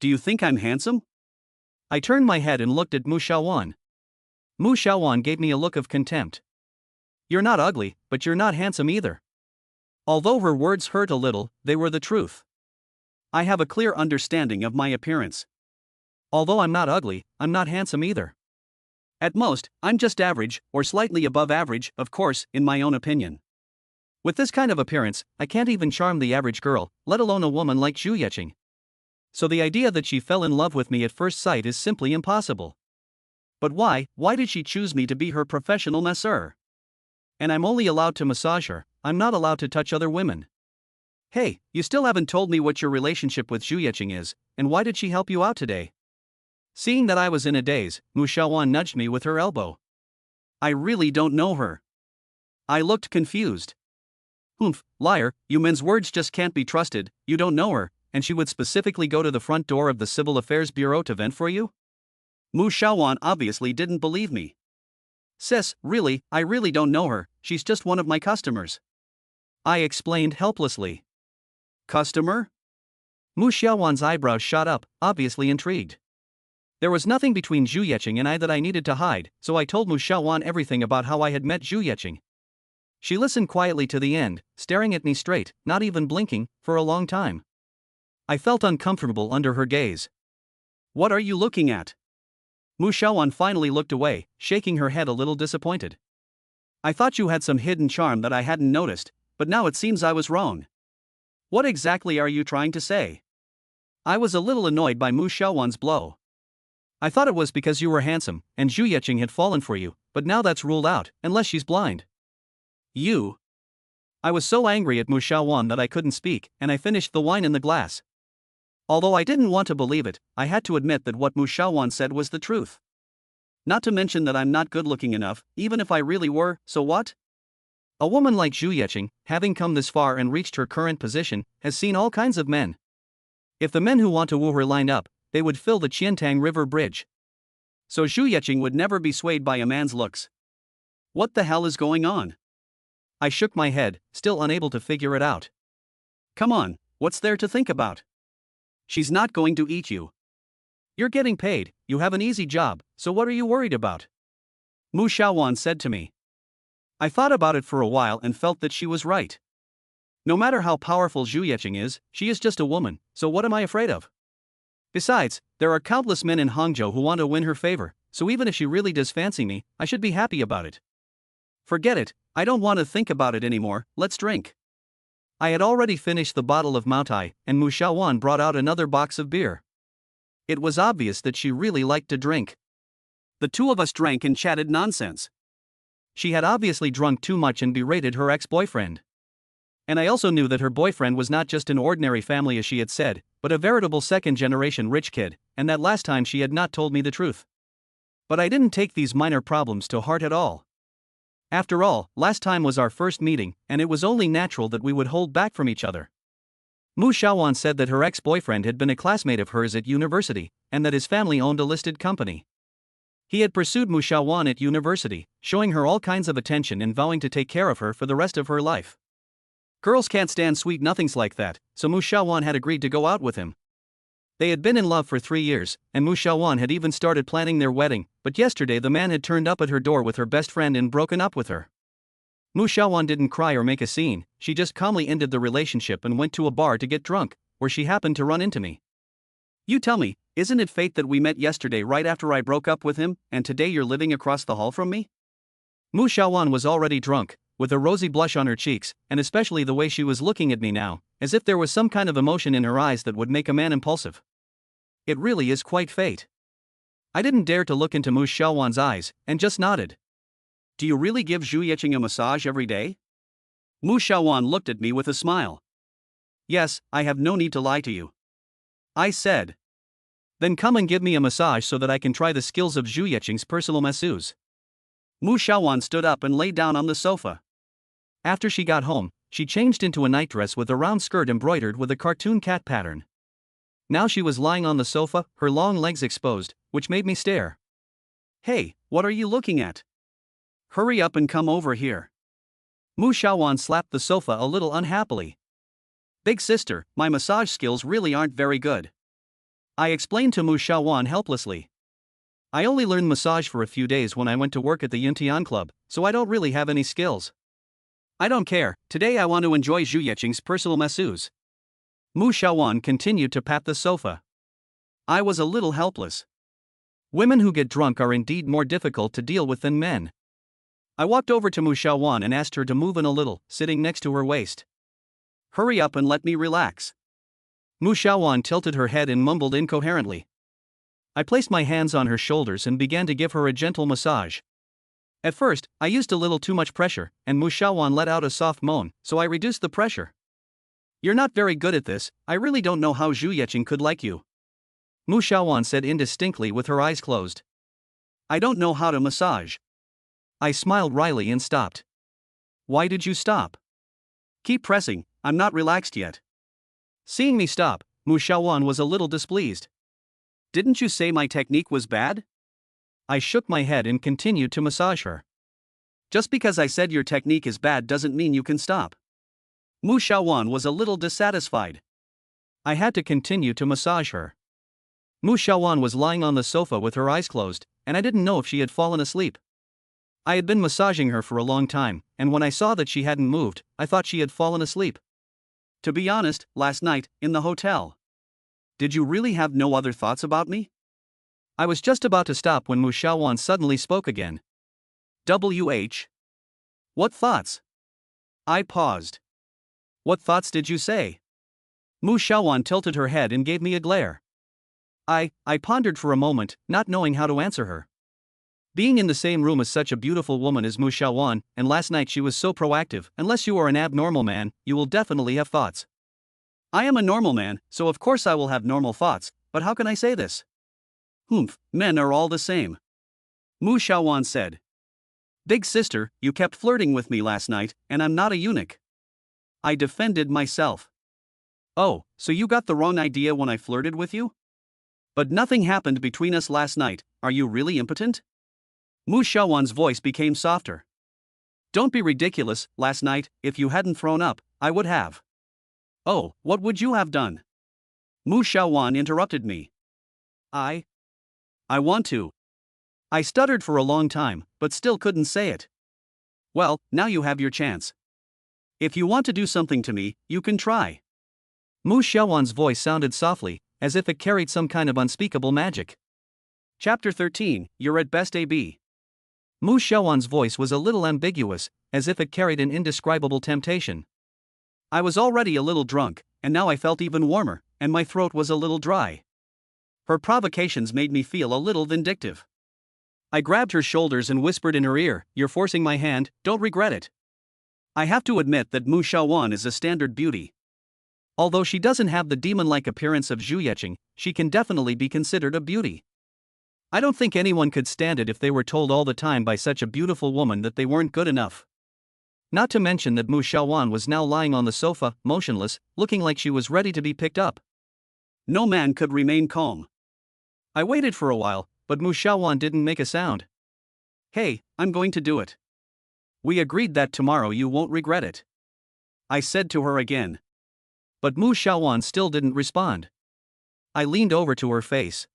Do you think I'm handsome? I turned my head and looked at Mu Xiaowan. Mu Xiaowan gave me a look of contempt. You're not ugly, but you're not handsome either. Although her words hurt a little, they were the truth. I have a clear understanding of my appearance. Although I'm not ugly, I'm not handsome either. At most, I'm just average, or slightly above average, of course, in my own opinion. With this kind of appearance, I can't even charm the average girl, let alone a woman like Zhu Yeqing. So the idea that she fell in love with me at first sight is simply impossible. But why did she choose me to be her professional masseur? And I'm only allowed to massage her, I'm not allowed to touch other women. Hey, you still haven't told me what your relationship with Zhu Yeqing is, and why did she help you out today? Seeing that I was in a daze, Mu Xiaowan nudged me with her elbow. I really don't know her. I looked confused. Humph, liar, you men's words just can't be trusted, you don't know her, and she would specifically go to the front door of the Civil Affairs Bureau to vent for you? Mu Xiaowan obviously didn't believe me. Sis, really, I really don't know her, she's just one of my customers. I explained helplessly. Customer? Mu Xiaowan's eyebrows shot up, obviously intrigued. There was nothing between Zhu Yeqing and I that I needed to hide, so I told Mu Xiaowan everything about how I had met Zhu Yeqing. She listened quietly to the end, staring at me straight, not even blinking, for a long time. I felt uncomfortable under her gaze. What are you looking at? Mu Xiaowan finally looked away, shaking her head a little disappointed. I thought you had some hidden charm that I hadn't noticed, but now it seems I was wrong. What exactly are you trying to say? I was a little annoyed by Mu Xiaowan's blow. I thought it was because you were handsome, and Zhu Yeqing had fallen for you, but now that's ruled out, unless she's blind. You. I was so angry at Mu Xiaowan that I couldn't speak, and I finished the wine in the glass. Although I didn't want to believe it, I had to admit that what Mu Xiaowan said was the truth. Not to mention that I'm not good looking enough, even if I really were, so what? A woman like Zhu Yeqing, having come this far and reached her current position, has seen all kinds of men. If the men who want to woo her lined up, they would fill the Qiantang River Bridge. So Zhu Yeqing would never be swayed by a man's looks. What the hell is going on? I shook my head, still unable to figure it out. Come on, what's there to think about? She's not going to eat you. You're getting paid, you have an easy job, so what are you worried about? Mu Xiaowan said to me. I thought about it for a while and felt that she was right. No matter how powerful Zhu Yeqing is, she is just a woman, so what am I afraid of? Besides, there are countless men in Hangzhou who want to win her favor, so even if she really does fancy me, I should be happy about it. Forget it, I don't want to think about it anymore, let's drink. I had already finished the bottle of Maotai, and Mu Xiaowan brought out another box of beer. It was obvious that she really liked to drink. The two of us drank and chatted nonsense. She had obviously drunk too much and berated her ex-boyfriend. And I also knew that her boyfriend was not just an ordinary family as she had said, but a veritable second-generation rich kid, and that last time she had not told me the truth. But I didn't take these minor problems to heart at all. After all, last time was our first meeting, and it was only natural that we would hold back from each other. Mu Xiaowan said that her ex-boyfriend had been a classmate of hers at university, and that his family owned a listed company. He had pursued Mu Xiaowan at university, showing her all kinds of attention and vowing to take care of her for the rest of her life. Girls can't stand sweet nothings like that, so Mu Xiaowan had agreed to go out with him. They had been in love for 3 years, and Mu Xiaowan had even started planning their wedding, but yesterday the man had turned up at her door with her best friend and broken up with her. Mu Xiaowan didn't cry or make a scene, she just calmly ended the relationship and went to a bar to get drunk, where she happened to run into me. You tell me, isn't it fate that we met yesterday right after I broke up with him, and today you're living across the hall from me? Mu Xiaowan was already drunk, with a rosy blush on her cheeks, and especially the way she was looking at me now, as if there was some kind of emotion in her eyes that would make a man impulsive. It really is quite fate. I didn't dare to look into Mu Xiaowan's eyes, and just nodded. Do you really give Zhu Yeqing a massage every day? Mu Xiaowan looked at me with a smile. Yes, I have no need to lie to you. I said. Then come and give me a massage so that I can try the skills of Zhu Yeqing's personal masseuse. Mu Xiaowan stood up and lay down on the sofa. After she got home, she changed into a nightdress with a round skirt embroidered with a cartoon cat pattern. Now she was lying on the sofa, her long legs exposed, which made me stare. Hey, what are you looking at? Hurry up and come over here. Mu Xiaowan slapped the sofa a little unhappily. Big sister, my massage skills really aren't very good. I explained to Mu Xiaowan helplessly. I only learned massage for a few days when I went to work at the Yuntian Club, so I don't really have any skills. I don't care, today I want to enjoy Zhu Yeqing's personal masseuse. Mu Xiaowan continued to pat the sofa. I was a little helpless. Women who get drunk are indeed more difficult to deal with than men. I walked over to Mu Xiaowan and asked her to move in a little, sitting next to her waist. Hurry up and let me relax. Mu Xiaowan tilted her head and mumbled incoherently. I placed my hands on her shoulders and began to give her a gentle massage. At first, I used a little too much pressure, and Mu Xiaowan let out a soft moan, so I reduced the pressure. You're not very good at this, I really don't know how Zhu Yeqing could like you. Mu Xiaowan said indistinctly with her eyes closed. I don't know how to massage. I smiled wryly and stopped. Why did you stop? Keep pressing, I'm not relaxed yet. Seeing me stop, Mu Xiaowan was a little displeased. Didn't you say my technique was bad? I shook my head and continued to massage her. Just because I said your technique is bad doesn't mean you can stop. Mu Xiaowan was a little dissatisfied. I had to continue to massage her. Mu Xiaowan was lying on the sofa with her eyes closed, and I didn't know if she had fallen asleep. I had been massaging her for a long time, and when I saw that she hadn't moved, I thought she had fallen asleep. To be honest, last night, in the hotel. Did you really have no other thoughts about me? I was just about to stop when Mu Xiaowan suddenly spoke again. WH. What thoughts? I paused. What thoughts did you say? Mu Xiaowan tilted her head and gave me a glare. I pondered for a moment, not knowing how to answer her. Being in the same room as such a beautiful woman as Mu Xiaowan, and last night she was so proactive, unless you are an abnormal man, you will definitely have thoughts. I am a normal man, so of course I will have normal thoughts, but how can I say this? Men are all the same. Mu Xiaowan said. Big sister, you kept flirting with me last night, and I'm not a eunuch. I defended myself. Oh, so you got the wrong idea when I flirted with you? But nothing happened between us last night, are you really impotent? Mu Xiaowan's voice became softer. Don't be ridiculous, last night, if you hadn't thrown up, I would have. Oh, what would you have done? Mu Xiaowan interrupted me. I want to. I stuttered for a long time, but still couldn't say it. Well, now you have your chance. If you want to do something to me, you can try. Mu Xiaowan's voice sounded softly, as if it carried some kind of unspeakable magic. Chapter 13, You're at best AB. Mu Xiaowan's voice was a little ambiguous, as if it carried an indescribable temptation. I was already a little drunk, and now I felt even warmer, and my throat was a little dry. Her provocations made me feel a little vindictive. I grabbed her shoulders and whispered in her ear, You're forcing my hand, don't regret it. I have to admit that Mu Xiaowan is a standard beauty. Although she doesn't have the demon-like appearance of Zhu Yeqing, she can definitely be considered a beauty. I don't think anyone could stand it if they were told all the time by such a beautiful woman that they weren't good enough. Not to mention that Mu Xiaowan was now lying on the sofa, motionless, looking like she was ready to be picked up. No man could remain calm. I waited for a while, but Mu Xiaowan didn't make a sound. Hey, I'm going to do it. We agreed that tomorrow you won't regret it. I said to her again. But Mu Xiaowan still didn't respond. I leaned over to her face.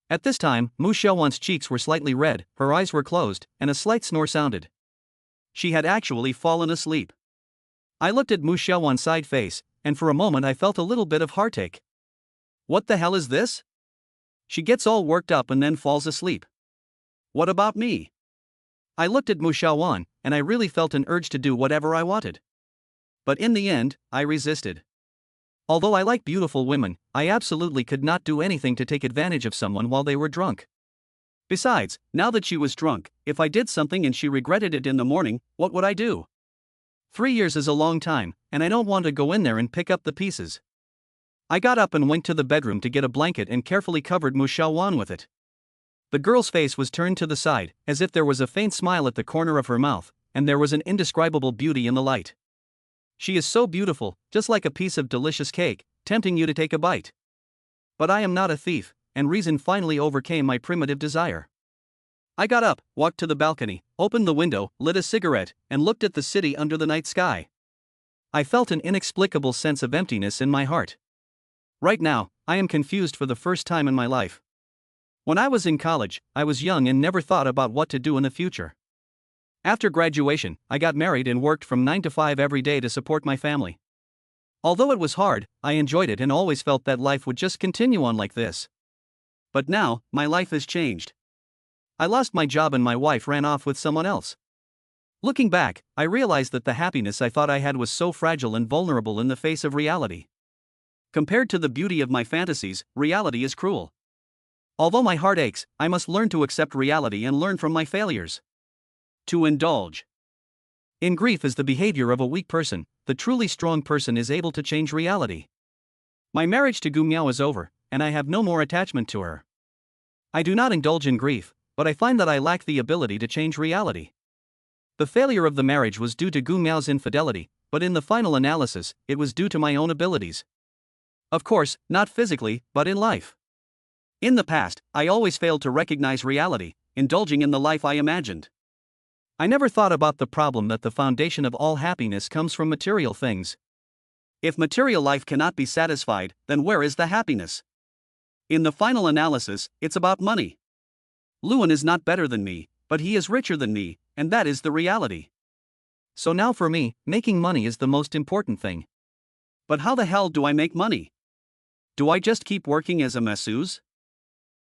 At this time, Mu Xiaowan's cheeks were slightly red, her eyes were closed, and a slight snore sounded. She had actually fallen asleep. I looked at Mu Xiaowan's side face, and for a moment I felt a little bit of heartache. What the hell is this? She gets all worked up and then falls asleep. What about me? I looked at Mu Xiaowan, and I really felt an urge to do whatever I wanted. But in the end, I resisted. Although I like beautiful women, I absolutely could not do anything to take advantage of someone while they were drunk. Besides, now that she was drunk, if I did something and she regretted it in the morning, what would I do? 3 years is a long time, and I don't want to go in there and pick up the pieces. I got up and went to the bedroom to get a blanket and carefully covered Mu Xiaowan with it. The girl's face was turned to the side, as if there was a faint smile at the corner of her mouth, and there was an indescribable beauty in the light. She is so beautiful, just like a piece of delicious cake, tempting you to take a bite. But I am not a thief, and reason finally overcame my primitive desire. I got up, walked to the balcony, opened the window, lit a cigarette, and looked at the city under the night sky. I felt an inexplicable sense of emptiness in my heart. Right now, I am confused for the first time in my life. When I was in college, I was young and never thought about what to do in the future. After graduation, I got married and worked from 9 to 5 every day to support my family. Although it was hard, I enjoyed it and always felt that life would just continue on like this. But now, my life has changed. I lost my job and my wife ran off with someone else. Looking back, I realized that the happiness I thought I had was so fragile and vulnerable in the face of reality. Compared to the beauty of my fantasies, reality is cruel. Although my heart aches, I must learn to accept reality and learn from my failures. To indulge in grief is the behavior of a weak person. The truly strong person is able to change reality. My marriage to Gu Miao is over, and I have no more attachment to her. I do not indulge in grief, but I find that I lack the ability to change reality. The failure of the marriage was due to Gu Miao's infidelity, but in the final analysis, it was due to my own abilities. Of course, not physically, but in life. In the past, I always failed to recognize reality, indulging in the life I imagined. I never thought about the problem that the foundation of all happiness comes from material things. If material life cannot be satisfied, then where is the happiness? In the final analysis, it's about money. Luan is not better than me, but he is richer than me, and that is the reality. So now for me, making money is the most important thing. But how the hell do I make money? Do I just keep working as a masseuse?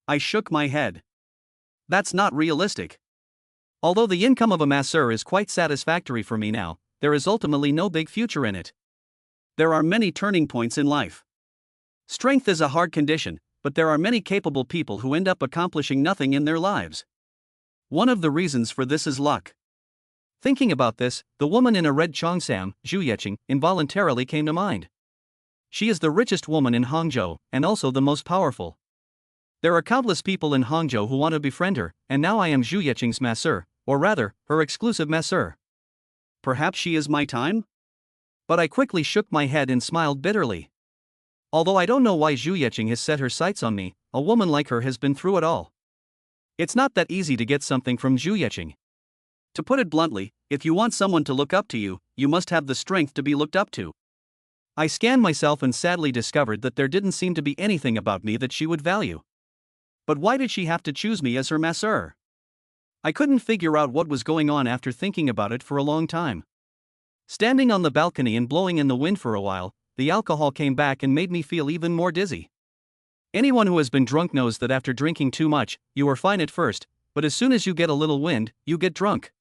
I shook my head. That's not realistic. Although the income of a masseur is quite satisfactory for me now, there is ultimately no big future in it. There are many turning points in life. Strength is a hard condition, but there are many capable people who end up accomplishing nothing in their lives. One of the reasons for this is luck. Thinking about this, the woman in a red cheongsam, Zhu Yeqing, involuntarily came to mind. She is the richest woman in Hangzhou, and also the most powerful. There are countless people in Hangzhou who want to befriend her, and now I am Zhu Yeqing's masseur, or rather, her exclusive masseur. Perhaps she is my time? But I quickly shook my head and smiled bitterly. Although I don't know why Zhu Yeqing has set her sights on me, a woman like her has been through it all. It's not that easy to get something from Zhu Yeqing. To put it bluntly, if you want someone to look up to you, you must have the strength to be looked up to. I scanned myself and sadly discovered that there didn't seem to be anything about me that she would value. But why did she have to choose me as her masseur? I couldn't figure out what was going on after thinking about it for a long time. Standing on the balcony and blowing in the wind for a while, the alcohol came back and made me feel even more dizzy. Anyone who has been drunk knows that after drinking too much, you are fine at first, but as soon as you get a little wind, you get drunk.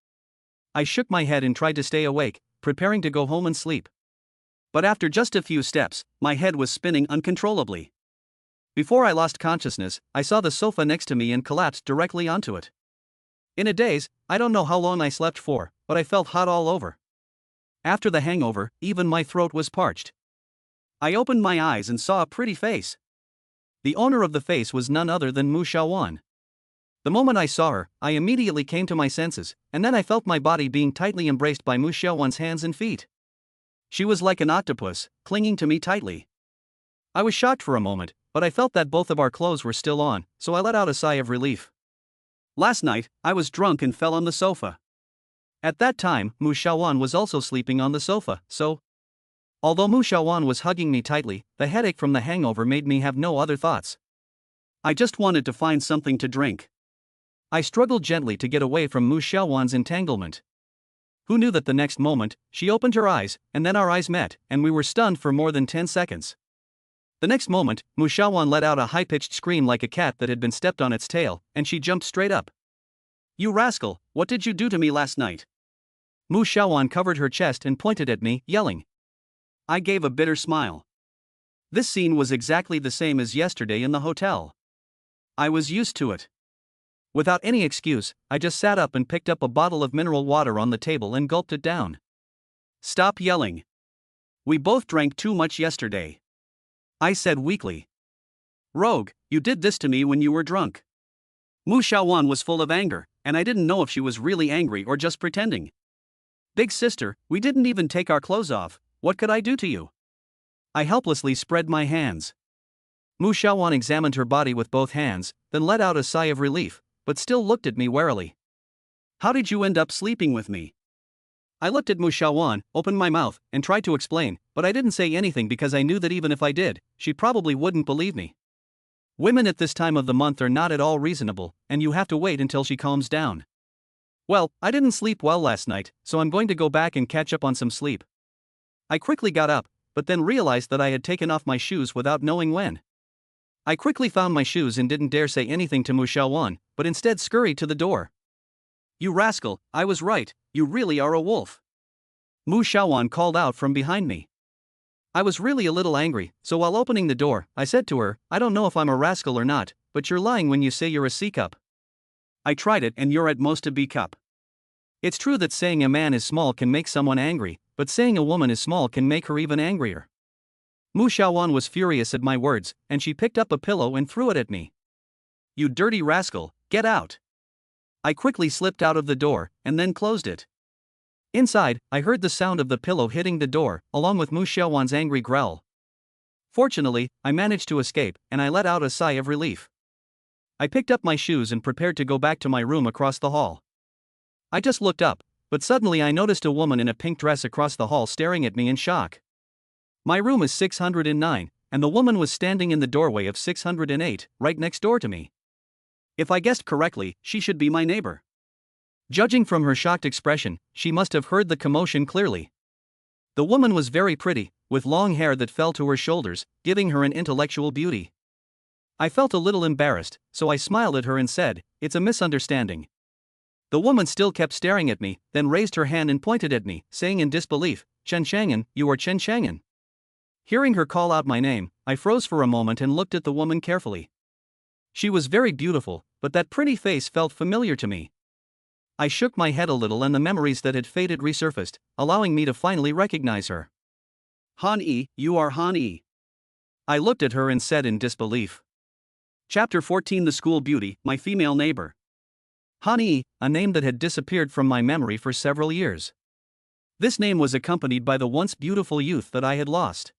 I shook my head and tried to stay awake, preparing to go home and sleep. But after just a few steps, my head was spinning uncontrollably. Before I lost consciousness, I saw the sofa next to me and collapsed directly onto it. In a daze, I don't know how long I slept for, but I felt hot all over. After the hangover, even my throat was parched. I opened my eyes and saw a pretty face. The owner of the face was none other than Mu Xiaowan. The moment I saw her, I immediately came to my senses, and then I felt my body being tightly embraced by Mu Xiaowan's hands and feet. She was like an octopus, clinging to me tightly. I was shocked for a moment, but I felt that both of our clothes were still on, so I let out a sigh of relief. Last night, I was drunk and fell on the sofa. At that time, Mu Xiaowan was also sleeping on the sofa, so... Although Mu Xiaowan was hugging me tightly, the headache from the hangover made me have no other thoughts. I just wanted to find something to drink. I struggled gently to get away from Mu Xiaowan's entanglement. Who knew that the next moment, she opened her eyes, and then our eyes met, and we were stunned for more than 10 seconds. The next moment, Mu Xiaowan let out a high-pitched scream like a cat that had been stepped on its tail, and she jumped straight up. "You rascal, what did you do to me last night?" Mu Xiaowan covered her chest and pointed at me, yelling. I gave a bitter smile. This scene was exactly the same as yesterday in the hotel. I was used to it. Without any excuse, I just sat up and picked up a bottle of mineral water on the table and gulped it down. "Stop yelling. We both drank too much yesterday," I said weakly. "Rogue, you did this to me when you were drunk." Mu Xiaowan was full of anger, and I didn't know if she was really angry or just pretending. "Big sister, we didn't even take our clothes off, what could I do to you?" I helplessly spread my hands. Mu Xiaowan examined her body with both hands, then let out a sigh of relief, but still looked at me warily. "How did you end up sleeping with me?" I looked at Mu Xiaowan, opened my mouth, and tried to explain, but I didn't say anything because I knew that even if I did, she probably wouldn't believe me. Women at this time of the month are not at all reasonable, and you have to wait until she calms down. Well, I didn't sleep well last night, so I'm going to go back and catch up on some sleep. I quickly got up, but then realized that I had taken off my shoes without knowing when. I quickly found my shoes and didn't dare say anything to Mu Xiaowan, but instead scurried to the door. You rascal, I was right, you really are a wolf. Mu Xiaowan called out from behind me. I was really a little angry, so while opening the door, I said to her, I don't know if I'm a rascal or not, but you're lying when you say you're a C cup. I tried it and you're at most a B cup. It's true that saying a man is small can make someone angry, but saying a woman is small can make her even angrier. Mu Xiaowan was furious at my words, and she picked up a pillow and threw it at me. You dirty rascal, get out. I quickly slipped out of the door, and then closed it. Inside, I heard the sound of the pillow hitting the door, along with Mu Xiaowan's angry growl. Fortunately, I managed to escape, and I let out a sigh of relief. I picked up my shoes and prepared to go back to my room across the hall. I just looked up, but suddenly I noticed a woman in a pink dress across the hall staring at me in shock. My room is 609, and the woman was standing in the doorway of 608, right next door to me. If I guessed correctly, she should be my neighbor. Judging from her shocked expression, she must have heard the commotion clearly. The woman was very pretty, with long hair that fell to her shoulders, giving her an intellectual beauty. I felt a little embarrassed, so I smiled at her and said, "It's a misunderstanding." The woman still kept staring at me, then raised her hand and pointed at me, saying in disbelief, "Chen Chang'an, you are Chen Chang'an." Hearing her call out my name, I froze for a moment and looked at the woman carefully. She was very beautiful, but that pretty face felt familiar to me. I shook my head a little and the memories that had faded resurfaced, allowing me to finally recognize her. Han Yi, you are Han Yi. I looked at her and said in disbelief. Chapter 14 The School Beauty, My Female Neighbor. Han Yi, a name that had disappeared from my memory for several years. This name was accompanied by the once beautiful youth that I had lost.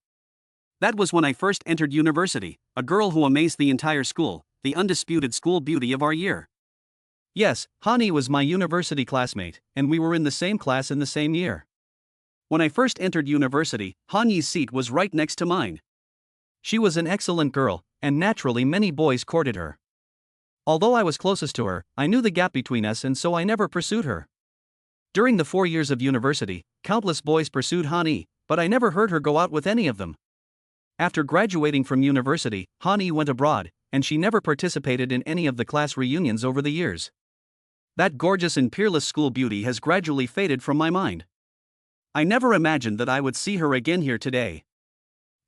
That was when I first entered university, a girl who amazed the entire school, the undisputed school beauty of our year. Yes, Han Yi was my university classmate, and we were in the same class in the same year. When I first entered university, Han Yi's seat was right next to mine. She was an excellent girl, and naturally many boys courted her. Although I was closest to her, I knew the gap between us and so I never pursued her. During the 4 years of university, countless boys pursued Han Yi, but I never heard her go out with any of them. After graduating from university, Han Yi went abroad, and she never participated in any of the class reunions over the years. That gorgeous and peerless school beauty has gradually faded from my mind. I never imagined that I would see her again here today.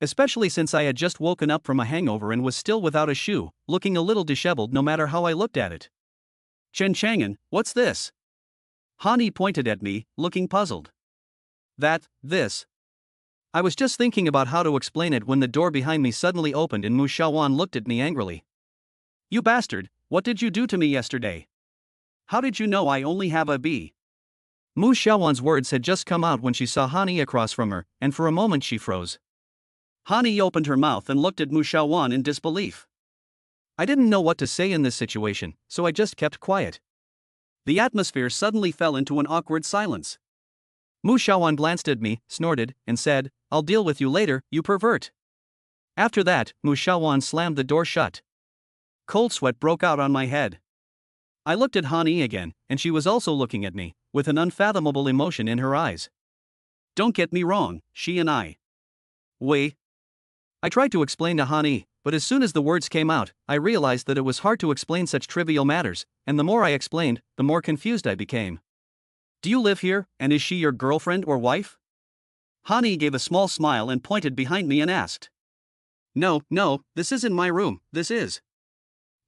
Especially since I had just woken up from a hangover and was still without a shoe, looking a little disheveled no matter how I looked at it. Chen Chang'an, what's this? Han Yi pointed at me, looking puzzled. This. I was just thinking about how to explain it when the door behind me suddenly opened and Mu Xiaowan looked at me angrily. You bastard, what did you do to me yesterday? How did you know I only have a B? Mu Xiaowan's words had just come out when she saw Han Yi across from her, and for a moment she froze. Han Yi opened her mouth and looked at Mu Xiaowan in disbelief. I didn't know what to say in this situation, so I just kept quiet. The atmosphere suddenly fell into an awkward silence. Mu Xiaowan glanced at me, snorted, and said, "I'll deal with you later, you pervert." After that, Mu Xiaowan slammed the door shut. Cold sweat broke out on my head. I looked at Han Yi again, and she was also looking at me, with an unfathomable emotion in her eyes. Don't get me wrong, she and I. I tried to explain to Han Yi, but as soon as the words came out, I realized that it was hard to explain such trivial matters, and the more I explained, the more confused I became. Do you live here, and is she your girlfriend or wife? Han Yi gave a small smile and pointed behind me and asked. No, this isn't my room, this is.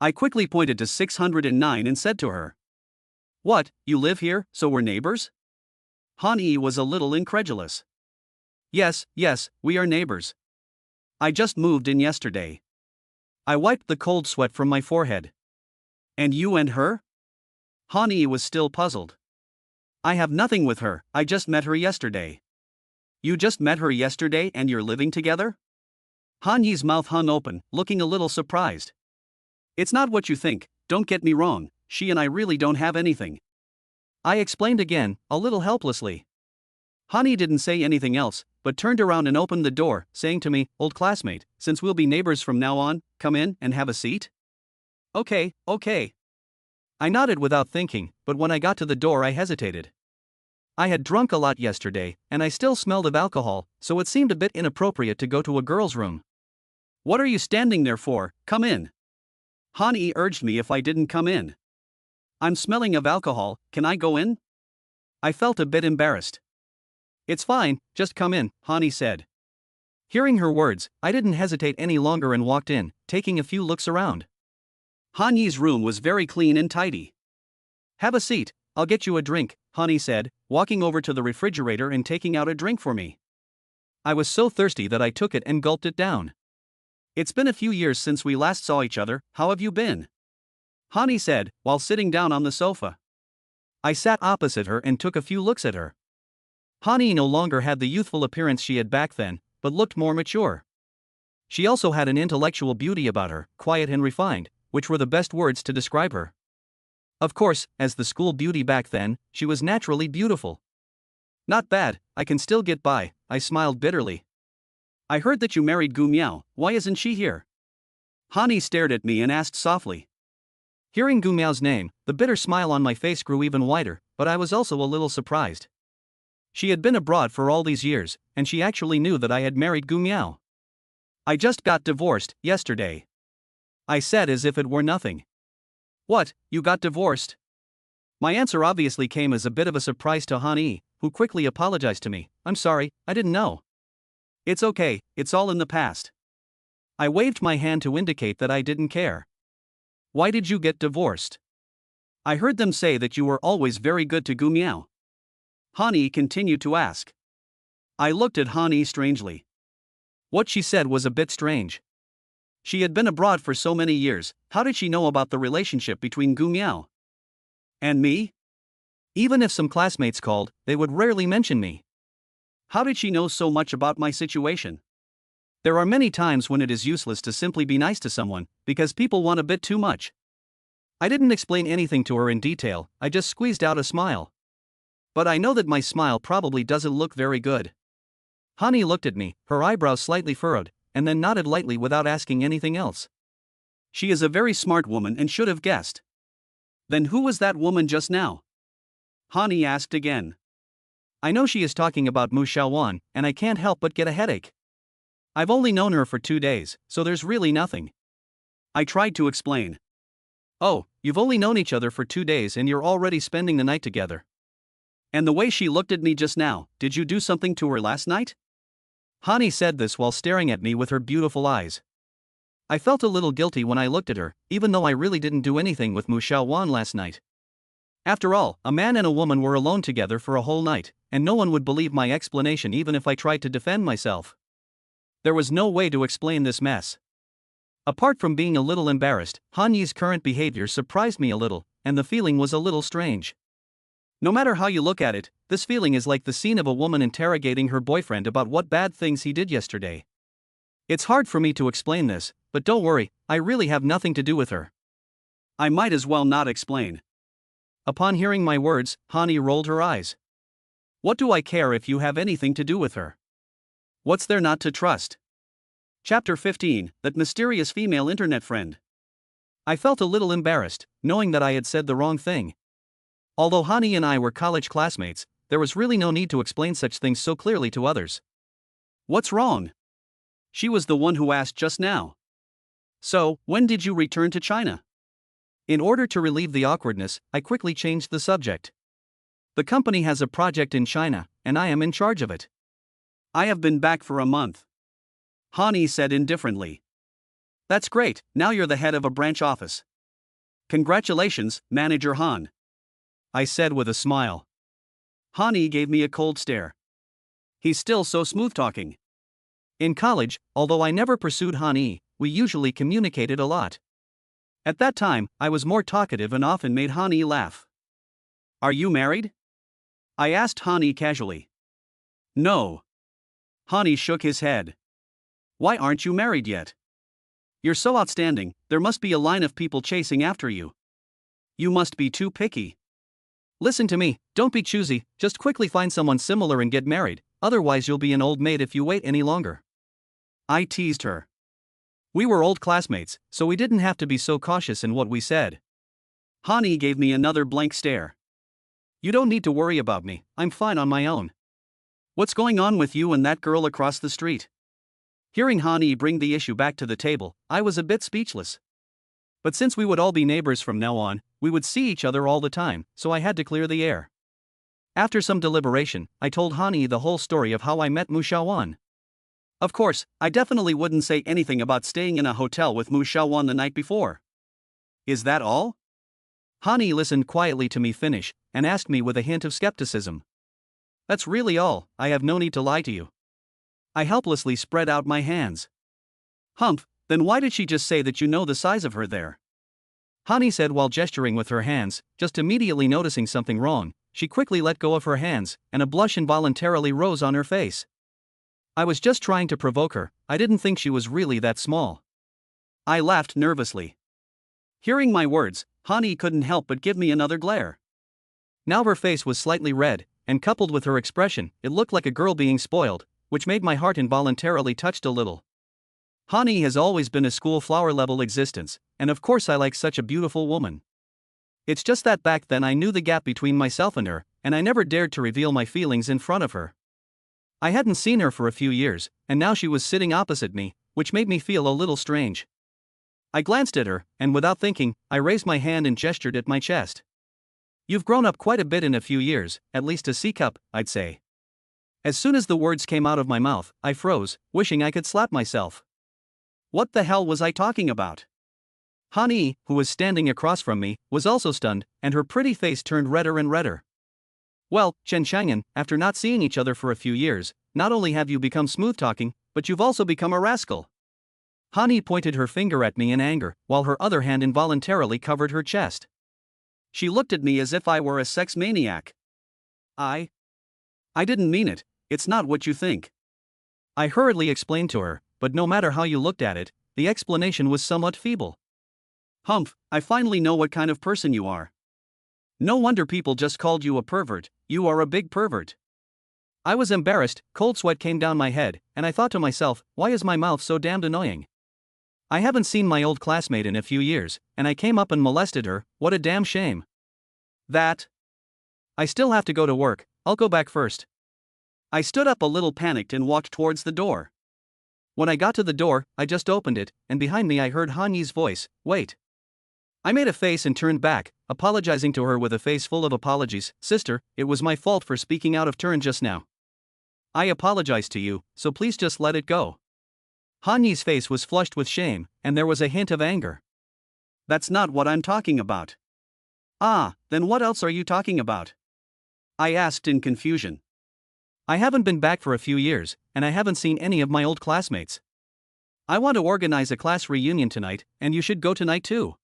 I quickly pointed to 609 and said to her. What, you live here, so we're neighbors? Han Yi was a little incredulous. Yes, we are neighbors. I just moved in yesterday. I wiped the cold sweat from my forehead. And you and her? Han Yi was still puzzled. I have nothing with her, I just met her yesterday. You just met her yesterday and you're living together? Han Yi's mouth hung open, looking a little surprised. It's not what you think, don't get me wrong, she and I really don't have anything. I explained again, a little helplessly. Han Yi didn't say anything else, but turned around and opened the door, saying to me, "Old classmate, since we'll be neighbors from now on, come in and have a seat?" "Okay, okay." I nodded without thinking, but when I got to the door I hesitated. I had drunk a lot yesterday, and I still smelled of alcohol, so it seemed a bit inappropriate to go to a girl's room. "What are you standing there for? Come in." Hani urged me if I didn't come in. "I'm smelling of alcohol, can I go in?" I felt a bit embarrassed. "It's fine, just come in," Hani said. Hearing her words, I didn't hesitate any longer and walked in, taking a few looks around. Hani's room was very clean and tidy. "Have a seat, I'll get you a drink," Hani said, walking over to the refrigerator and taking out a drink for me. I was so thirsty that I took it and gulped it down. "It's been a few years since we last saw each other, how have you been?" Hani said, while sitting down on the sofa. I sat opposite her and took a few looks at her. Hani no longer had the youthful appearance she had back then, but looked more mature. She also had an intellectual beauty about her, quiet and refined, which were the best words to describe her. Of course, as the school beauty back then, she was naturally beautiful. "Not bad, I can still get by," I smiled bitterly. "I heard that you married Gu Miao, why isn't she here?" Hani stared at me and asked softly. Hearing Gu Miao's name, the bitter smile on my face grew even wider, but I was also a little surprised. She had been abroad for all these years, and she actually knew that I had married Gu Miao. "I just got divorced, yesterday," I said as if it were nothing. "What, you got divorced?" My answer obviously came as a bit of a surprise to Hani, who quickly apologized to me. "I'm sorry, I didn't know." "It's okay, it's all in the past." I waved my hand to indicate that I didn't care. "Why did you get divorced?" "I heard them say that you were always very good to Gu Miao." Hani continued to ask. I looked at Hani strangely. What she said was a bit strange. She had been abroad for so many years, how did she know about the relationship between Gu Miao and me? Even if some classmates called, they would rarely mention me. How did she know so much about my situation? There are many times when it is useless to simply be nice to someone, because people want a bit too much. I didn't explain anything to her in detail, I just squeezed out a smile. But I know that my smile probably doesn't look very good. Hani looked at me, her eyebrows slightly furrowed, and then nodded lightly without asking anything else. She is a very smart woman and should have guessed. Then who was that woman just now? Hani asked again. I know she is talking about Mu Xiaowan, and I can't help but get a headache. I've only known her for 2 days, so there's really nothing. I tried to explain. Oh, you've only known each other for 2 days and you're already spending the night together. And the way she looked at me just now, did you do something to her last night? Hani said this while staring at me with her beautiful eyes. I felt a little guilty when I looked at her, even though I really didn't do anything with Mu Xiaowan last night. After all, a man and a woman were alone together for a whole night, and no one would believe my explanation even if I tried to defend myself. There was no way to explain this mess. Apart from being a little embarrassed, Hanyi's current behavior surprised me a little, and the feeling was a little strange. No matter how you look at it, this feeling is like the scene of a woman interrogating her boyfriend about what bad things he did yesterday. It's hard for me to explain this, but don't worry, I really have nothing to do with her. I might as well not explain. Upon hearing my words, Hani rolled her eyes. What do I care if you have anything to do with her? What's there not to trust? Chapter 15, That Mysterious Female Internet Friend. I felt a little embarrassed, knowing that I had said the wrong thing. Although Hani and I were college classmates, there was really no need to explain such things so clearly to others. What's wrong? She was the one who asked just now. So, when did you return to China? In order to relieve the awkwardness, I quickly changed the subject. The company has a project in China, and I am in charge of it. I have been back for a month. Hani said indifferently. That's great, now you're the head of a branch office. Congratulations, Manager Han. I said with a smile. Hani gave me a cold stare. He's still so smooth-talking. In college, although I never pursued Hani, we usually communicated a lot. At that time, I was more talkative and often made Hani laugh. Are you married? I asked Hani casually. No. Hani shook his head. Why aren't you married yet? You're so outstanding, there must be a line of people chasing after you. You must be too picky. Listen to me, don't be choosy, just quickly find someone similar and get married, otherwise you'll be an old maid if you wait any longer. I teased her. We were old classmates, so we didn't have to be so cautious in what we said. Hani gave me another blank stare. You don't need to worry about me, I'm fine on my own. What's going on with you and that girl across the street? Hearing Hani bring the issue back to the table, I was a bit speechless. But since we would all be neighbors from now on, we would see each other all the time, so I had to clear the air. After some deliberation, I told Hani the whole story of how I met Mu Xiaowan. Of course, I definitely wouldn't say anything about staying in a hotel with Mu Xiaowan the night before. Is that all? Hani listened quietly to me finish, and asked me with a hint of skepticism. That's really all, I have no need to lie to you. I helplessly spread out my hands. Humph, then why did she just say that you know the size of her there? Hani said while gesturing with her hands, just immediately noticing something wrong. She quickly let go of her hands, and a blush involuntarily rose on her face. I was just trying to provoke her, I didn't think she was really that small. I laughed nervously. Hearing my words, Hani couldn't help but give me another glare. Now her face was slightly red, and coupled with her expression, it looked like a girl being spoiled, which made my heart involuntarily touched a little. Hani has always been a school flower level existence, and of course I like such a beautiful woman. It's just that back then I knew the gap between myself and her, and I never dared to reveal my feelings in front of her. I hadn't seen her for a few years, and now she was sitting opposite me, which made me feel a little strange. I glanced at her, and without thinking, I raised my hand and gestured at my chest. You've grown up quite a bit in a few years, at least a C-cup, I'd say. As soon as the words came out of my mouth, I froze, wishing I could slap myself. What the hell was I talking about? Hani, who was standing across from me, was also stunned, and her pretty face turned redder and redder. Well, Chen Chang'an, after not seeing each other for a few years, not only have you become smooth-talking, but you've also become a rascal. Hani pointed her finger at me in anger, while her other hand involuntarily covered her chest. She looked at me as if I were a sex maniac. I didn't mean it, it's not what you think. I hurriedly explained to her, but no matter how you looked at it, the explanation was somewhat feeble. Humph, I finally know what kind of person you are. No wonder people just called you a pervert, you are a big pervert. I was embarrassed, cold sweat came down my head, and I thought to myself, why is my mouth so damned annoying? I haven't seen my old classmate in a few years, and I came up and molested her, what a damn shame. I still have to go to work, I'll go back first. I stood up a little panicked and walked towards the door. When I got to the door, I just opened it, and behind me I heard Hanyi's voice, wait. I made a face and turned back, apologizing to her with a face full of apologies. Sister, it was my fault for speaking out of turn just now. I apologize to you, so please just let it go. Hanyi's face was flushed with shame, and there was a hint of anger. That's not what I'm talking about. Ah, then what else are you talking about? I asked in confusion. I haven't been back for a few years, and I haven't seen any of my old classmates. I want to organize a class reunion tonight, and you should go tonight too.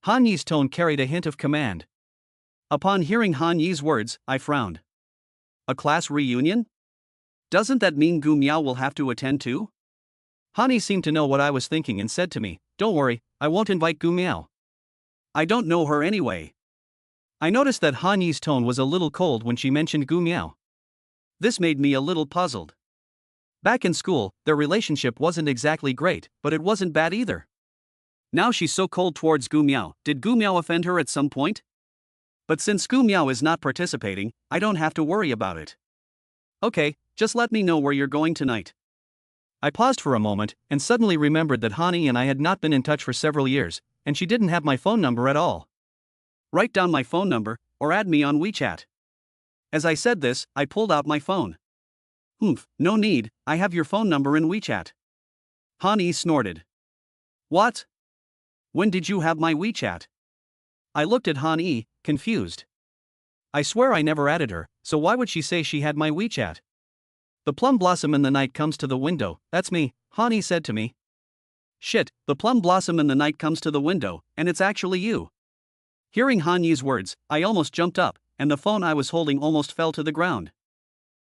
Han Yi's tone carried a hint of command. Upon hearing Han Yi's words, I frowned. A class reunion? Doesn't that mean Gu Miao will have to attend too? Han Yi seemed to know what I was thinking and said to me, don't worry, I won't invite Gu Miao. I don't know her anyway. I noticed that Han Yi's tone was a little cold when she mentioned Gu Miao. This made me a little puzzled. Back in school, their relationship wasn't exactly great, but it wasn't bad either. Now she's so cold towards Gu Miao, did Gu Miao offend her at some point? But since Gu Miao is not participating, I don't have to worry about it. Okay, just let me know where you're going tonight. I paused for a moment, and suddenly remembered that Hani and I had not been in touch for several years, and she didn't have my phone number at all. Write down my phone number, or add me on WeChat. As I said this, I pulled out my phone. No need, I have your phone number in WeChat. Hani snorted. What? When did you have my WeChat? I looked at Hani, confused. I swear I never added her, so why would she say she had my WeChat? The plum blossom in the night comes to the window, that's me, Hani said to me. Shit, the plum blossom in the night comes to the window, and it's actually you. Hearing Hanyi's words, I almost jumped up, and the phone I was holding almost fell to the ground.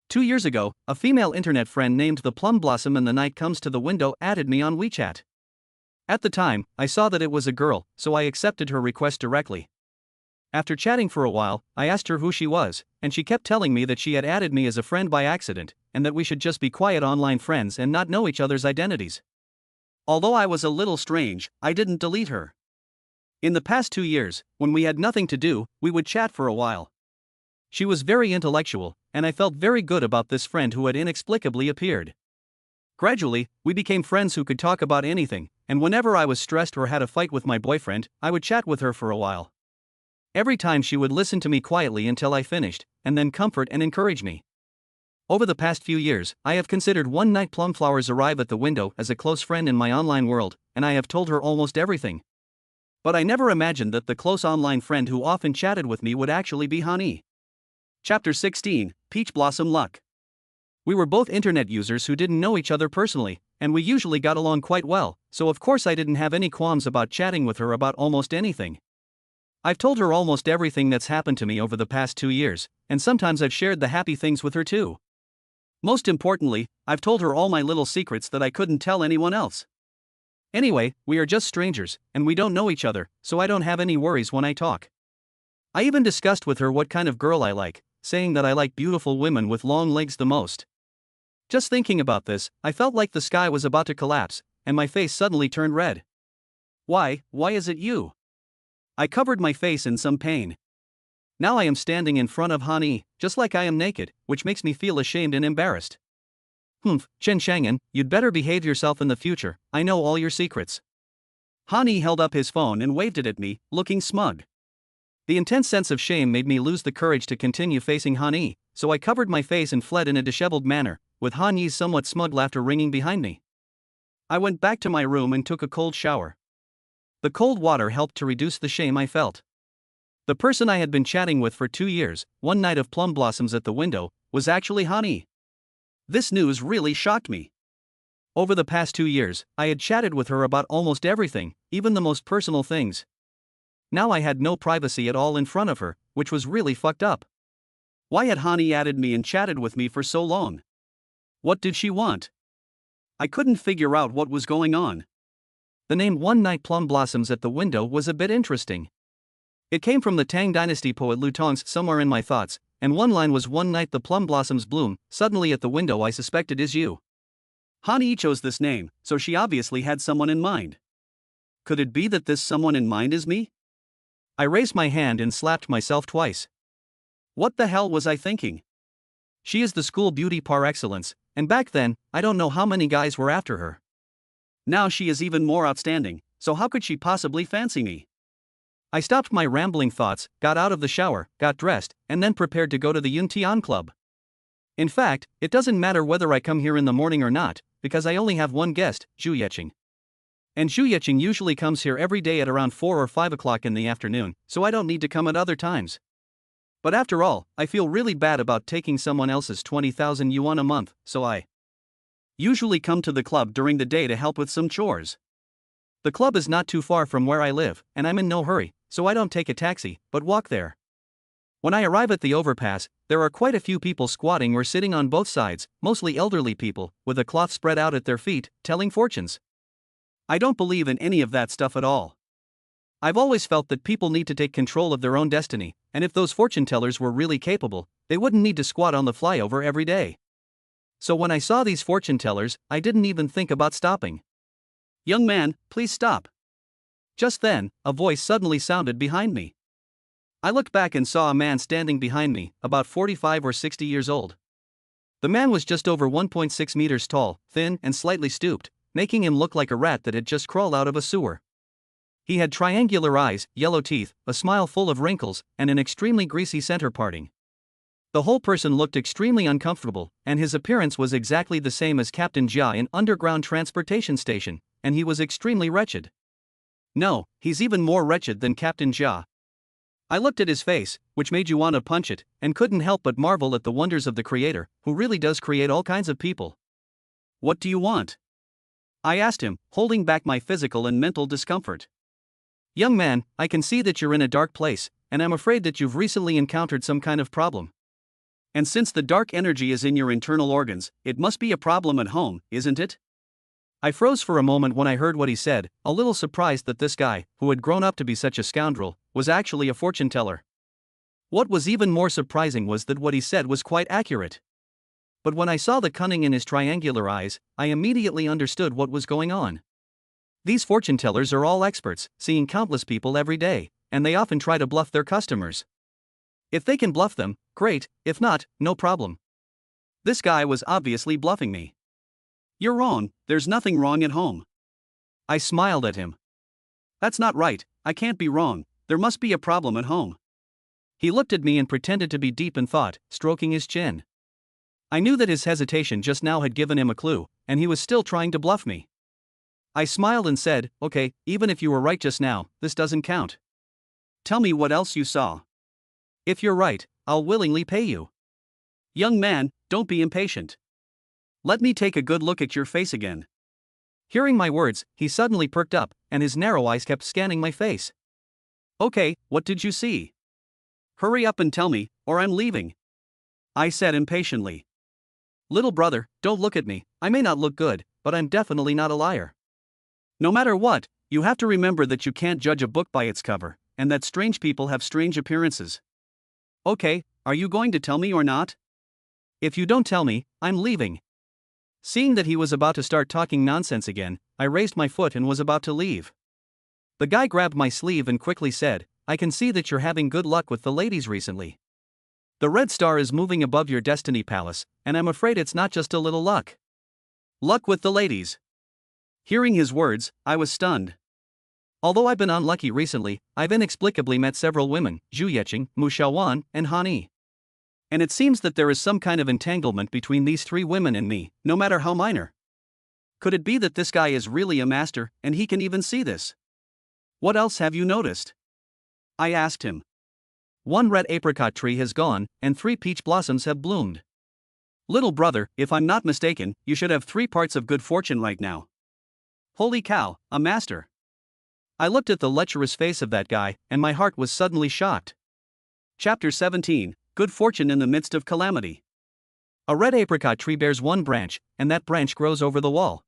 2 years ago, a female internet friend named the plum blossom in the night comes to the window added me on WeChat. At the time, I saw that it was a girl, so I accepted her request directly. After chatting for a while, I asked her who she was, and she kept telling me that she had added me as a friend by accident, and that we should just be quiet online friends and not know each other's identities. Although I was a little strange, I didn't delete her. In the past 2 years, when we had nothing to do, we would chat for a while. She was very intellectual, and I felt very good about this friend who had inexplicably appeared. Gradually, we became friends who could talk about anything, and whenever I was stressed or had a fight with my boyfriend, I would chat with her for a while. Every time she would listen to me quietly until I finished, and then comfort and encourage me. Over the past few years, I have considered one night plumflowers arrive at the window as a close friend in my online world, and I have told her almost everything. But I never imagined that the close online friend who often chatted with me would actually be Hani. Chapter 16, Peach Blossom Luck. We were both internet users who didn't know each other personally, and we usually got along quite well, so of course I didn't have any qualms about chatting with her about almost anything. I've told her almost everything that's happened to me over the past 2 years, and sometimes I've shared the happy things with her too. Most importantly, I've told her all my little secrets that I couldn't tell anyone else. Anyway, we are just strangers, and we don't know each other, so I don't have any worries when I talk. I even discussed with her what kind of girl I like, saying that I like beautiful women with long legs the most. Just thinking about this, I felt like the sky was about to collapse, and my face suddenly turned red. Why is it you? I covered my face in some pain. Now I am standing in front of Hani, just like I am naked, which makes me feel ashamed and embarrassed. Chen Shang'an, you'd better behave yourself in the future, I know all your secrets. Hani held up his phone and waved it at me, looking smug. The intense sense of shame made me lose the courage to continue facing Hani, so I covered my face and fled in a disheveled manner, with Hani's somewhat smug laughter ringing behind me. I went back to my room and took a cold shower. The cold water helped to reduce the shame I felt. The person I had been chatting with for 2 years, one night of plum blossoms at the window, was actually Hani. This news really shocked me. Over the past 2 years, I had chatted with her about almost everything, even the most personal things. Now I had no privacy at all in front of her, which was really fucked up. Why had Hani added me and chatted with me for so long? What did she want? I couldn't figure out what was going on. The name One Night Plum Blossoms at the Window was a bit interesting. It came from the Tang Dynasty poet Lu Tong's Somewhere in My Thoughts, and one line was One night the plum blossoms bloom, suddenly at the window I suspect it is you. Hani chose this name, so she obviously had someone in mind. Could it be that this someone in mind is me? I raised my hand and slapped myself twice. What the hell was I thinking? She is the school beauty par excellence, and back then, I don't know how many guys were after her. Now she is even more outstanding, so how could she possibly fancy me? I stopped my rambling thoughts, got out of the shower, got dressed, and then prepared to go to the Yuntian Club. In fact, it doesn't matter whether I come here in the morning or not, because I only have one guest, Zhu Yeqing. And Zhu Yeqing usually comes here every day at around 4 or 5 o'clock in the afternoon, so I don't need to come at other times. But after all, I feel really bad about taking someone else's 20,000 yuan a month, so I usually come to the club during the day to help with some chores. The club is not too far from where I live, and I'm in no hurry, so I don't take a taxi, but walk there. When I arrive at the overpass, there are quite a few people squatting or sitting on both sides, mostly elderly people, with a cloth spread out at their feet, telling fortunes. I don't believe in any of that stuff at all. I've always felt that people need to take control of their own destiny, and if those fortune tellers were really capable, they wouldn't need to squat on the flyover every day. So when I saw these fortune tellers, I didn't even think about stopping. Young man, please stop. Just then, a voice suddenly sounded behind me. I looked back and saw a man standing behind me, about 45 or 60 years old. The man was just over 1.6 meters tall, thin, and slightly stooped, making him look like a rat that had just crawled out of a sewer. He had triangular eyes, yellow teeth, a smile full of wrinkles, and an extremely greasy center parting. The whole person looked extremely uncomfortable, and his appearance was exactly the same as Captain Jia in Underground Transportation Station, and he was extremely wretched. No, he's even more wretched than Captain Jia. I looked at his face, which made you want to punch it, and couldn't help but marvel at the wonders of the Creator, who really does create all kinds of people. What do you want? I asked him, holding back my physical and mental discomfort. Young man, I can see that you're in a dark place, and I'm afraid that you've recently encountered some kind of problem. And since the dark energy is in your internal organs, it must be a problem at home, isn't it? I froze for a moment when I heard what he said, a little surprised that this guy, who had grown up to be such a scoundrel, was actually a fortune teller. What was even more surprising was that what he said was quite accurate. But when I saw the cunning in his triangular eyes, I immediately understood what was going on. These fortune tellers are all experts, seeing countless people every day, and they often try to bluff their customers. If they can bluff them, great, if not, no problem. This guy was obviously bluffing me. "You're wrong, there's nothing wrong at home." I smiled at him. "That's not right, I can't be wrong, there must be a problem at home." He looked at me and pretended to be deep in thought, stroking his chin. I knew that his hesitation just now had given him a clue, and he was still trying to bluff me. I smiled and said, "Okay, even if you were right just now, this doesn't count. Tell me what else you saw. If you're right, I'll willingly pay you." "Young man, don't be impatient. Let me take a good look at your face again." Hearing my words, he suddenly perked up, and his narrow eyes kept scanning my face. "Okay, what did you see? Hurry up and tell me, or I'm leaving," I said impatiently. "Little brother, don't look at me, I may not look good, but I'm definitely not a liar. No matter what, you have to remember that you can't judge a book by its cover, and that strange people have strange appearances. Okay, are you going to tell me or not? If you don't tell me, I'm leaving." Seeing that he was about to start talking nonsense again, I raised my foot and was about to leave. The guy grabbed my sleeve and quickly said, "I can see that you're having good luck with the ladies recently. The red star is moving above your destiny palace, and I'm afraid it's not just a little luck." Luck with the ladies. Hearing his words, I was stunned. Although I've been unlucky recently, I've inexplicably met several women, Zhu Yeqing, Mu Xiaowan, and Han Yi. And it seems that there is some kind of entanglement between these three women and me, no matter how minor. Could it be that this guy is really a master, and he can even see this? "What else have you noticed?" I asked him. "One red apricot tree has gone, and 3 peach blossoms have bloomed. Little brother, if I'm not mistaken, you should have 3 parts of good fortune right now." Holy cow, a master. I looked at the lecherous face of that guy, and my heart was suddenly shocked. Chapter 17, Good Fortune in the Midst of Calamity. A red apricot tree bears 1 branch, and that branch grows over the wall.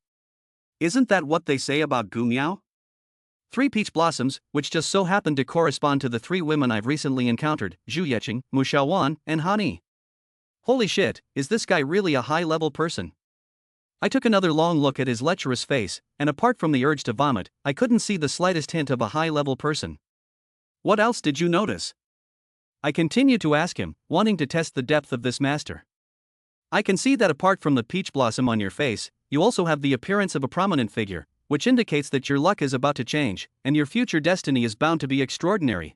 Isn't that what they say about Gumiao? 3 peach blossoms, which just so happen to correspond to the 3 women I've recently encountered, Zhu Yeqing, Mu Xiaowan, and Han Yi. Holy shit, is this guy really a high-level person? I took another long look at his lecherous face, and apart from the urge to vomit, I couldn't see the slightest hint of a high-level person. "What else did you notice?" I continued to ask him, wanting to test the depth of this master. "I can see that apart from the peach blossom on your face, you also have the appearance of a prominent figure, which indicates that your luck is about to change, and your future destiny is bound to be extraordinary."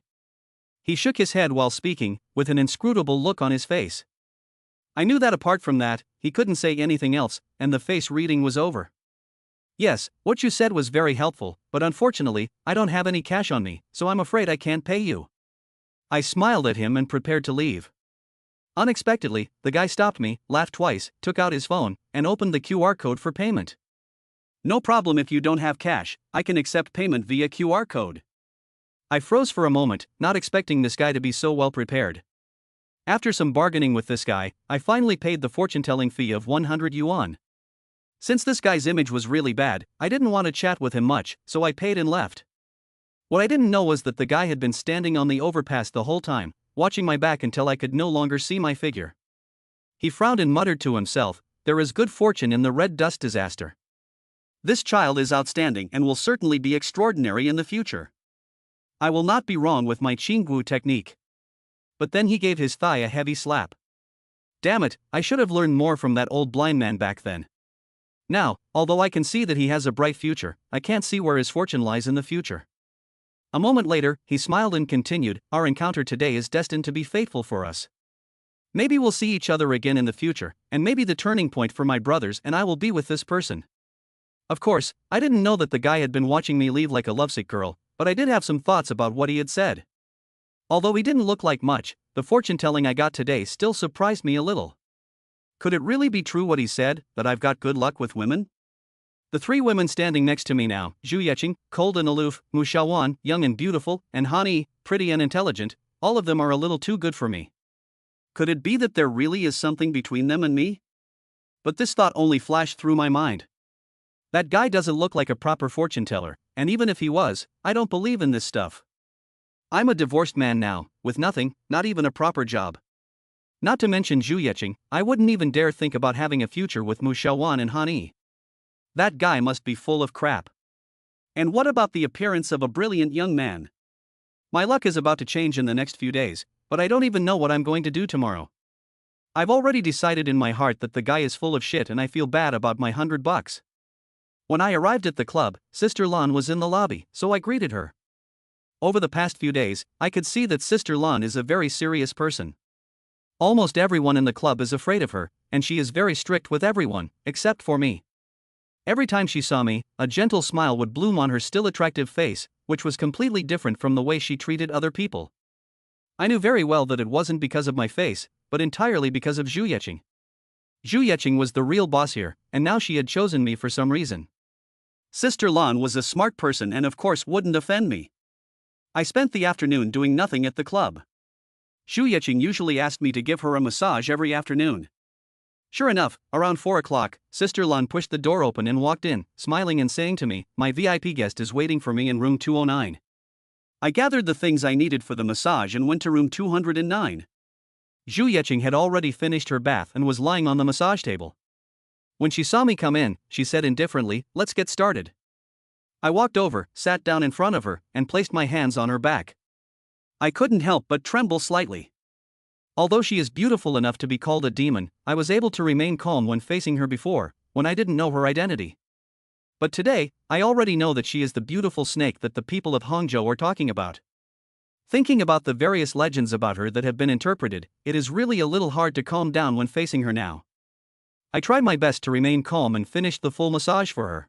He shook his head while speaking, with an inscrutable look on his face. I knew that apart from that, he couldn't say anything else, and the face reading was over. "Yes, what you said was very helpful, but unfortunately, I don't have any cash on me, so I'm afraid I can't pay you." I smiled at him and prepared to leave. Unexpectedly, the guy stopped me, laughed twice, took out his phone, and opened the QR code for payment. "No problem if you don't have cash, I can accept payment via QR code." I froze for a moment, not expecting this guy to be so well prepared. After some bargaining with this guy, I finally paid the fortune-telling fee of 100 yuan. Since this guy's image was really bad, I didn't want to chat with him much, so I paid and left. What I didn't know was that the guy had been standing on the overpass the whole time, watching my back until I could no longer see my figure. He frowned and muttered to himself, "There is good fortune in the red dust disaster. This child is outstanding and will certainly be extraordinary in the future. I will not be wrong with my Qinggu technique." But then he gave his thigh a heavy slap. Damn it, I should have learned more from that old blind man back then. Now, although I can see that he has a bright future, I can't see where his fortune lies in the future. A moment later, he smiled and continued, "Our encounter today is destined to be fateful for us. Maybe we'll see each other again in the future, and maybe the turning point for my brothers and I will be with this person." Of course, I didn't know that the guy had been watching me leave like a lovesick girl, but I did have some thoughts about what he had said. Although he didn't look like much, the fortune-telling I got today still surprised me a little. Could it really be true what he said, that I've got good luck with women? The 3 women standing next to me now, Zhu Yeqing, cold and aloof, Mu Xiaowan, young and beautiful, and Han Yi, pretty and intelligent, all of them are a little too good for me. Could it be that there really is something between them and me? But this thought only flashed through my mind. That guy doesn't look like a proper fortune teller, and even if he was, I don't believe in this stuff. I'm a divorced man now, with nothing, not even a proper job. Not to mention Zhu Yeqing, I wouldn't even dare think about having a future with Mu Xiaowan and Han Yi. That guy must be full of crap. And what about the appearance of a brilliant young man? My luck is about to change in the next few days, but I don't even know what I'm going to do tomorrow. I've already decided in my heart that the guy is full of shit and I feel bad about my $100. When I arrived at the club, Sister Lan was in the lobby, so I greeted her. Over the past few days, I could see that Sister Lan is a very serious person. Almost everyone in the club is afraid of her, and she is very strict with everyone, except for me. Every time she saw me, a gentle smile would bloom on her still attractive face, which was completely different from the way she treated other people. I knew very well that it wasn't because of my face, but entirely because of Zhu Yeqing. Zhu Yeqing was the real boss here, and now she had chosen me for some reason. Sister Lan was a smart person and of course wouldn't offend me. I spent the afternoon doing nothing at the club. Zhu Yeqing usually asked me to give her a massage every afternoon. Sure enough, around 4 o'clock, Sister Lan pushed the door open and walked in, smiling and saying to me, "My VIP guest is waiting for me in room 209. I gathered the things I needed for the massage and went to room 209. Zhu Yeqing had already finished her bath and was lying on the massage table. When she saw me come in, she said indifferently, "Let's get started." I walked over, sat down in front of her, and placed my hands on her back. I couldn't help but tremble slightly. Although she is beautiful enough to be called a demon, I was able to remain calm when facing her before, when I didn't know her identity. But today, I already know that she is the beautiful snake that the people of Hangzhou are talking about. Thinking about the various legends about her that have been interpreted, it is really a little hard to calm down when facing her now. I tried my best to remain calm and finished the full massage for her.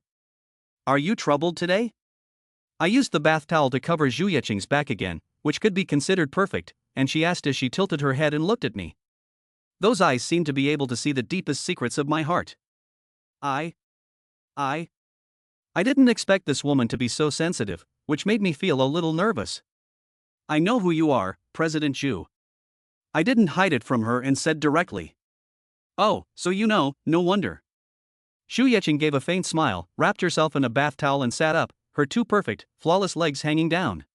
"Are you troubled today?" I used the bath towel to cover Zhu Yeqing's back again, which could be considered perfect, and she asked as she tilted her head and looked at me. Those eyes seemed to be able to see the deepest secrets of my heart. I didn't expect this woman to be so sensitive, which made me feel a little nervous. "I know who you are, President Zhu." I didn't hide it from her and said directly. "Oh, so you know, no wonder." Zhu Yeqing gave a faint smile, wrapped herself in a bath towel and sat up, her two perfect, flawless legs hanging down.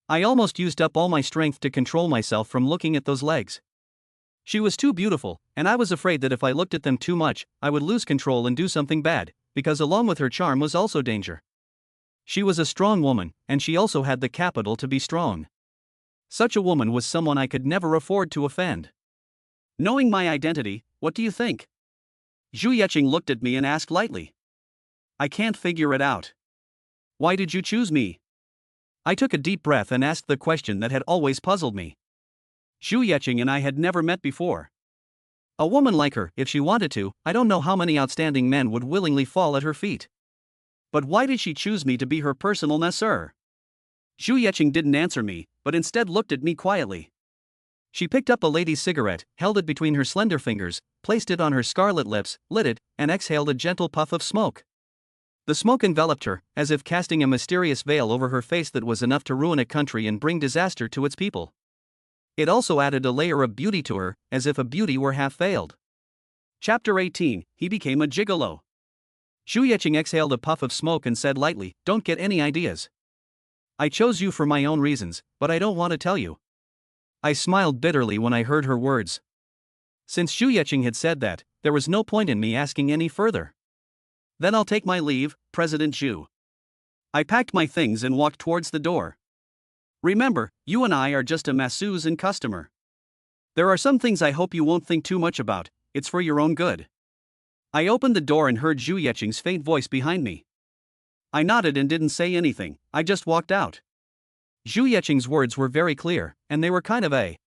I almost used up all my strength to control myself from looking at those legs. She was too beautiful, and I was afraid that if I looked at them too much, I would lose control and do something bad, because along with her charm was also danger. She was a strong woman, and she also had the capital to be strong. Such a woman was someone I could never afford to offend. "Knowing my identity, what do you think?" Zhu Yeqing looked at me and asked lightly. "I can't figure it out." "Why did you choose me?" I took a deep breath and asked the question that had always puzzled me. Zhu Yeqing and I had never met before. A woman like her, if she wanted to, I don't know how many outstanding men would willingly fall at her feet. But why did she choose me to be her personal masseur? Zhu Yeqing didn't answer me, but instead looked at me quietly. She picked up a lady's cigarette, held it between her slender fingers, placed it on her scarlet lips, lit it, and exhaled a gentle puff of smoke. The smoke enveloped her, as if casting a mysterious veil over her face that was enough to ruin a country and bring disaster to its people. It also added a layer of beauty to her, as if a beauty were half veiled. Chapter 18, He became a gigolo. Zhu Yeqing exhaled a puff of smoke and said lightly, "Don't get any ideas. I chose you for my own reasons, but I don't want to tell you." I smiled bitterly when I heard her words. Since Zhu Yeqing had said that, there was no point in me asking any further. "Then I'll take my leave, President Zhu." I packed my things and walked towards the door. "Remember, you and I are just a masseuse and customer. There are some things I hope you won't think too much about, it's for your own good." I opened the door and heard Zhu Yeqing's faint voice behind me. I nodded and didn't say anything, I just walked out. Zhu Yeqing's words were very clear, and they were kind of a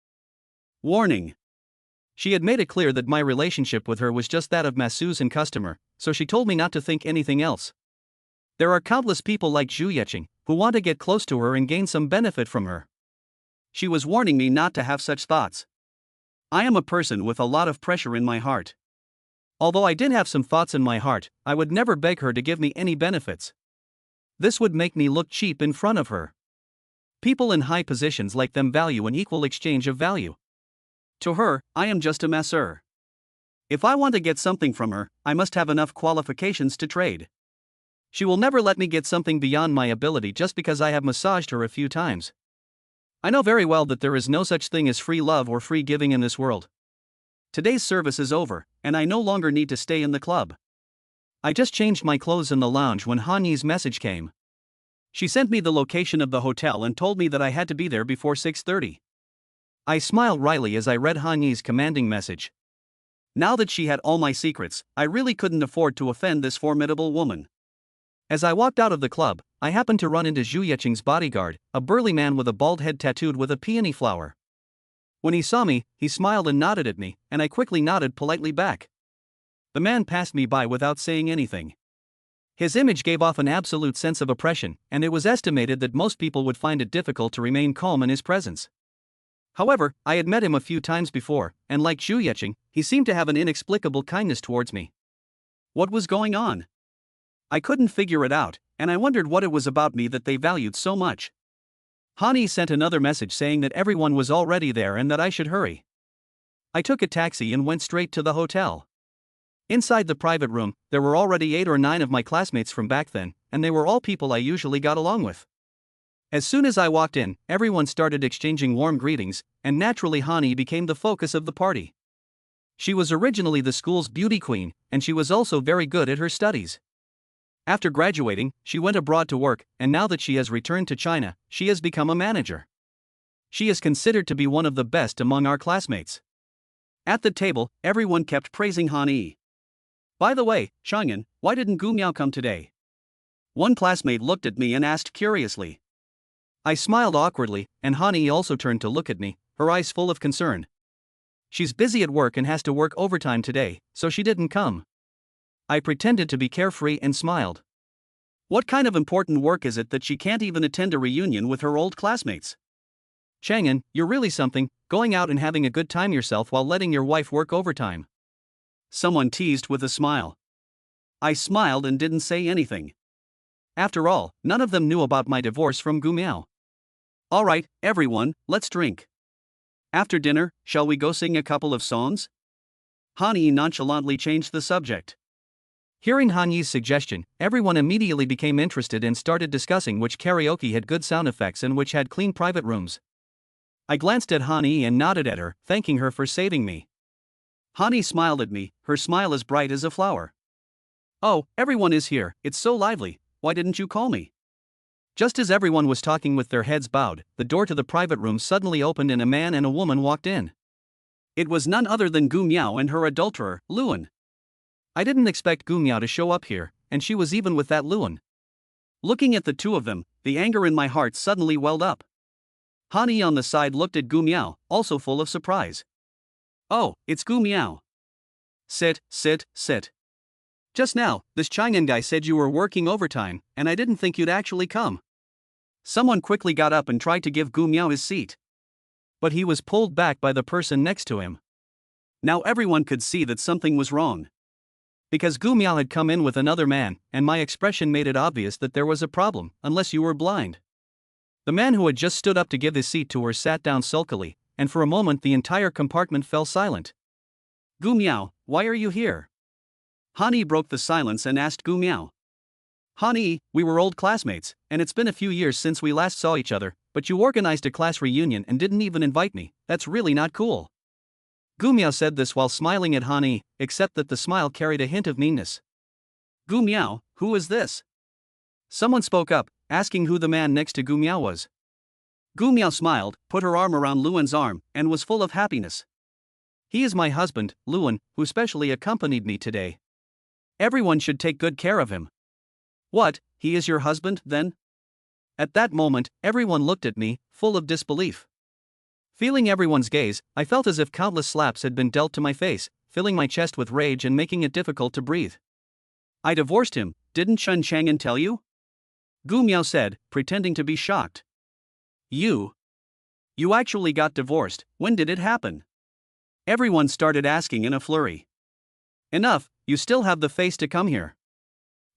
warning. She had made it clear that my relationship with her was just that of masseuse and customer, so she told me not to think anything else. There are countless people like Zhu Yeqing, who want to get close to her and gain some benefit from her. She was warning me not to have such thoughts. I am a person with a lot of pressure in my heart. Although I did have some thoughts in my heart, I would never beg her to give me any benefits. This would make me look cheap in front of her. People in high positions like them value an equal exchange of value. To her, I am just a masseur. If I want to get something from her, I must have enough qualifications to trade. She will never let me get something beyond my ability just because I have massaged her a few times. I know very well that there is no such thing as free love or free giving in this world. Today's service is over, and I no longer need to stay in the club. I just changed my clothes in the lounge when Han Yi's message came. She sent me the location of the hotel and told me that I had to be there before 6:30. I smiled wryly as I read Han Yi's commanding message. Now that she had all my secrets, I really couldn't afford to offend this formidable woman. As I walked out of the club, I happened to run into Zhu Yecheng's bodyguard, a burly man with a bald head tattooed with a peony flower. When he saw me, he smiled and nodded at me, and I quickly nodded politely back. The man passed me by without saying anything. His image gave off an absolute sense of oppression, and it was estimated that most people would find it difficult to remain calm in his presence. However, I had met him a few times before, and like Zhu Yecheng, he seemed to have an inexplicable kindness towards me. What was going on? I couldn't figure it out, and I wondered what it was about me that they valued so much. Han Yi sent another message saying that everyone was already there and that I should hurry. I took a taxi and went straight to the hotel. Inside the private room, there were already 8 or 9 of my classmates from back then, and they were all people I usually got along with. As soon as I walked in, everyone started exchanging warm greetings, and naturally Han Yi became the focus of the party. She was originally the school's beauty queen, and she was also very good at her studies. After graduating, she went abroad to work, and now that she has returned to China, she has become a manager. She is considered to be one of the best among our classmates. At the table, everyone kept praising Han Yi. By the way, Chang'an, why didn't Gu Miao come today? One classmate looked at me and asked curiously. I smiled awkwardly, and Han Yi also turned to look at me, her eyes full of concern. She's busy at work and has to work overtime today, so she didn't come. I pretended to be carefree and smiled. What kind of important work is it that she can't even attend a reunion with her old classmates? Chang'an, you're really something, going out and having a good time yourself while letting your wife work overtime. Someone teased with a smile. I smiled and didn't say anything. After all, none of them knew about my divorce from Gu Miao. Alright, everyone, let's drink. After dinner, shall we go sing a couple of songs? Han Yi nonchalantly changed the subject. Hearing Han Yi's suggestion, everyone immediately became interested and started discussing which karaoke had good sound effects and which had clean private rooms. I glanced at Han Yi and nodded at her, thanking her for saving me. Han Yi smiled at me, her smile as bright as a flower. Oh, everyone is here, it's so lively, why didn't you call me? Just as everyone was talking with their heads bowed, the door to the private room suddenly opened and a man and a woman walked in. It was none other than Gu Miao and her adulterer, Luan. I didn't expect Gu Miao to show up here, and she was even with that Luan. Looking at the two of them, the anger in my heart suddenly welled up. Han Yi on the side looked at Gu Miao, also full of surprise. Oh, it's Gu Miao. Sit, sit, sit. Just now, this Chang'an guy said you were working overtime, and I didn't think you'd actually come. Someone quickly got up and tried to give Gu Miao his seat. But he was pulled back by the person next to him. Now everyone could see that something was wrong. Because Gu Miao had come in with another man, and my expression made it obvious that there was a problem, unless you were blind. The man who had just stood up to give his seat to her sat down sulkily, and for a moment the entire compartment fell silent. Gu Miao, why are you here? Han Yi broke the silence and asked Gu Miao. Han Yi, we were old classmates, and it's been a few years since we last saw each other, but you organized a class reunion and didn't even invite me, that's really not cool. Gu Miao said this while smiling at Han Yi, except that the smile carried a hint of meanness. Gu Miao, who is this? Someone spoke up, asking who the man next to Gu Miao was. Gu Miao smiled, put her arm around Luan's arm, and was full of happiness. He is my husband, Luan, who specially accompanied me today. Everyone should take good care of him. What, he is your husband, then? At that moment, everyone looked at me, full of disbelief. Feeling everyone's gaze, I felt as if countless slaps had been dealt to my face, filling my chest with rage and making it difficult to breathe. I divorced him, didn't Chen Chang'an tell you? Gu Miao said, pretending to be shocked. You actually got divorced, when did it happen? Everyone started asking in a flurry. Enough, you still have the face to come here.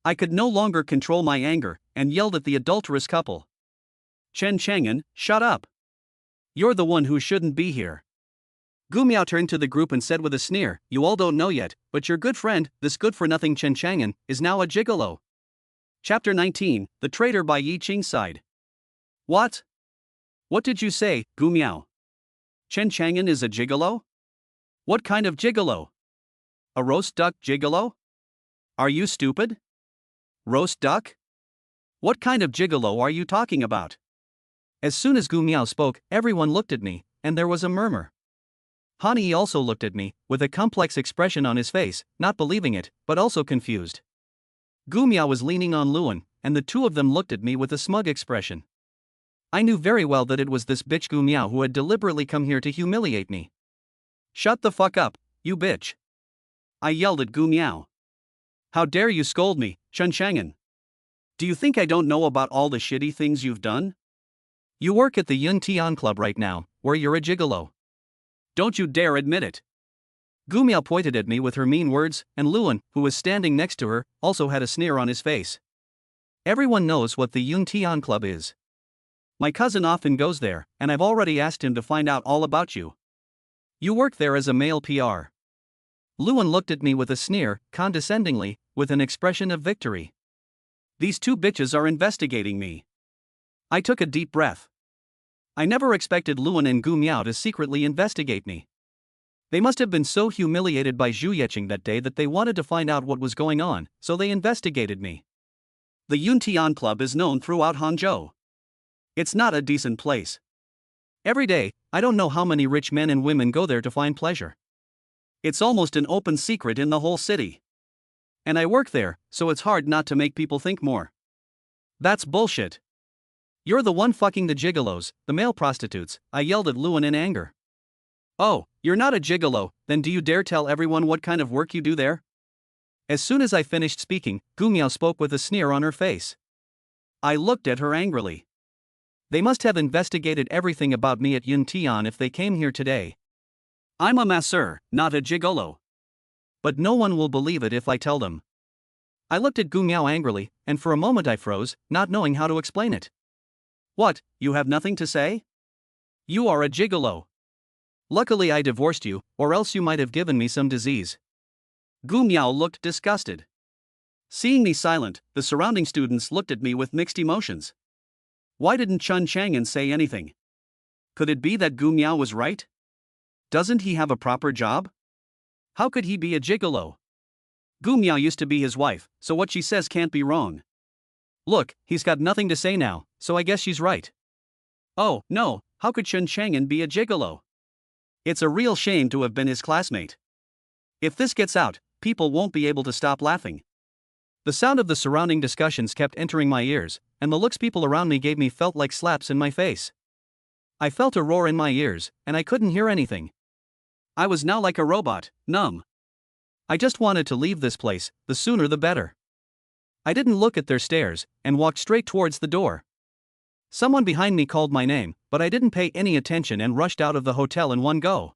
I could no longer control my anger, and yelled at the adulterous couple. Chen Chang'an, shut up. You're the one who shouldn't be here. Gu Miao turned to the group and said with a sneer, you all don't know yet, but your good friend, this good-for-nothing Chen Chang'an, is now a gigolo. Chapter 19, The Traitor by Yi Qing's Side. What? What did you say, Gu Miao? Chen Chang'an is a gigolo? What kind of gigolo? A roast duck gigolo? Are you stupid? Roast duck? What kind of gigolo are you talking about? As soon as Gu Miao spoke, everyone looked at me, and there was a murmur. Han Yi also looked at me, with a complex expression on his face, not believing it, but also confused. Gu Miao was leaning on Luan, and the two of them looked at me with a smug expression. I knew very well that it was this bitch Gu Miao who had deliberately come here to humiliate me. Shut the fuck up, you bitch! I yelled at Gu Miao. How dare you scold me, Chen Chang'an? Do you think I don't know about all the shitty things you've done? You work at the Yun Tian Club right now, where you're a gigolo. Don't you dare admit it. Gu Miao pointed at me with her mean words, and Luan, who was standing next to her, also had a sneer on his face. Everyone knows what the Yun Tian Club is. My cousin often goes there, and I've already asked him to find out all about you. You work there as a male PR. Luan looked at me with a sneer, condescendingly, with an expression of victory. These two bitches are investigating me. I took a deep breath. I never expected Luan and Gu Miao to secretly investigate me. They must have been so humiliated by Zhu Yeqing that day that they wanted to find out what was going on, so they investigated me. The Yun Tian Club is known throughout Hangzhou. It's not a decent place. Every day, I don't know how many rich men and women go there to find pleasure. It's almost an open secret in the whole city. And I work there, so it's hard not to make people think more. That's bullshit. You're the one fucking the gigolos, the male prostitutes, I yelled at Luan in anger. Oh, you're not a gigolo, then do you dare tell everyone what kind of work you do there? As soon as I finished speaking, Gu Miao spoke with a sneer on her face. I looked at her angrily. They must have investigated everything about me at Yun Tian if they came here today. I'm a masseur, not a gigolo. But no one will believe it if I tell them. I looked at Gu Miao angrily, and for a moment I froze, not knowing how to explain it. What, you have nothing to say? You are a gigolo. Luckily I divorced you, or else you might have given me some disease. Gu Miao looked disgusted. Seeing me silent, the surrounding students looked at me with mixed emotions. Why didn't Chen Chang'an say anything? Could it be that Gu Miao was right? Doesn't he have a proper job? How could he be a gigolo? Gu Miao used to be his wife, so what she says can't be wrong. Look, he's got nothing to say now, so I guess she's right. Oh, no, how could Chen Chang'an be a gigolo? It's a real shame to have been his classmate. If this gets out, people won't be able to stop laughing. The sound of the surrounding discussions kept entering my ears, and the looks people around me gave me felt like slaps in my face. I felt a roar in my ears, and I couldn't hear anything. I was now like a robot, numb. I just wanted to leave this place, the sooner the better. I didn't look at their stares, and walked straight towards the door. Someone behind me called my name, but I didn't pay any attention and rushed out of the hotel in one go.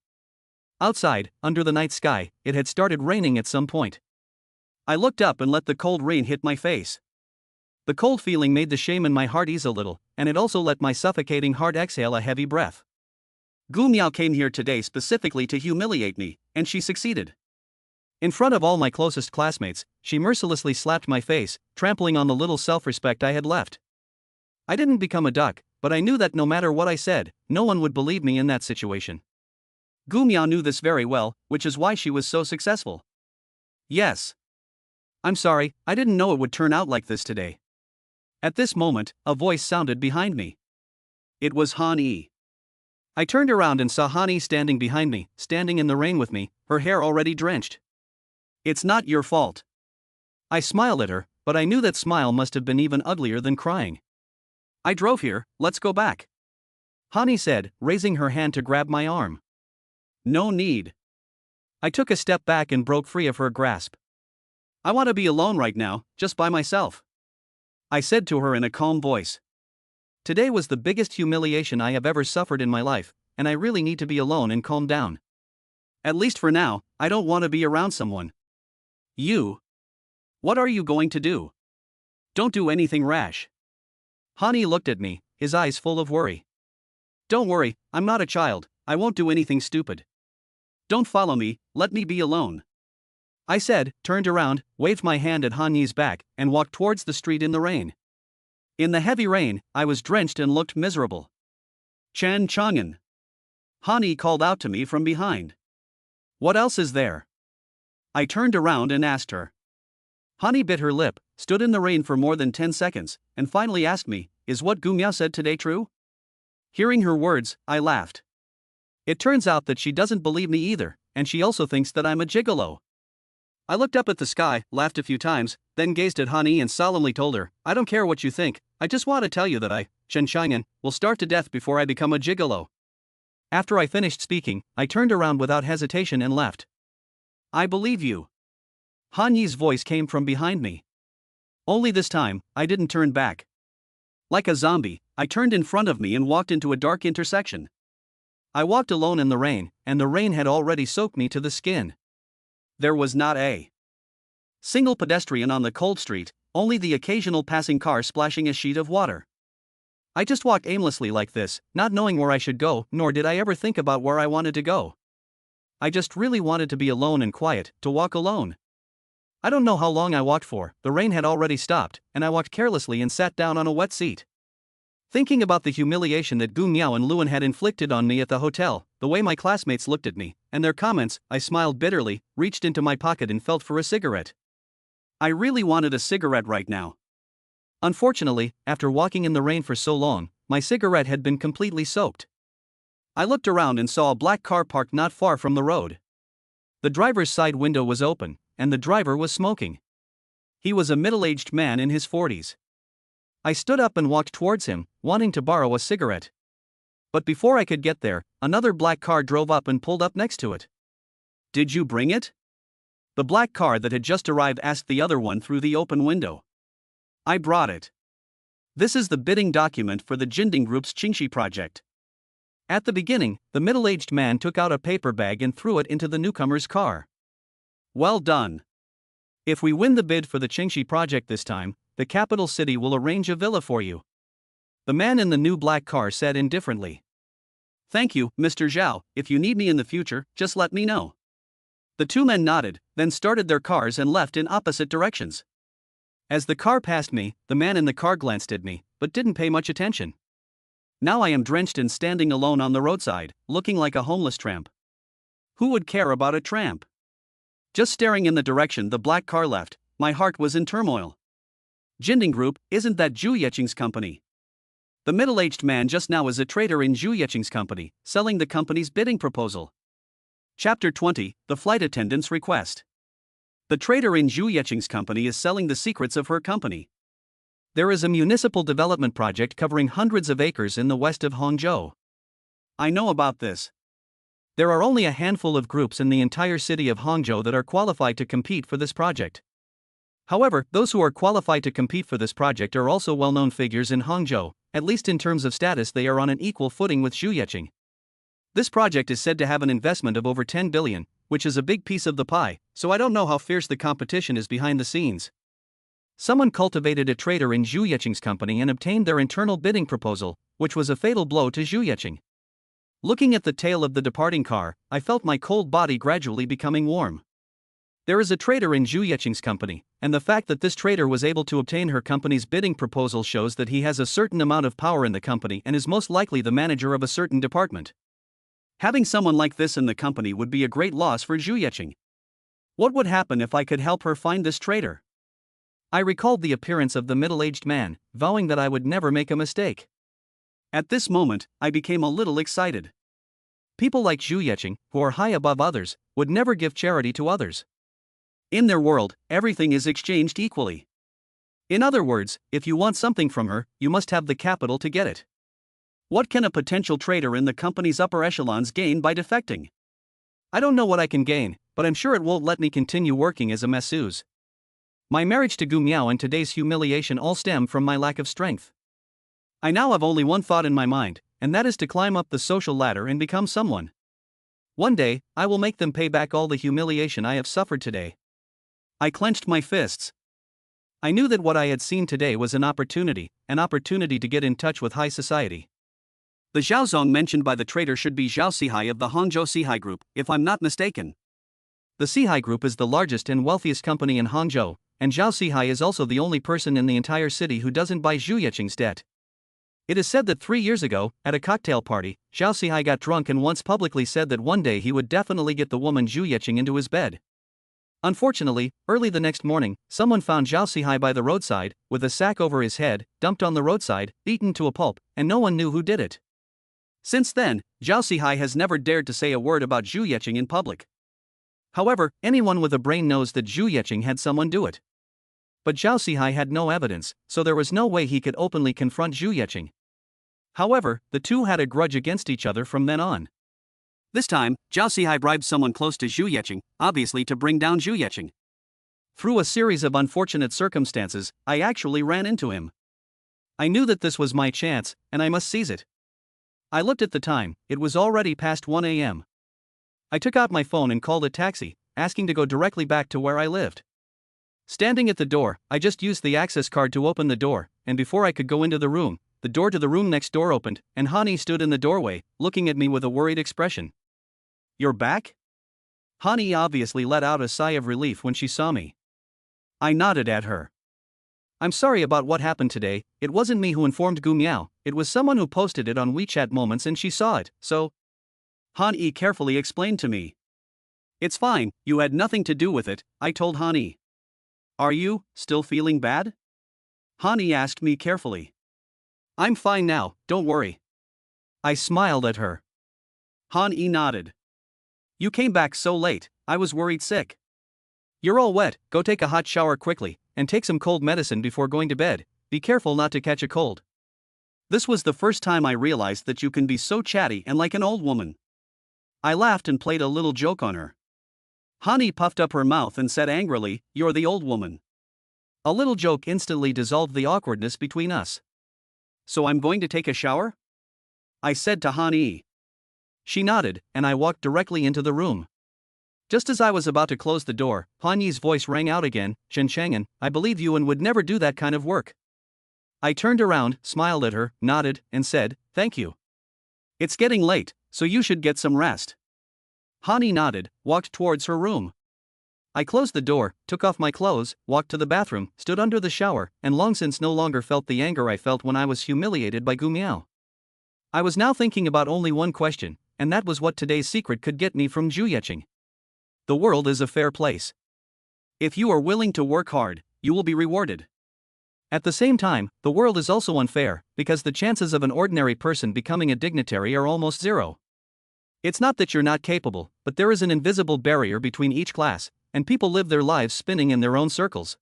Outside, under the night sky, it had started raining at some point. I looked up and let the cold rain hit my face. The cold feeling made the shame in my heart ease a little, and it also let my suffocating heart exhale a heavy breath. Gu Miao came here today specifically to humiliate me, and she succeeded. In front of all my closest classmates, she mercilessly slapped my face, trampling on the little self-respect I had left. I didn't become a duck, but I knew that no matter what I said, no one would believe me in that situation. Gu Miao knew this very well, which is why she was so successful. Yes. I'm sorry, I didn't know it would turn out like this today. At this moment, a voice sounded behind me. It was Han Yi. I turned around and saw Han Yi standing behind me, standing in the rain with me, her hair already drenched. It's not your fault. I smiled at her, but I knew that smile must have been even uglier than crying. I drove here, let's go back. Han Yi said, raising her hand to grab my arm. No need. I took a step back and broke free of her grasp. I want to be alone right now, just by myself. I said to her in a calm voice. Today was the biggest humiliation I have ever suffered in my life, and I really need to be alone and calm down. At least for now, I don't want to be around someone. You? What are you going to do? Don't do anything rash. Han Yi looked at me, his eyes full of worry. Don't worry, I'm not a child, I won't do anything stupid. Don't follow me, let me be alone. I said, turned around, waved my hand at Han Yi's back, and walked towards the street in the rain. In the heavy rain, I was drenched and looked miserable. Chen Chang'an. Han Yi called out to me from behind. What else is there? I turned around and asked her. Honey bit her lip, stood in the rain for more than 10 seconds, and finally asked me, "Is what Gu Miao said today true?" Hearing her words, I laughed. It turns out that she doesn't believe me either, and she also thinks that I'm a gigolo. I looked up at the sky, laughed a few times, then gazed at Honey and solemnly told her, "I don't care what you think, I just want to tell you that I, Chen Xiangyan, will starve to death before I become a gigolo." After I finished speaking, I turned around without hesitation and left. "I believe you." Han Yi's voice came from behind me. Only this time, I didn't turn back. Like a zombie, I turned in front of me and walked into a dark intersection. I walked alone in the rain, and the rain had already soaked me to the skin. There was not a single pedestrian on the cold street, only the occasional passing car splashing a sheet of water. I just walked aimlessly like this, not knowing where I should go, nor did I ever think about where I wanted to go. I just really wanted to be alone and quiet, to walk alone. I don't know how long I walked for, the rain had already stopped, and I walked carelessly and sat down on a wet seat. Thinking about the humiliation that Gu Miao and Luan had inflicted on me at the hotel, the way my classmates looked at me, and their comments, I smiled bitterly, reached into my pocket and felt for a cigarette. I really wanted a cigarette right now. Unfortunately, after walking in the rain for so long, my cigarette had been completely soaked. I looked around and saw a black car parked not far from the road. The driver's side window was open, and the driver was smoking. He was a middle-aged man in his 40s. I stood up and walked towards him, wanting to borrow a cigarette. But before I could get there, another black car drove up and pulled up next to it. "Did you bring it?" The black car that had just arrived asked the other one through the open window. "I brought it. This is the bidding document for the Jinding Group's Qingxi project." At the beginning, the middle-aged man took out a paper bag and threw it into the newcomer's car. "Well done. If we win the bid for the Qingxi project this time, the capital city will arrange a villa for you," the man in the new black car said indifferently. "Thank you, Mr. Zhao, if you need me in the future, just let me know." The two men nodded, then started their cars and left in opposite directions. As the car passed me, the man in the car glanced at me, but didn't pay much attention. Now I am drenched and standing alone on the roadside, looking like a homeless tramp. Who would care about a tramp? Just staring in the direction the black car left, my heart was in turmoil. Jinding Group, isn't that Zhu Yeqing's company? The middle-aged man just now is a trader in Zhu Yeqing's company, selling the company's bidding proposal. Chapter 20, The Flight Attendant's Request. The trader in Zhu Yeqing's company is selling the secrets of her company. There is a municipal development project covering hundreds of acres in the west of Hangzhou. I know about this. There are only a handful of groups in the entire city of Hangzhou that are qualified to compete for this project. However, those who are qualified to compete for this project are also well-known figures in Hangzhou, at least in terms of status they are on an equal footing with Zhu Yeqing. This project is said to have an investment of over 10 billion, which is a big piece of the pie, so I don't know how fierce the competition is behind the scenes. Someone cultivated a trader in Zhu Yeqing's company and obtained their internal bidding proposal, which was a fatal blow to Zhu Yeqing. Looking at the tail of the departing car, I felt my cold body gradually becoming warm. There is a trader in Zhu Yeqing's company, and the fact that this trader was able to obtain her company's bidding proposal shows that he has a certain amount of power in the company and is most likely the manager of a certain department. Having someone like this in the company would be a great loss for Zhu Yeqing. What would happen if I could help her find this trader? I recalled the appearance of the middle-aged man, vowing that I would never make a mistake. At this moment, I became a little excited. People like Zhu Yeqing, who are high above others, would never give charity to others. In their world, everything is exchanged equally. In other words, if you want something from her, you must have the capital to get it. What can a potential trader in the company's upper echelons gain by defecting? I don't know what I can gain, but I'm sure it won't let me continue working as a masseuse. My marriage to Gu Miao and today's humiliation all stem from my lack of strength. I now have only one thought in my mind, and that is to climb up the social ladder and become someone. One day, I will make them pay back all the humiliation I have suffered today. I clenched my fists. I knew that what I had seen today was an opportunity to get in touch with high society. The Zhaozong mentioned by the trader should be Zhao Sihai of the Hangzhou Sihai Group, if I'm not mistaken. The Sihai Group is the largest and wealthiest company in Hangzhou, and Zhao Sihai is also the only person in the entire city who doesn't buy Zhu Yeqing's debt. It is said that 3 years ago, at a cocktail party, Zhao Sihai got drunk and once publicly said that one day he would definitely get the woman Zhu Yeqing into his bed. Unfortunately, early the next morning, someone found Zhao Sihai by the roadside, with a sack over his head, dumped on the roadside, beaten to a pulp, and no one knew who did it. Since then, Zhao Sihai has never dared to say a word about Zhu Yeqing in public. However, anyone with a brain knows that Zhu Yeqing had someone do it. But Zhao Sihai had no evidence, so there was no way he could openly confront Zhu Yeqing. However, the two had a grudge against each other from then on. This time, Zhao Sihai bribed someone close to Zhu Yeqing, obviously to bring down Zhu Yeqing. Through a series of unfortunate circumstances, I actually ran into him. I knew that this was my chance, and I must seize it. I looked at the time, it was already past 1 a.m. I took out my phone and called a taxi, asking to go directly back to where I lived. Standing at the door, I just used the access card to open the door, and before I could go into the room, the door to the room next door opened, and Hani stood in the doorway, looking at me with a worried expression. "You're back?" Hani obviously let out a sigh of relief when she saw me. I nodded at her. "I'm sorry about what happened today. It wasn't me who informed Gu Miao, it was someone who posted it on WeChat Moments and she saw it, so..." Han-Yi carefully explained to me. "It's fine, you had nothing to do with it," I told Han-Yi. "Are you still feeling bad?" Han-Yi asked me carefully. "I'm fine now, don't worry." I smiled at her. Han-Yi nodded. "You came back so late, I was worried sick." "You're all wet, go take a hot shower quickly, and take some cold medicine before going to bed, be careful not to catch a cold." This was the first time I realized that you can be so chatty and like an old woman. I laughed and played a little joke on her. Hani puffed up her mouth and said angrily, "You're the old woman." A little joke instantly dissolved the awkwardness between us. "So I'm going to take a shower?" I said to Hani. She nodded, and I walked directly into the room. Just as I was about to close the door, Hanyi's voice rang out again, "Shen Chang'an, I believe Yuan would never do that kind of work." I turned around, smiled at her, nodded, and said, "Thank you. It's getting late, so you should get some rest." Hani nodded, walked towards her room. I closed the door, took off my clothes, walked to the bathroom, stood under the shower, and long since no longer felt the anger I felt when I was humiliated by Gu Miao. I was now thinking about only one question, and that was what today's secret could get me from Zhu Yeqing. The world is a fair place. If you are willing to work hard, you will be rewarded. At the same time, the world is also unfair, because the chances of an ordinary person becoming a dignitary are almost zero. It's not that you're not capable, but there is an invisible barrier between each class, and people live their lives spinning in their own circles.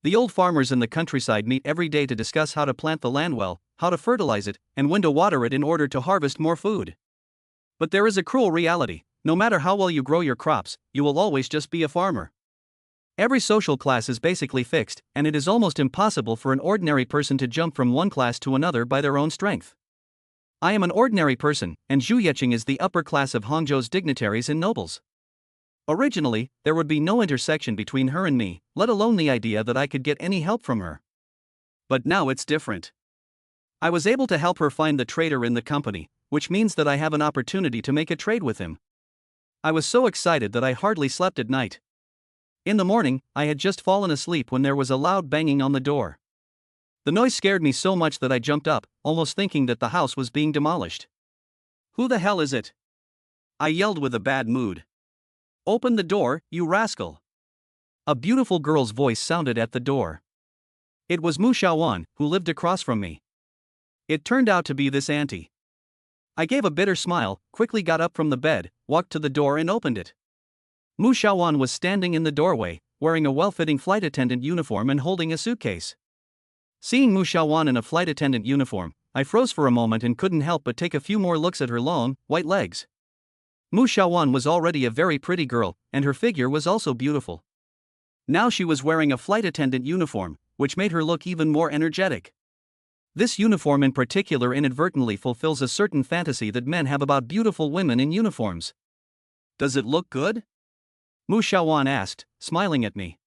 The old farmers in the countryside meet every day to discuss how to plant the land well, how to fertilize it, and when to water it in order to harvest more food. But there is a cruel reality: no matter how well you grow your crops, you will always just be a farmer. Every social class is basically fixed, and it is almost impossible for an ordinary person to jump from one class to another by their own strength. I am an ordinary person, and Zhu Yeqing is the upper class of Hangzhou's dignitaries and nobles. Originally, there would be no intersection between her and me, let alone the idea that I could get any help from her. But now it's different. I was able to help her find the traitor in the company, which means that I have an opportunity to make a trade with him. I was so excited that I hardly slept at night. In the morning, I had just fallen asleep when there was a loud banging on the door. The noise scared me so much that I jumped up, almost thinking that the house was being demolished. "Who the hell is it?" I yelled with a bad mood. "Open the door, you rascal." A beautiful girl's voice sounded at the door. It was Mu Xiaowan, who lived across from me. It turned out to be this auntie. I gave a bitter smile, quickly got up from the bed, walked to the door and opened it. Mu Xiaowan was standing in the doorway, wearing a well-fitting flight attendant uniform and holding a suitcase. Seeing Mu Xiaowan in a flight attendant uniform, I froze for a moment and couldn't help but take a few more looks at her long, white legs. Mu Xiaowan was already a very pretty girl, and her figure was also beautiful. Now she was wearing a flight attendant uniform, which made her look even more energetic. This uniform in particular inadvertently fulfills a certain fantasy that men have about beautiful women in uniforms. "Does it look good?" Mu Xiaowan asked, smiling at me.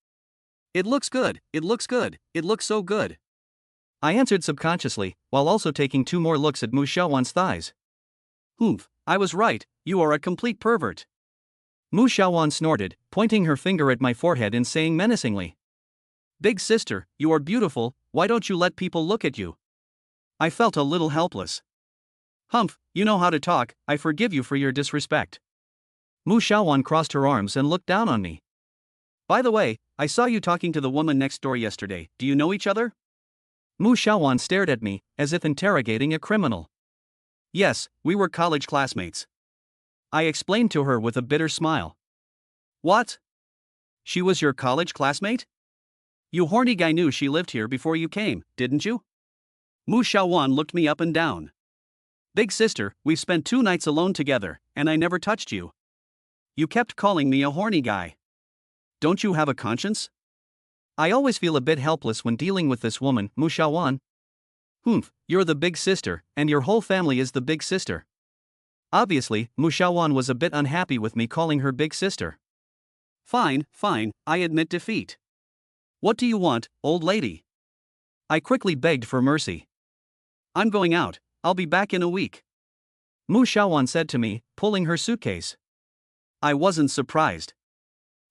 "It looks good, it looks good, it looks so good." I answered subconsciously, while also taking 2 more looks at Mu Xiaowan's thighs. "Oomph, I was right, you are a complete pervert." Mu Xiaowan snorted, pointing her finger at my forehead and saying menacingly, "Big sister, you are beautiful, why don't you let people look at you?" I felt a little helpless. Humph, you know how to talk, I forgive you for your disrespect. Mu Xiaowan crossed her arms and looked down on me. By the way, I saw you talking to the woman next door yesterday, do you know each other? Mu Xiaowan stared at me, as if interrogating a criminal. Yes, we were college classmates. I explained to her with a bitter smile. What? She was your college classmate? You horny guy knew she lived here before you came, didn't you? Mu Xiaowan looked me up and down. Big sister, we've spent 2 nights alone together, and I never touched you. You kept calling me a horny guy. Don't you have a conscience? I always feel a bit helpless when dealing with this woman, Mu Xiaowan. Humph, you're the big sister, and your whole family is the big sister. Obviously, Mu Xiaowan was a bit unhappy with me calling her big sister. Fine, I admit defeat. What do you want, old lady? I quickly begged for mercy. I'm going out, I'll be back in a week. Mu Xiaowan said to me, pulling her suitcase. I wasn't surprised.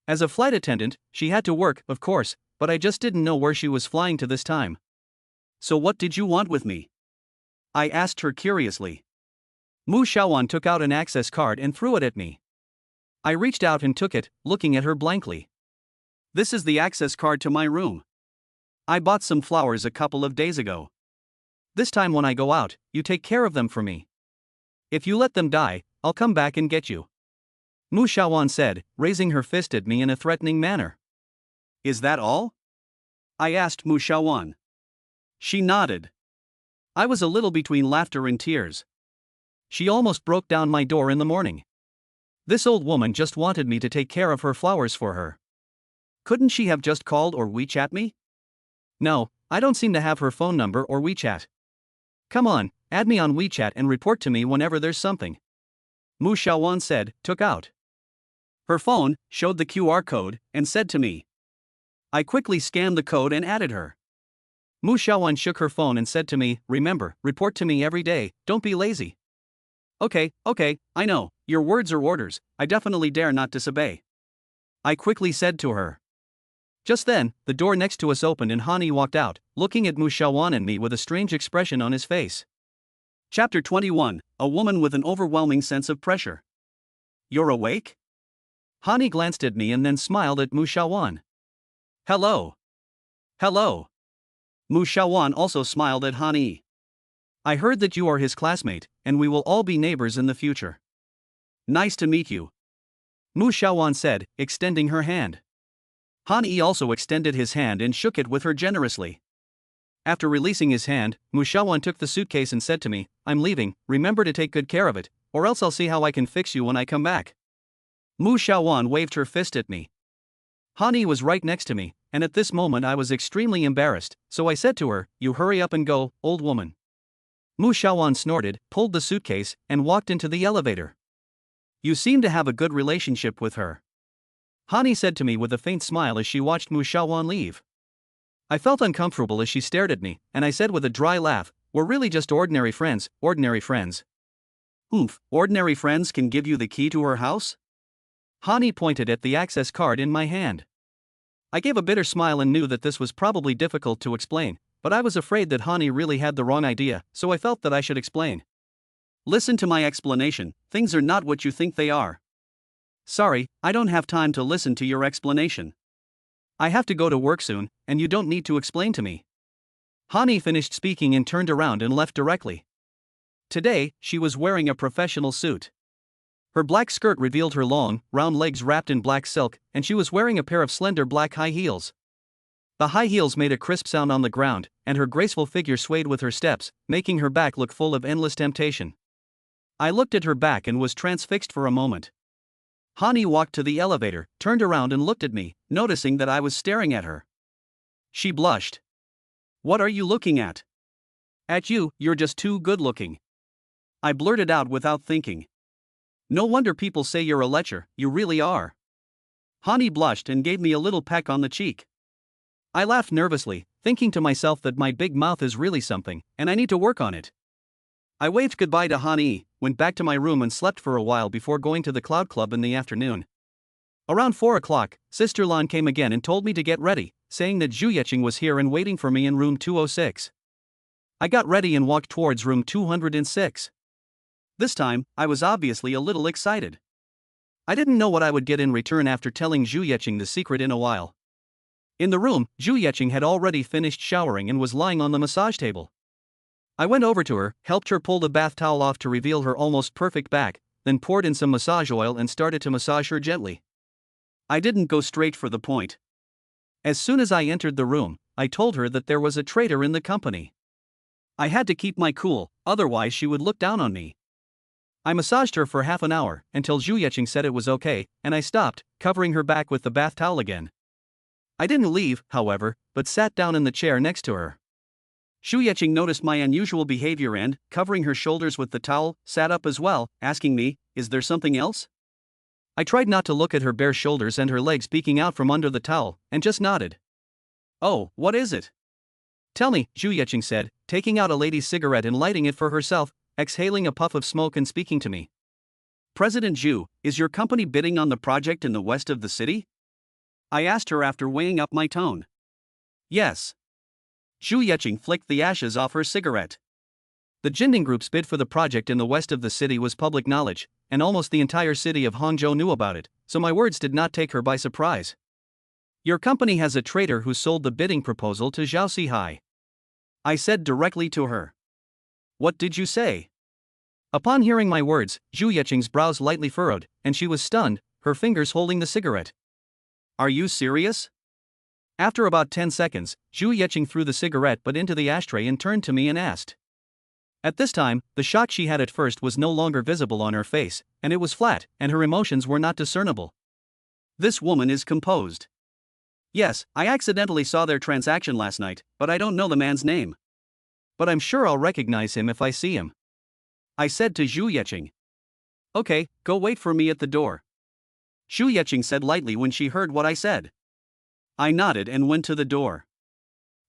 As a flight attendant, she had to work, of course, but I just didn't know where she was flying to this time. So what did you want with me? I asked her curiously. Mu Xiaowan took out an access card and threw it at me. I reached out and took it, looking at her blankly. This is the access card to my room. I bought some flowers a couple of days ago. This time when I go out, you take care of them for me. If you let them die, I'll come back and get you. Mu Xiaowan said, raising her fist at me in a threatening manner. Is that all? I asked Mu Xiaowan. She nodded. I was a little between laughter and tears. She almost broke down my door in the morning. This old woman just wanted me to take care of her flowers for her. Couldn't she have just called or WeChat me? No, I don't seem to have her phone number or WeChat. Come on, add me on WeChat and report to me whenever there's something. Mu Xiaowan said, took out her phone, showed the QR code, and said to me. I quickly scanned the code and added her. Mu Xiaowan shook her phone and said to me, remember, report to me every day, don't be lazy. Okay, I know, your words are orders, I definitely dare not disobey. I quickly said to her. Just then, the door next to us opened and Hani walked out, looking at Mu Xiaowan and me with a strange expression on his face. Chapter 21, A Woman with an Overwhelming Sense of Pressure. You're awake? Hani glanced at me and then smiled at Mu Xiaowan. Hello. Mu Xiaowan also smiled at Hani. I heard that you are his classmate, and we will all be neighbors in the future. Nice to meet you. Mu Xiaowan said, extending her hand. Hani also extended his hand and shook it with her generously. After releasing his hand, Mu Xiaowan took the suitcase and said to me, I'm leaving, remember to take good care of it, or else I'll see how I can fix you when I come back. Mu Xiaowan waved her fist at me. Hani was right next to me, and at this moment I was extremely embarrassed, so I said to her, you hurry up and go, old woman. Mu Xiaowan snorted, pulled the suitcase, and walked into the elevator. You seem to have a good relationship with her. Hani said to me with a faint smile as she watched Mu Xiaowan leave. I felt uncomfortable as she stared at me, and I said with a dry laugh, we're really just ordinary friends. Oomph, ordinary friends can give you the key to her house? Hani pointed at the access card in my hand. I gave a bitter smile and knew that this was probably difficult to explain, but I was afraid that Hani really had the wrong idea, so I felt that I should explain. Listen to my explanation, things are not what you think they are. Sorry, I don't have time to listen to your explanation. I have to go to work soon, and you don't need to explain to me. Hani finished speaking and turned around and left directly. Today, she was wearing a professional suit. Her black skirt revealed her long, round legs wrapped in black silk, and she was wearing a pair of slender black high heels. The high heels made a crisp sound on the ground, and her graceful figure swayed with her steps, making her back look full of endless temptation. I looked at her back and was transfixed for a moment. Hani walked to the elevator, turned around and looked at me, noticing that I was staring at her. She blushed. What are you looking at? At you, you're just too good looking. I blurted out without thinking. No wonder people say you're a lecher, you really are. Hani blushed and gave me a little peck on the cheek. I laughed nervously, thinking to myself that my big mouth is really something, and I need to work on it. I waved goodbye to Hani, went back to my room and slept for a while before going to the Cloud Club in the afternoon. Around 4 o'clock, Sister Lan came again and told me to get ready, saying that Zhu Yeqing was here and waiting for me in room 206. I got ready and walked towards room 206. This time, I was obviously a little excited. I didn't know what I would get in return after telling Zhu Yeqing the secret in a while. In the room, Zhu Yeqing had already finished showering and was lying on the massage table. I went over to her, helped her pull the bath towel off to reveal her almost perfect back, then poured in some massage oil and started to massage her gently. I didn't go straight for the point. As soon as I entered the room, I told her that there was a traitor in the company. I had to keep my cool, otherwise she would look down on me. I massaged her for half an hour, until Zhu Yeqing said it was okay, and I stopped, covering her back with the bath towel again. I didn't leave, however, but sat down in the chair next to her. Zhu Yeqing noticed my unusual behavior and, covering her shoulders with the towel, sat up as well, asking me, "Is there something else?" I tried not to look at her bare shoulders and her legs peeking out from under the towel, and just nodded. "Oh, what is it?" "Tell me," Zhu Yeqing said, taking out a lady's cigarette and lighting it for herself, exhaling a puff of smoke and speaking to me. "President Zhu, is your company bidding on the project in the west of the city?" I asked her after weighing up my tone. "Yes." Zhu Yeqing flicked the ashes off her cigarette. The Jinding Group's bid for the project in the west of the city was public knowledge, and almost the entire city of Hangzhou knew about it, so my words did not take her by surprise. "Your company has a traitor who sold the bidding proposal to Zhao Sihai," I said directly to her. "What did you say?" Upon hearing my words, Zhu Yeqing's brows lightly furrowed, and she was stunned, her fingers holding the cigarette. "Are you serious?" After about 10 seconds, Zhu Yeqing threw the cigarette butt into the ashtray and turned to me and asked. At this time, the shock she had at first was no longer visible on her face, and it was flat, and her emotions were not discernible. "This woman is composed." "Yes, I accidentally saw their transaction last night, but I don't know the man's name. But I'm sure I'll recognize him if I see him," I said to Zhu Yeqing. "Okay, go wait for me at the door," Zhu Yeqing said lightly when she heard what I said. I nodded and went to the door.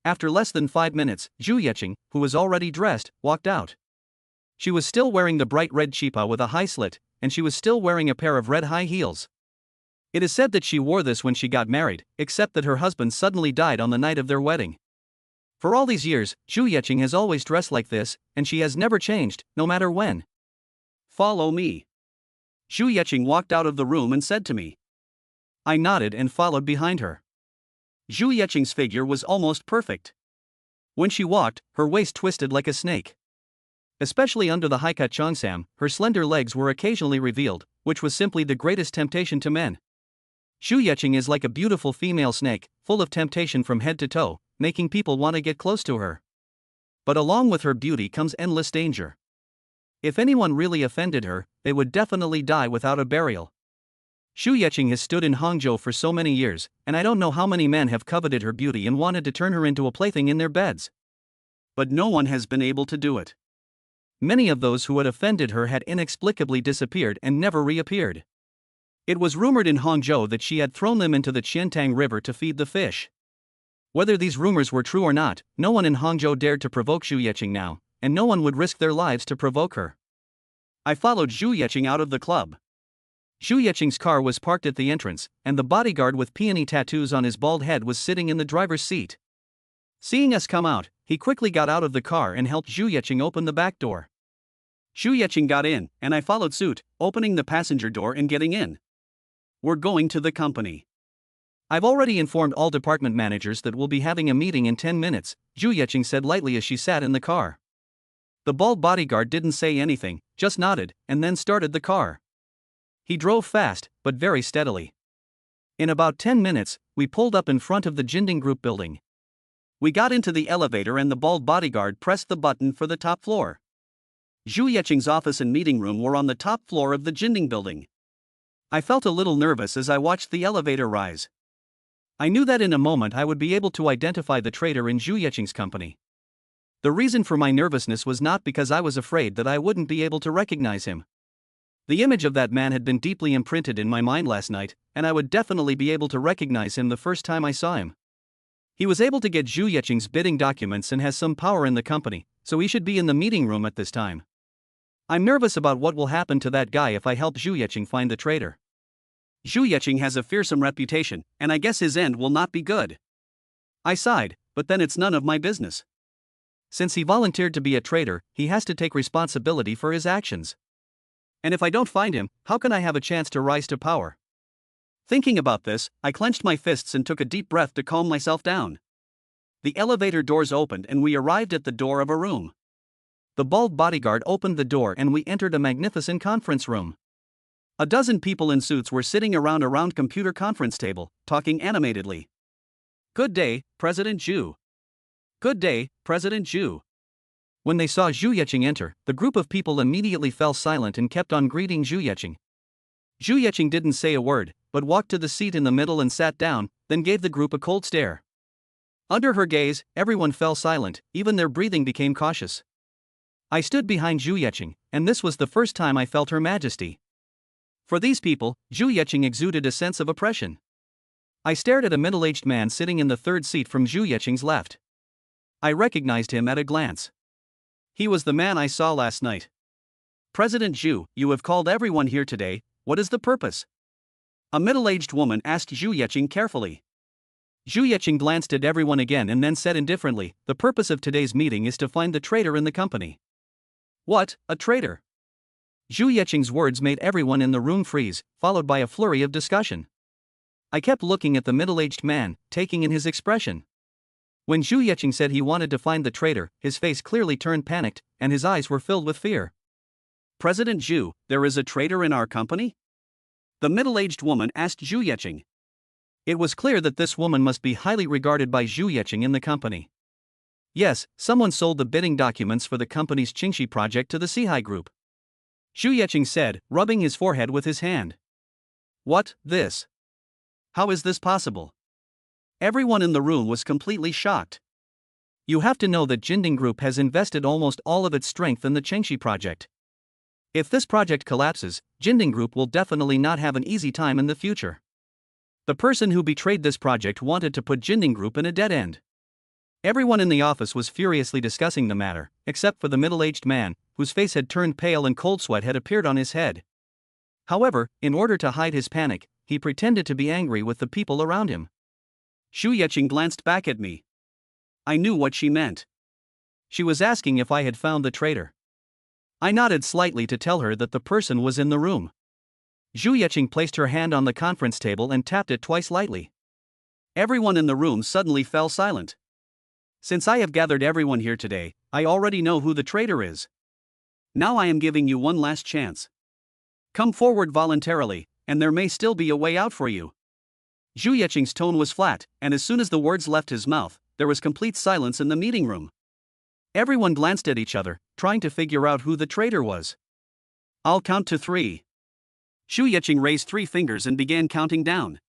After less than 5 minutes, Zhu Yeqing, who was already dressed, walked out. She was still wearing the bright red chipa with a high slit, and she was still wearing a pair of red high heels. It is said that she wore this when she got married, except that her husband suddenly died on the night of their wedding. For all these years, Zhu Yeqing has always dressed like this, and she has never changed, no matter when. "Follow me." Zhu Yeqing walked out of the room and said to me. I nodded and followed behind her. Zhu Yeqing's figure was almost perfect. When she walked, her waist twisted like a snake. Especially under the high-cut cheongsam, her slender legs were occasionally revealed, which was simply the greatest temptation to men. Zhu Yeqing is like a beautiful female snake, full of temptation from head to toe, making people want to get close to her. But along with her beauty comes endless danger. If anyone really offended her, they would definitely die without a burial. Zhu Yeqing has stood in Hangzhou for so many years, and I don't know how many men have coveted her beauty and wanted to turn her into a plaything in their beds. But no one has been able to do it. Many of those who had offended her had inexplicably disappeared and never reappeared. It was rumored in Hangzhou that she had thrown them into the Qiantang River to feed the fish. Whether these rumors were true or not, no one in Hangzhou dared to provoke Zhu Yeqing now, and no one would risk their lives to provoke her. I followed Zhu Yeqing out of the club. Zhu Yeqing's car was parked at the entrance, and the bodyguard with peony tattoos on his bald head was sitting in the driver's seat. Seeing us come out, he quickly got out of the car and helped Zhu Yeqing open the back door. Zhu Yeqing got in, and I followed suit, opening the passenger door and getting in. "We're going to the company. I've already informed all department managers that we'll be having a meeting in 10 minutes, Zhu Yeqing said lightly as she sat in the car. The bald bodyguard didn't say anything, just nodded, and then started the car. He drove fast, but very steadily. In about 10 minutes, we pulled up in front of the Jinding Group building. We got into the elevator and the bald bodyguard pressed the button for the top floor. Zhu Yeqing's office and meeting room were on the top floor of the Jinding building. I felt a little nervous as I watched the elevator rise. I knew that in a moment I would be able to identify the traitor in Zhu Yeqing's company. The reason for my nervousness was not because I was afraid that I wouldn't be able to recognize him. The image of that man had been deeply imprinted in my mind last night, and I would definitely be able to recognize him the first time I saw him. He was able to get Zhu Yeqing's bidding documents and has some power in the company, so he should be in the meeting room at this time. I'm nervous about what will happen to that guy if I help Zhu Yeqing find the traitor. Zhu Yeqing has a fearsome reputation, and I guess his end will not be good. I sighed, but then it's none of my business. Since he volunteered to be a traitor, he has to take responsibility for his actions. And if I don't find him, how can I have a chance to rise to power? Thinking about this, I clenched my fists and took a deep breath to calm myself down. The elevator doors opened and we arrived at the door of a room. The bald bodyguard opened the door and we entered a magnificent conference room. A dozen people in suits were sitting around a round computer conference table, talking animatedly. "Good day, President Zhu." "Good day, President Zhu." When they saw Zhu Yeqing enter, the group of people immediately fell silent and kept on greeting Zhu Yeqing. Zhu Yeqing didn't say a word, but walked to the seat in the middle and sat down, then gave the group a cold stare. Under her gaze, everyone fell silent, even their breathing became cautious. I stood behind Zhu Yeqing, and this was the first time I felt her majesty. For these people, Zhu Yeqing exuded a sense of oppression. I stared at a middle-aged man sitting in the third seat from Zhu Yeqing's left. I recognized him at a glance. He was the man I saw last night. "President Zhu, you have called everyone here today, what is the purpose?" A middle-aged woman asked Zhu Yeqing carefully. Zhu Yeqing glanced at everyone again and then said indifferently, "The purpose of today's meeting is to find the traitor in the company." "What, a traitor?" Zhu Yeqing's words made everyone in the room freeze, followed by a flurry of discussion. I kept looking at the middle-aged man, taking in his expression. When Zhu Yeqing said he wanted to find the traitor, his face clearly turned panicked, and his eyes were filled with fear. "President Zhu, there is a traitor in our company?" The middle-aged woman asked Zhu Yeqing. It was clear that this woman must be highly regarded by Zhu Yeqing in the company. Yes, someone sold the bidding documents for the company's Qingxi project to the Sihai Group. Zhu Yeqing said, rubbing his forehead with his hand. "What, this? How is this possible?" Everyone in the room was completely shocked. You have to know that Jinding Group has invested almost all of its strength in the Qingxi project. If this project collapses, Jinding Group will definitely not have an easy time in the future. The person who betrayed this project wanted to put Jinding Group in a dead end. Everyone in the office was furiously discussing the matter, except for the middle-aged man, whose face had turned pale and cold sweat had appeared on his head. However, in order to hide his panic, he pretended to be angry with the people around him. Zhu Yeqing glanced back at me. I knew what she meant. She was asking if I had found the traitor. I nodded slightly to tell her that the person was in the room. Zhu Yeqing placed her hand on the conference table and tapped it twice lightly. Everyone in the room suddenly fell silent. Since I have gathered everyone here today, I already know who the traitor is. Now I am giving you one last chance. Come forward voluntarily, and there may still be a way out for you. Zhu Yeqing's tone was flat, and as soon as the words left his mouth, there was complete silence in the meeting room. Everyone glanced at each other, trying to figure out who the traitor was. "I'll count to 3. Zhu Yeqing raised 3 fingers and began counting down.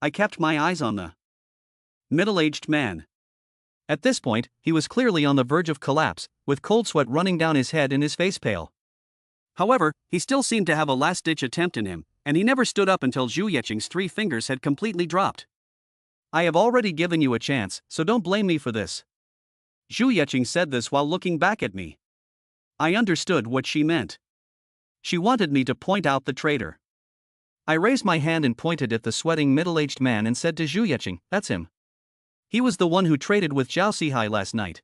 I kept my eyes on the middle-aged man. At this point, he was clearly on the verge of collapse, with cold sweat running down his head and his face pale. However, he still seemed to have a last-ditch attempt in him, and he never stood up until Zhu Yeqing's 3 fingers had completely dropped. "I have already given you a chance, so don't blame me for this." Zhu Yeqing said this while looking back at me. I understood what she meant. She wanted me to point out the traitor. I raised my hand and pointed at the sweating middle-aged man and said to Zhu Yeqing, "That's him. He was the one who traded with Zhao Sihai last night."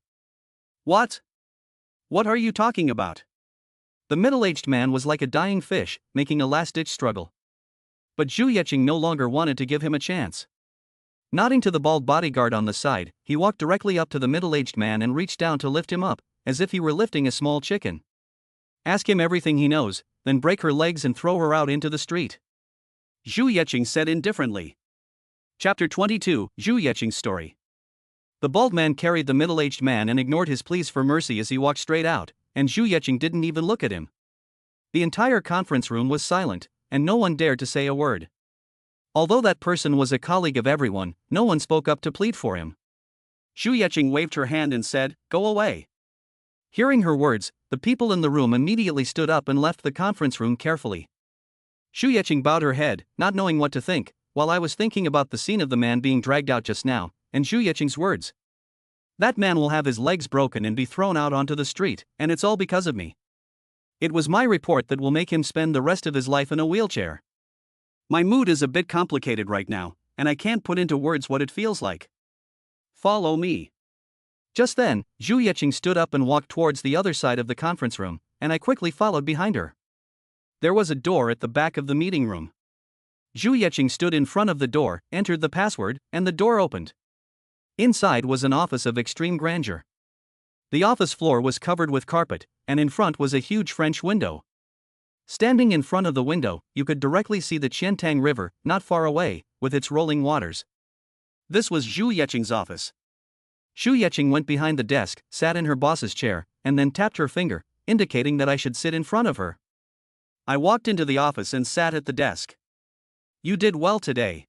"What? What are you talking about?" The middle-aged man was like a dying fish, making a last-ditch struggle. But Zhu Yeqing no longer wanted to give him a chance. Nodding to the bald bodyguard on the side, he walked directly up to the middle-aged man and reached down to lift him up, as if he were lifting a small chicken. "Ask him everything he knows, then break her legs and throw her out into the street," Zhu Yeqing said indifferently. Chapter 22, Zhu Yeqing's story. The bald man carried the middle-aged man and ignored his pleas for mercy as he walked straight out, and Zhu Yeqing didn't even look at him. The entire conference room was silent, and no one dared to say a word. Although that person was a colleague of everyone, no one spoke up to plead for him. Zhu Yeqing waved her hand and said, "Go away." Hearing her words, the people in the room immediately stood up and left the conference room carefully. Zhu Yeqing bowed her head, not knowing what to think, while I was thinking about the scene of the man being dragged out just now, and Zhu Yeqing's words. "That man will have his legs broken and be thrown out onto the street, and it's all because of me. It was my report that will make him spend the rest of his life in a wheelchair." My mood is a bit complicated right now, and I can't put into words what it feels like. Follow me. Just then, Zhu Yeqing stood up and walked towards the other side of the conference room, and I quickly followed behind her. There was a door at the back of the meeting room. Zhu Yeqing stood in front of the door, entered the password, and the door opened. Inside was an office of extreme grandeur. The office floor was covered with carpet, and in front was a huge French window. Standing in front of the window, you could directly see the Qiantang River, not far away, with its rolling waters. This was Zhu Yeqing's office. Zhu Yeqing went behind the desk, sat in her boss's chair, and then tapped her finger, indicating that I should sit in front of her. I walked into the office and sat at the desk. You did well today.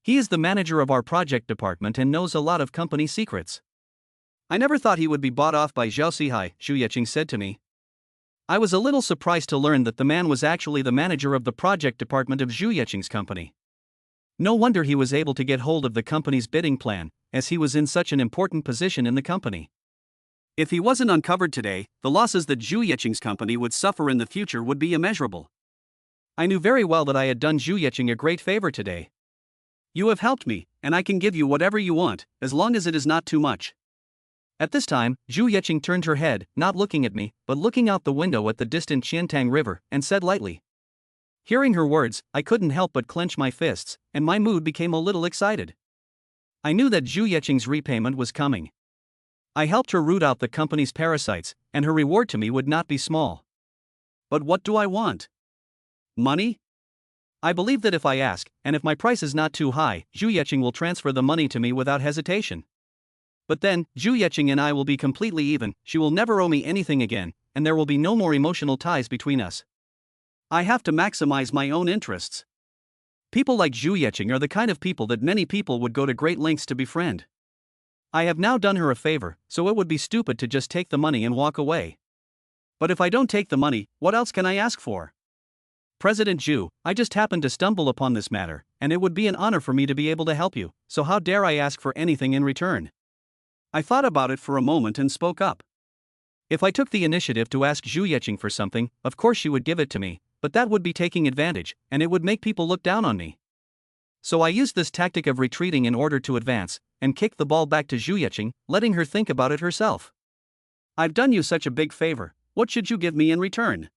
He is the manager of our project department and knows a lot of company secrets. I never thought he would be bought off by Zhao Sihai, Zhu Yeqing said to me. I was a little surprised to learn that the man was actually the manager of the project department of Zhu Yeqing's company. No wonder he was able to get hold of the company's bidding plan, as he was in such an important position in the company. If he wasn't uncovered today, the losses that Zhu Yeqing's company would suffer in the future would be immeasurable. I knew very well that I had done Zhu Yeqing a great favor today. You have helped me, and I can give you whatever you want, as long as it is not too much. At this time, Zhu Yeqing turned her head, not looking at me, but looking out the window at the distant Qiantang River, and said lightly. Hearing her words, I couldn't help but clench my fists, and my mood became a little excited. I knew that Zhu Yeqing's repayment was coming. I helped her root out the company's parasites, and her reward to me would not be small. But what do I want? Money? I believe that if I ask, and if my price is not too high, Zhu Yeqing will transfer the money to me without hesitation. But then, Zhu Yeqing and I will be completely even, she will never owe me anything again, and there will be no more emotional ties between us. I have to maximize my own interests. People like Zhu Yeqing are the kind of people that many people would go to great lengths to befriend. I have now done her a favor, so it would be stupid to just take the money and walk away. But if I don't take the money, what else can I ask for? President Zhu, I just happened to stumble upon this matter, and it would be an honor for me to be able to help you, so how dare I ask for anything in return? I thought about it for a moment and spoke up. If I took the initiative to ask Zhu Yeqing for something, of course she would give it to me, but that would be taking advantage, and it would make people look down on me. So I used this tactic of retreating in order to advance, and kicked the ball back to Zhu Yeqing, letting her think about it herself. I've done you such a big favor, what should you give me in return?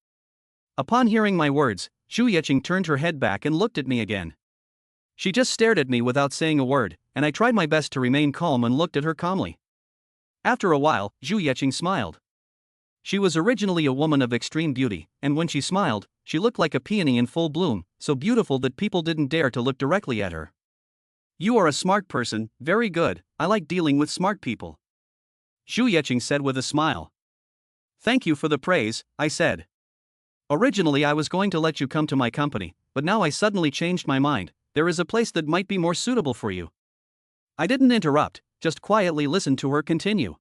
Upon hearing my words, Zhu Yeqing turned her head back and looked at me again. She just stared at me without saying a word, and I tried my best to remain calm and looked at her calmly. After a while, Zhu Yeqing smiled. She was originally a woman of extreme beauty, and when she smiled, she looked like a peony in full bloom, so beautiful that people didn't dare to look directly at her. You are a smart person, very good, I like dealing with smart people. Zhu Yeqing said with a smile. Thank you for the praise, I said. Originally I was going to let you come to my company, but now I suddenly changed my mind, there is a place that might be more suitable for you. I didn't interrupt, just quietly listened to her continue.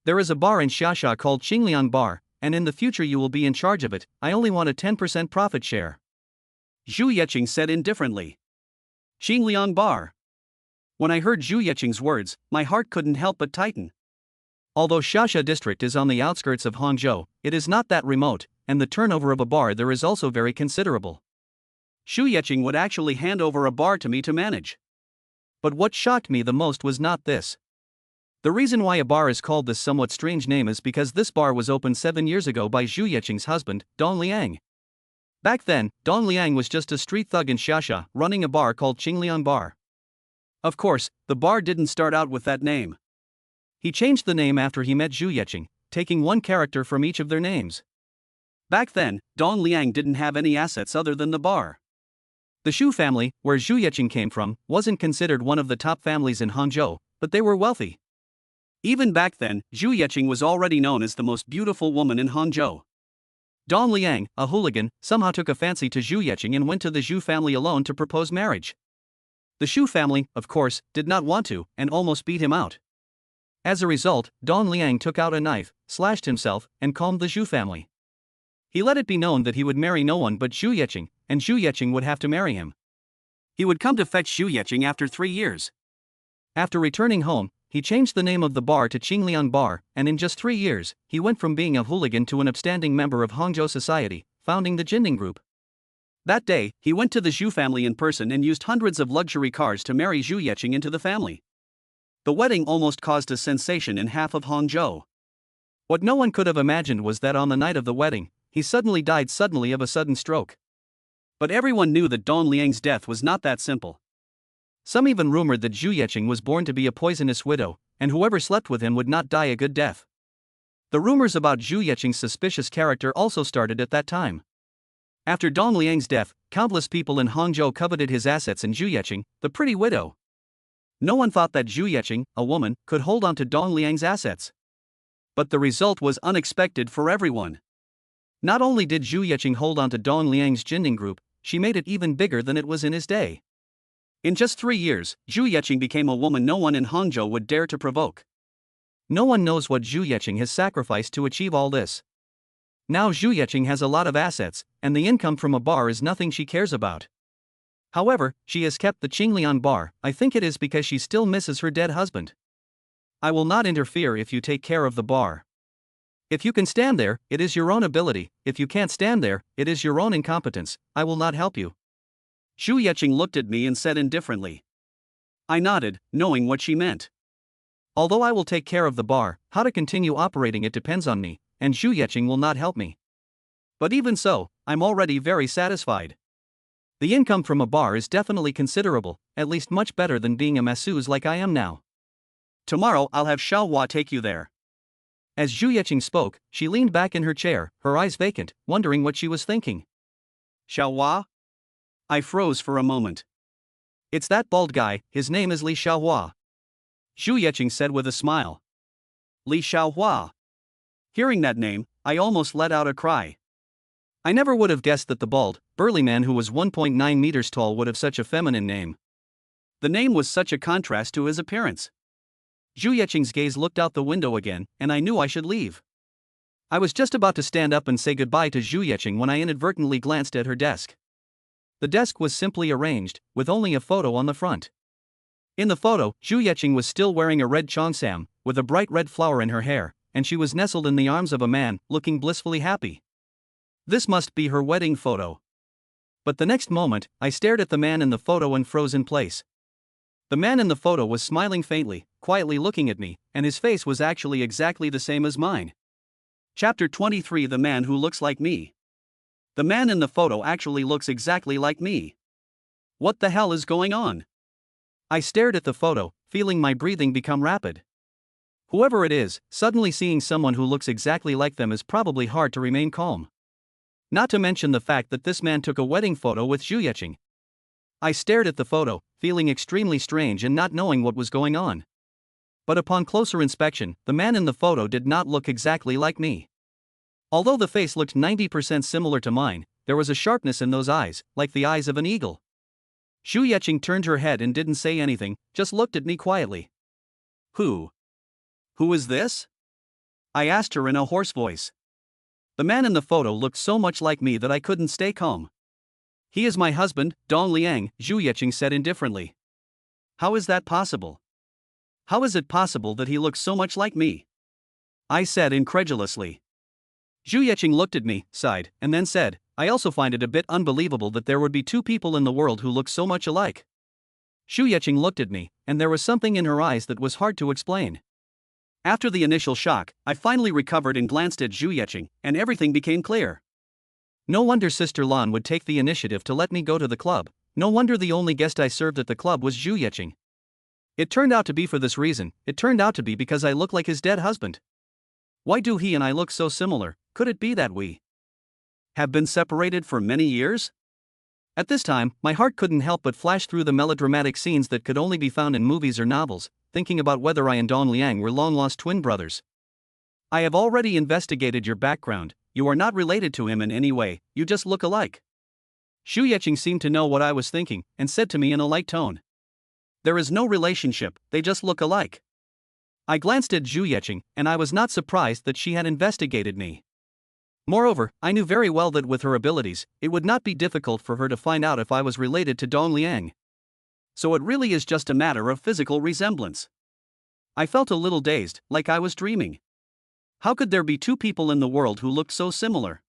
There is a bar in Xiaxia called Qingliang Bar, and in the future you will be in charge of it, I only want a 10% profit share. Zhu Yeqing said indifferently. Qingliang Bar. When I heard Zhu Yeqing's words, my heart couldn't help but tighten. Although Xiaxia district is on the outskirts of Hangzhou, it is not that remote, and the turnover of a bar there is also very considerable. Zhu Yeqing would actually hand over a bar to me to manage. But what shocked me the most was not this. The reason why a bar is called this somewhat strange name is because this bar was opened 7 years ago by Zhu Yeqing's husband, Dong Liang. Back then, Dong Liang was just a street thug in Xiaxia, running a bar called Qingliang Bar. Of course, the bar didn't start out with that name. He changed the name after he met Zhu Yeqing, taking one character from each of their names. Back then, Dong Liang didn't have any assets other than the bar. The Xu family, where Zhu Yeqing came from, wasn't considered one of the top families in Hangzhou, but they were wealthy. Even back then, Zhu Yeqing was already known as the most beautiful woman in Hangzhou. Dong Liang, a hooligan, somehow took a fancy to Zhu Yeqing and went to the Zhu family alone to propose marriage. The Xu family, of course, did not want to, and almost beat him out. As a result, Dong Liang took out a knife, slashed himself, and calmed the Zhu family. He let it be known that he would marry no one but Zhu Yeqing, and Zhu Yeqing would have to marry him. He would come to fetch Zhu Yeqing after 3 years. After returning home, he changed the name of the bar to Qingliang Bar, and in just 3 years, he went from being a hooligan to an upstanding member of Hangzhou society, founding the Jinding Group. That day, he went to the Zhu family in person and used hundreds of luxury cars to marry Zhu Yeqing into the family. The wedding almost caused a sensation in half of Hangzhou. What no one could have imagined was that on the night of the wedding, he suddenly died of a sudden stroke. But everyone knew that Dong Liang's death was not that simple. Some even rumored that Zhu Yeqing was born to be a poisonous widow, and whoever slept with him would not die a good death. The rumors about Zhu Yeqing's suspicious character also started at that time. After Dong Liang's death, countless people in Hangzhou coveted his assets and Zhu Yeqing, the pretty widow. No one thought that Zhu Yeqing, a woman, could hold on to Dong Liang's assets. But the result was unexpected for everyone. Not only did Zhu Yeqing hold on to Dong Liang's Jinding group, she made it even bigger than it was in his day. In just 3 years, Zhu Yeqing became a woman no one in Hangzhou would dare to provoke. No one knows what Zhu Yeqing has sacrificed to achieve all this. Now Zhu Yeqing has a lot of assets, and the income from a bar is nothing she cares about. However, she has kept the Qinglian bar. I think it is because she still misses her dead husband. I will not interfere if you take care of the bar. If you can stand there, it is your own ability. If you can't stand there, it is your own incompetence. I will not help you. Zhu Yeqing looked at me and said indifferently. I nodded, knowing what she meant. Although I will take care of the bar, how to continue operating it depends on me, and Zhu Yeqing will not help me. But even so, I'm already very satisfied. The income from a bar is definitely considerable, at least much better than being a masseuse like I am now. Tomorrow I'll have Xiaohua take you there. As Zhu Yeqing spoke, she leaned back in her chair, her eyes vacant, wondering what she was thinking. Xiaohua? I froze for a moment. It's that bald guy, his name is Li Xiaohua. Zhu Yeqing said with a smile. Li Xiaohua. Hearing that name, I almost let out a cry. I never would have guessed that the bald, burly man who was 1.9 meters tall would have such a feminine name. The name was such a contrast to his appearance. Zhu Yeqing's gaze looked out the window again, and I knew I should leave. I was just about to stand up and say goodbye to Zhu Yeqing when I inadvertently glanced at her desk. The desk was simply arranged, with only a photo on the front. In the photo, Zhu Yeqing was still wearing a red cheongsam, with a bright red flower in her hair, and she was nestled in the arms of a man, looking blissfully happy. This must be her wedding photo. But the next moment, I stared at the man in the photo and froze in place. The man in the photo was smiling faintly, quietly looking at me, and his face was actually exactly the same as mine. Chapter 23: The Man Who Looks Like Me. The man in the photo actually looks exactly like me. What the hell is going on? I stared at the photo, feeling my breathing become rapid. Whoever it is, suddenly seeing someone who looks exactly like them is probably hard to remain calm. Not to mention the fact that this man took a wedding photo with Zhu Yeqing. I stared at the photo, feeling extremely strange and not knowing what was going on. But upon closer inspection, the man in the photo did not look exactly like me. Although the face looked 90% similar to mine, there was a sharpness in those eyes, like the eyes of an eagle. Zhu Yeqing turned her head and didn't say anything, just looked at me quietly. Who is this? I asked her in a hoarse voice. The man in the photo looked so much like me that I couldn't stay calm. He is my husband, Dong Liang, Zhu Yeqing said indifferently. How is that possible? How is it possible that he looks so much like me? I said incredulously. Zhu Yeqing looked at me, sighed, and then said, I also find it a bit unbelievable that there would be two people in the world who look so much alike. Zhu Yeqing looked at me, and there was something in her eyes that was hard to explain. After the initial shock, I finally recovered and glanced at Zhu Yeqing, and everything became clear. No wonder Sister Lan would take the initiative to let me go to the club. No wonder the only guest I served at the club was Zhu Yeqing. It turned out to be for this reason. It turned out to be because I look like his dead husband. Why do he and I look so similar? Could it be that we have been separated for many years? At this time, my heart couldn't help but flash through the melodramatic scenes that could only be found in movies or novels, thinking about whether I and Dong Liang were long-lost twin brothers. I have already investigated your background. You are not related to him in any way, you just look alike. Zhu Yeqing seemed to know what I was thinking, and said to me in a light tone. There is no relationship, they just look alike. I glanced at Zhu Yeqing, and I was not surprised that she had investigated me. Moreover, I knew very well that with her abilities, it would not be difficult for her to find out if I was related to Dong Liang. So it really is just a matter of physical resemblance. I felt a little dazed, like I was dreaming. How could there be two people in the world who looked so similar?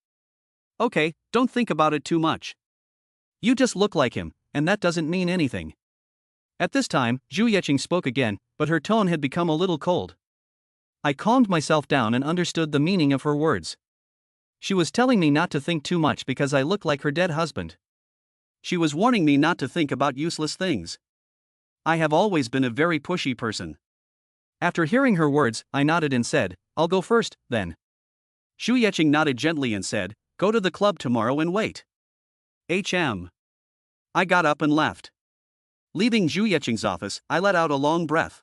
Okay, don't think about it too much. You just look like him, and that doesn't mean anything. At this time, Zhu Yeqing spoke again, but her tone had become a little cold. I calmed myself down and understood the meaning of her words. She was telling me not to think too much because I looked like her dead husband. She was warning me not to think about useless things. I have always been a very pushy person. After hearing her words, I nodded and said, "I'll go first, then." Zhu Yeqing nodded gently and said, "Go to the club tomorrow and wait." I got up and left. Leaving Zhu Yeqing's office, I let out a long breath.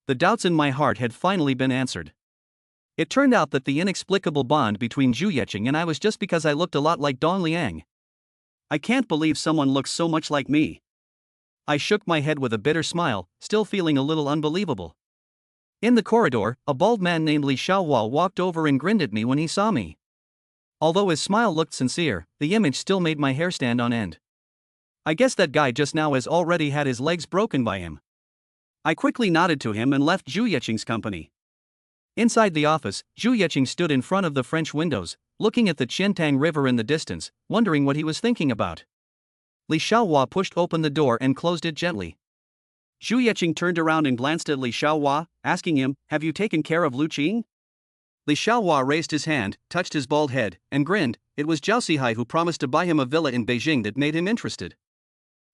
The doubts in my heart had finally been answered. It turned out that the inexplicable bond between Zhu Yeqing and I was just because I looked a lot like Dong Liang. I can't believe someone looks so much like me. I shook my head with a bitter smile, still feeling a little unbelievable. In the corridor, a bald man named Li Xiaohua walked over and grinned at me when he saw me. Although his smile looked sincere, the image still made my hair stand on end. I guess that guy just now has already had his legs broken by him. I quickly nodded to him and left Zhu Yeqing's company. Inside the office, Zhu Yeqing stood in front of the French windows, looking at the Qiantang River in the distance, wondering what he was thinking about. Li Xiaohua pushed open the door and closed it gently. Zhu Yeqing turned around and glanced at Li Xiaohua, asking him, "Have you taken care of Lu Qing?" Li Xiaohua raised his hand, touched his bald head, and grinned. It was Zhao Sihai who promised to buy him a villa in Beijing that made him interested.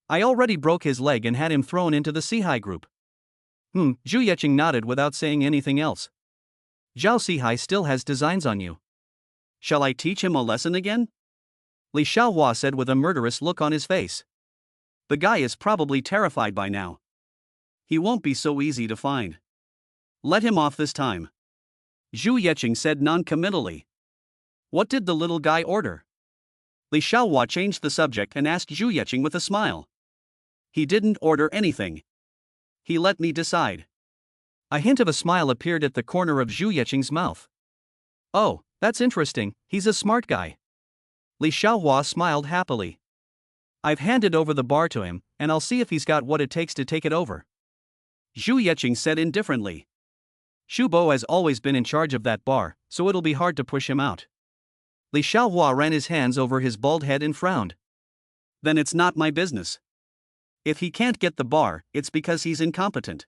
I already broke his leg and had him thrown into the Sihai group. Zhu Yeqing nodded without saying anything else. Zhao Sihai still has designs on you. Shall I teach him a lesson again? Li Xiaohua said with a murderous look on his face. The guy is probably terrified by now. He won't be so easy to find. Let him off this time. Zhu Yeqing said non-committally. What did the little guy order? Li Xiaohua changed the subject and asked Zhu Yeqing with a smile. He didn't order anything. He let me decide. A hint of a smile appeared at the corner of Zhu Yeqing's mouth. Oh, that's interesting, he's a smart guy. Li Xiaohua smiled happily. I've handed over the bar to him, and I'll see if he's got what it takes to take it over. Zhu Yeqing said indifferently. Xu Bo has always been in charge of that bar, so it'll be hard to push him out. Li Xiaohua ran his hands over his bald head and frowned. Then it's not my business. If he can't get the bar, it's because he's incompetent.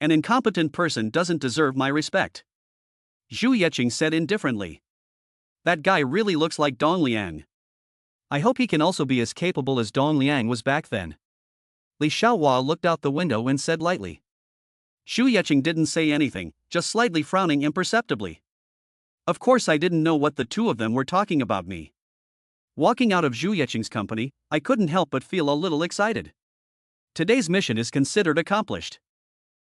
An incompetent person doesn't deserve my respect. Zhu Yeqing said indifferently. That guy really looks like Dong Liang. I hope he can also be as capable as Dong Liang was back then. Li Xiaohua looked out the window and said lightly. Zhu Yeqing didn't say anything, just slightly frowning imperceptibly. Of course I didn't know what the two of them were talking about me. Walking out of Zhu Yeqing's company, I couldn't help but feel a little excited. Today's mission is considered accomplished.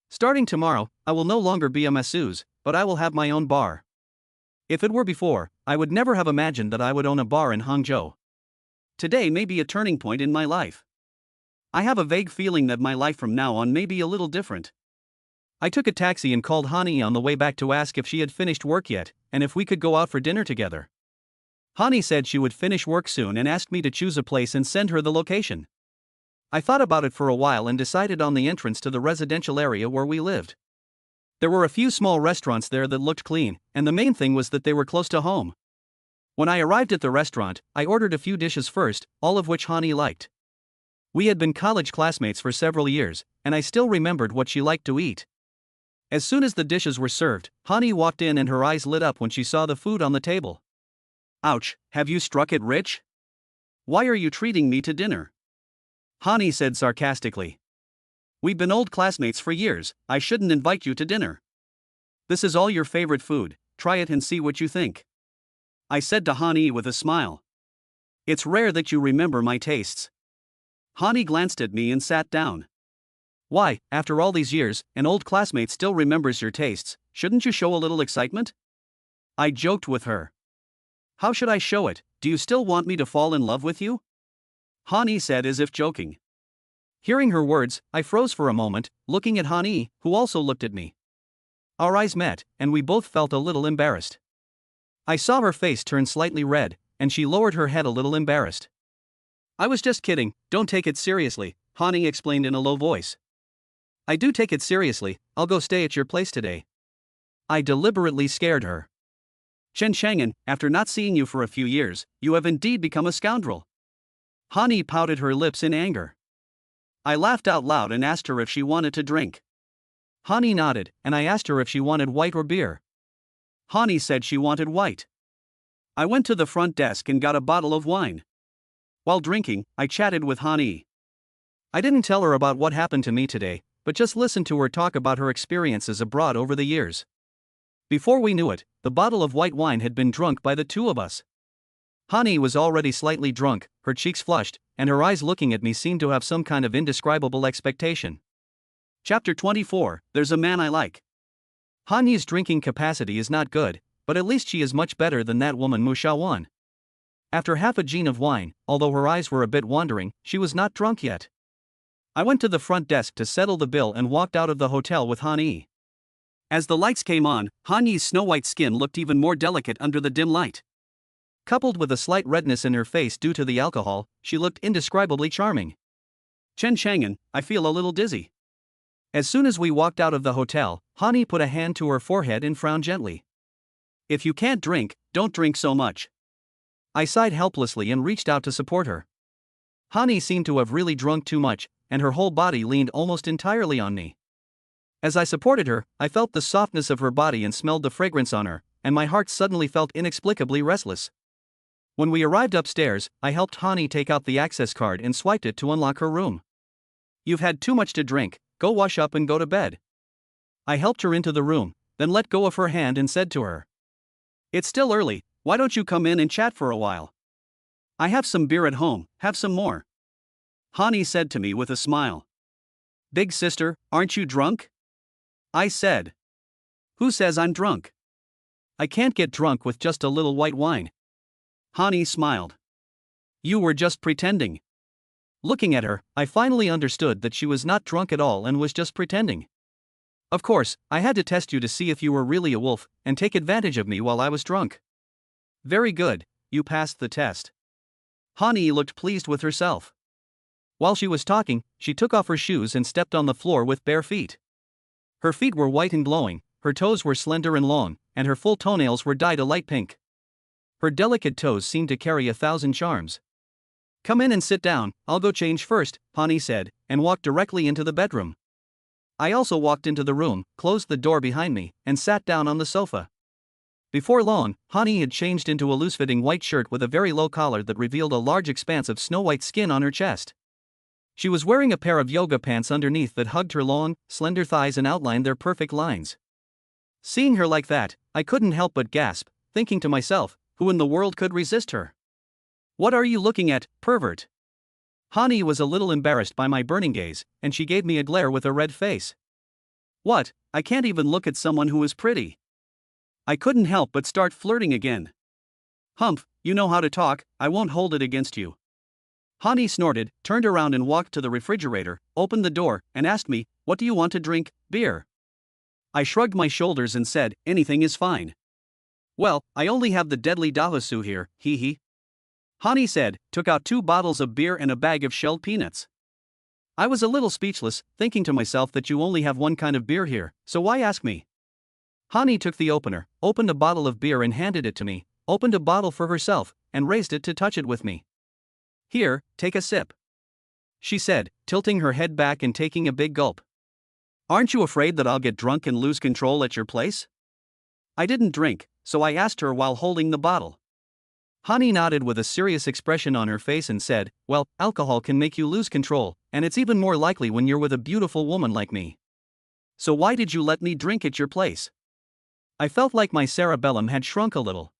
Starting tomorrow, I will no longer be a masseuse, but I will have my own bar. If it were before, I would never have imagined that I would own a bar in Hangzhou. Today may be a turning point in my life. I have a vague feeling that my life from now on may be a little different. I took a taxi and called Hani on the way back to ask if she had finished work yet, and if we could go out for dinner together. Hani said she would finish work soon and asked me to choose a place and send her the location. I thought about it for a while and decided on the entrance to the residential area where we lived. There were a few small restaurants there that looked clean, and the main thing was that they were close to home. When I arrived at the restaurant, I ordered a few dishes first, all of which Hani liked. We had been college classmates for several years, and I still remembered what she liked to eat. As soon as the dishes were served, Hani walked in and her eyes lit up when she saw the food on the table. Ouch, have you struck it rich? Why are you treating me to dinner? Hani said sarcastically. We've been old classmates for years, I shouldn't invite you to dinner. This is all your favorite food, try it and see what you think. I said to Hani with a smile. It's rare that you remember my tastes. Hani glanced at me and sat down. Why, after all these years, an old classmate still remembers your tastes, shouldn't you show a little excitement? I joked with her. How should I show it, do you still want me to fall in love with you? Hani said as if joking. Hearing her words, I froze for a moment, looking at Hani, who also looked at me. Our eyes met, and we both felt a little embarrassed. I saw her face turn slightly red, and she lowered her head a little embarrassed. I was just kidding, don't take it seriously, Hani explained in a low voice. I do take it seriously, I'll go stay at your place today. I deliberately scared her. Chen Chang'an, after not seeing you for a few years, you have indeed become a scoundrel. Hani pouted her lips in anger. I laughed out loud and asked her if she wanted to drink. Hani nodded, and I asked her if she wanted white or beer. Hani said she wanted white. I went to the front desk and got a bottle of wine. While drinking, I chatted with Hani. I didn't tell her about what happened to me today, but just listened to her talk about her experiences abroad over the years. Before we knew it, the bottle of white wine had been drunk by the two of us. Hani was already slightly drunk, her cheeks flushed, and her eyes looking at me seemed to have some kind of indescribable expectation. Chapter 24, There's a Man I Like. Hani's drinking capacity is not good, but at least she is much better than that woman Mushawan. After half a gin of wine, although her eyes were a bit wandering, she was not drunk yet. I went to the front desk to settle the bill and walked out of the hotel with Hani. As the lights came on, Hani's snow-white skin looked even more delicate under the dim light. Coupled with a slight redness in her face due to the alcohol, she looked indescribably charming. Chen Chang'an, I feel a little dizzy. As soon as we walked out of the hotel, Hani put a hand to her forehead and frowned gently. If you can't drink, don't drink so much. I sighed helplessly and reached out to support her. Hani seemed to have really drunk too much, and her whole body leaned almost entirely on me. As I supported her, I felt the softness of her body and smelled the fragrance on her, and my heart suddenly felt inexplicably restless. When we arrived upstairs, I helped Hani take out the access card and swiped it to unlock her room. You've had too much to drink, go wash up and go to bed. I helped her into the room, then let go of her hand and said to her. It's still early, why don't you come in and chat for a while? I have some beer at home, have some more. Hani said to me with a smile. Big sister, aren't you drunk? I said. Who says I'm drunk? I can't get drunk with just a little white wine. Hani smiled. You were just pretending. Looking at her, I finally understood that she was not drunk at all and was just pretending. Of course, I had to test you to see if you were really a wolf, and take advantage of me while I was drunk. Very good, you passed the test. Hani looked pleased with herself. While she was talking, she took off her shoes and stepped on the floor with bare feet. Her feet were white and glowing, her toes were slender and long, and her full toenails were dyed a light pink. Her delicate toes seemed to carry 1,000 charms. Come in and sit down, I'll go change first, Hani said, and walked directly into the bedroom. I also walked into the room, closed the door behind me, and sat down on the sofa. Before long, Hani had changed into a loose-fitting white shirt with a very low collar that revealed a large expanse of snow-white skin on her chest. She was wearing a pair of yoga pants underneath that hugged her long, slender thighs and outlined their perfect lines. Seeing her like that, I couldn't help but gasp, thinking to myself, who in the world could resist her? What are you looking at, pervert? Hani was a little embarrassed by my burning gaze, and she gave me a glare with a red face. What, I can't even look at someone who is pretty. I couldn't help but start flirting again. Humph, you know how to talk, I won't hold it against you. Hani snorted, turned around and walked to the refrigerator, opened the door, and asked me, what do you want to drink, beer? I shrugged my shoulders and said, anything is fine. Well, I only have the deadly Dahosu here, hee hee. Hani said, took out 2 bottles of beer and a bag of shelled peanuts. I was a little speechless, thinking to myself that you only have one kind of beer here, so why ask me? Hani took the opener, opened a bottle of beer and handed it to me, opened a bottle for herself, and raised it to touch it with me. Here, take a sip. She said, tilting her head back and taking a big gulp. Aren't you afraid that I'll get drunk and lose control at your place? I didn't drink, so I asked her while holding the bottle. Hani nodded with a serious expression on her face and said, well, alcohol can make you lose control, and it's even more likely when you're with a beautiful woman like me. So why did you let me drink at your place? I felt like my cerebellum had shrunk a little.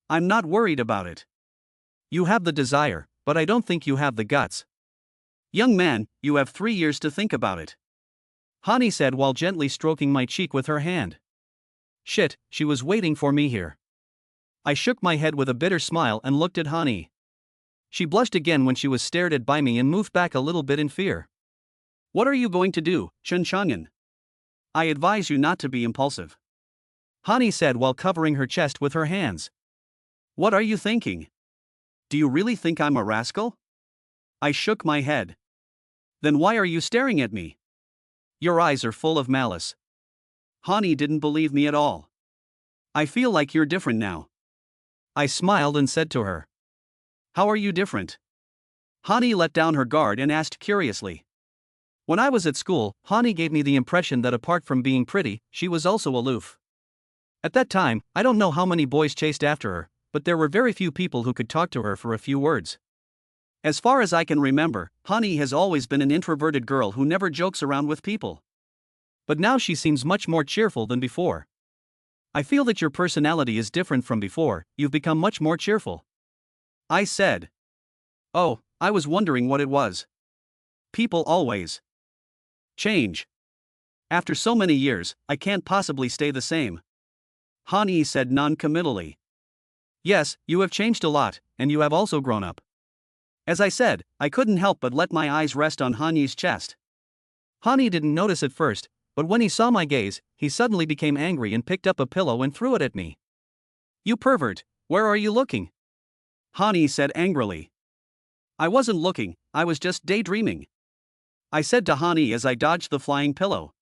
I'm not worried about it. You have the desire, but I don't think you have the guts. Young man, you have 3 years to think about it. Hani said while gently stroking my cheek with her hand. Shit, she was waiting for me here. I shook my head with a bitter smile and looked at Hani. She blushed again when she was stared at by me and moved back a little bit in fear. What are you going to do, Chen Chang'an? I advise you not to be impulsive. Hani said while covering her chest with her hands. What are you thinking? Do you really think I'm a rascal? I shook my head. Then why are you staring at me? Your eyes are full of malice. Hani didn't believe me at all. I feel like you're different now. I smiled and said to her. How are you different? Hani let down her guard and asked curiously. When I was at school, Hani gave me the impression that apart from being pretty, she was also aloof. At that time, I don't know how many boys chased after her, but there were very few people who could talk to her for a few words. As far as I can remember, Hani has always been an introverted girl who never jokes around with people. But now she seems much more cheerful than before. I feel that your personality is different from before, you've become much more cheerful. I said. Oh, I was wondering what it was. People always change. After so many years, I can't possibly stay the same. Hani said non-committally. Yes, you have changed a lot, and you have also grown up. As I said, I couldn't help but let my eyes rest on Hani's chest. Hani didn't notice at first, but when he saw my gaze, he suddenly became angry and picked up a pillow and threw it at me. You pervert, where are you looking? Hani said angrily. I wasn't looking, I was just daydreaming. I said to Hani as I dodged the flying pillow.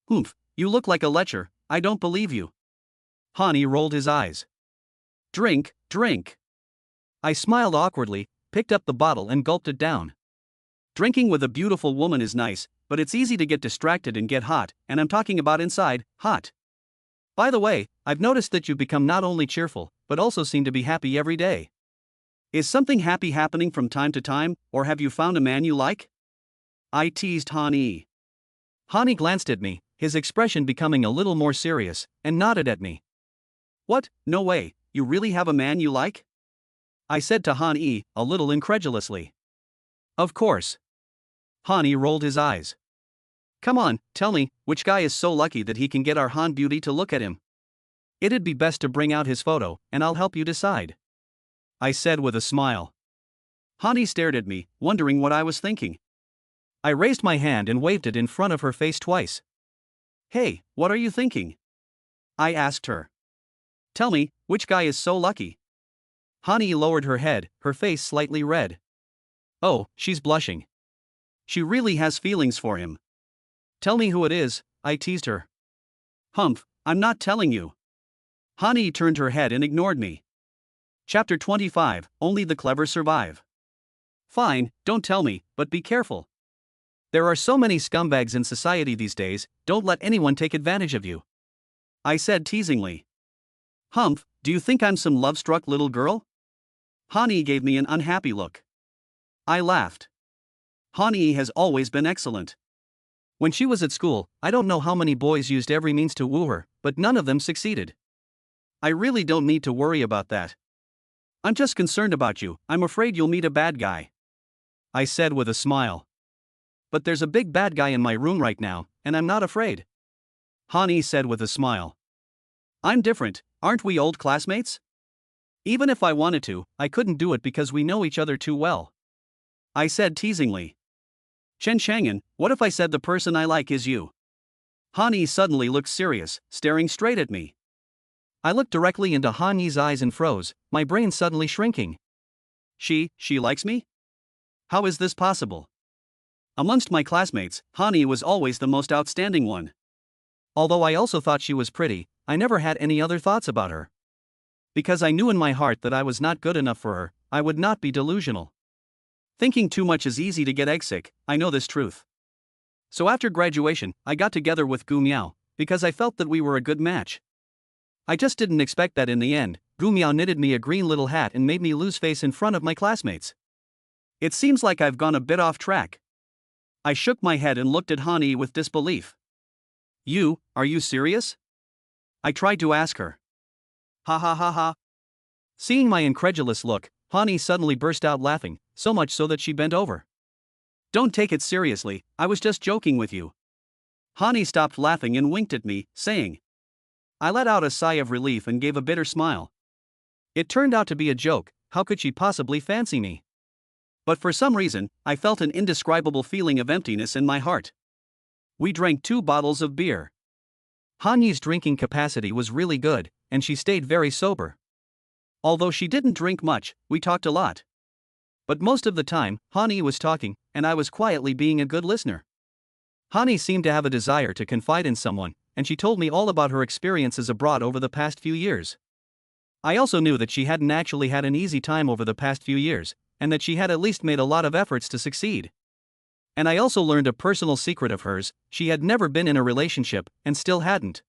Humph, you look like a lecher, I don't believe you. Hani rolled his eyes. Drink, drink. I smiled awkwardly, picked up the bottle and gulped it down. Drinking with a beautiful woman is nice, but it's easy to get distracted and get hot, and I'm talking about inside, hot. By the way, I've noticed that you've become not only cheerful, but also seem to be happy every day. Is something happy happening from time to time, or have you found a man you like? I teased Hani. Hani glanced at me, his expression becoming a little more serious, and nodded at me. What, no way, you really have a man you like? I said to Hani, a little incredulously. Of course. Hani rolled his eyes. Come on, tell me, which guy is so lucky that he can get our Han beauty to look at him? It'd be best to bring out his photo, and I'll help you decide. I said with a smile. Hani stared at me, wondering what I was thinking. I raised my hand and waved it in front of her face twice. Hey, what are you thinking? I asked her. Tell me, which guy is so lucky? Hani lowered her head, her face slightly red. Oh, she's blushing. She really has feelings for him. Tell me who it is, I teased her. Humph, I'm not telling you. Hani turned her head and ignored me. Chapter 25, Only the Clever Survive. Fine, don't tell me, but be careful. There are so many scumbags in society these days, don't let anyone take advantage of you. I said teasingly. Humph, do you think I'm some love-struck little girl? Hani gave me an unhappy look. I laughed. Hani has always been excellent. When she was at school, I don't know how many boys used every means to woo her, but none of them succeeded. I really don't need to worry about that. I'm just concerned about you, I'm afraid you'll meet a bad guy. I said with a smile. But there's a big bad guy in my room right now, and I'm not afraid. Hani said with a smile. I'm different, aren't we old classmates? Even if I wanted to, I couldn't do it because we know each other too well. I said teasingly. Chen Shangen, what if I said the person I like is you? Hani suddenly looked serious, staring straight at me. I looked directly into Hani's eyes and froze, my brain suddenly shrinking. She likes me? How is this possible? Amongst my classmates, Hani was always the most outstanding one. Although I also thought she was pretty, I never had any other thoughts about her. Because I knew in my heart that I was not good enough for her, I would not be delusional. Thinking too much is easy to get eggsick, I know this truth. So after graduation, I got together with Gu Miao, because I felt that we were a good match. I just didn't expect that in the end, Gu Miao knitted me a green little hat and made me lose face in front of my classmates. It seems like I've gone a bit off track. I shook my head and looked at Hani with disbelief. Are you serious? I tried to ask her. Ha ha ha ha. Seeing my incredulous look, Hani suddenly burst out laughing, so much so that she bent over. Don't take it seriously, I was just joking with you. Hani stopped laughing and winked at me, saying. I let out a sigh of relief and gave a bitter smile. It turned out to be a joke, how could she possibly fancy me? But for some reason, I felt an indescribable feeling of emptiness in my heart. We drank 2 bottles of beer. Hani's drinking capacity was really good, and she stayed very sober. Although she didn't drink much, we talked a lot. But most of the time, Hani was talking, and I was quietly being a good listener. Hani seemed to have a desire to confide in someone, and she told me all about her experiences abroad over the past few years. I also knew that she hadn't actually had an easy time over the past few years, and that she had at least made a lot of efforts to succeed. And I also learned a personal secret of hers: she had never been in a relationship, and still hadn't.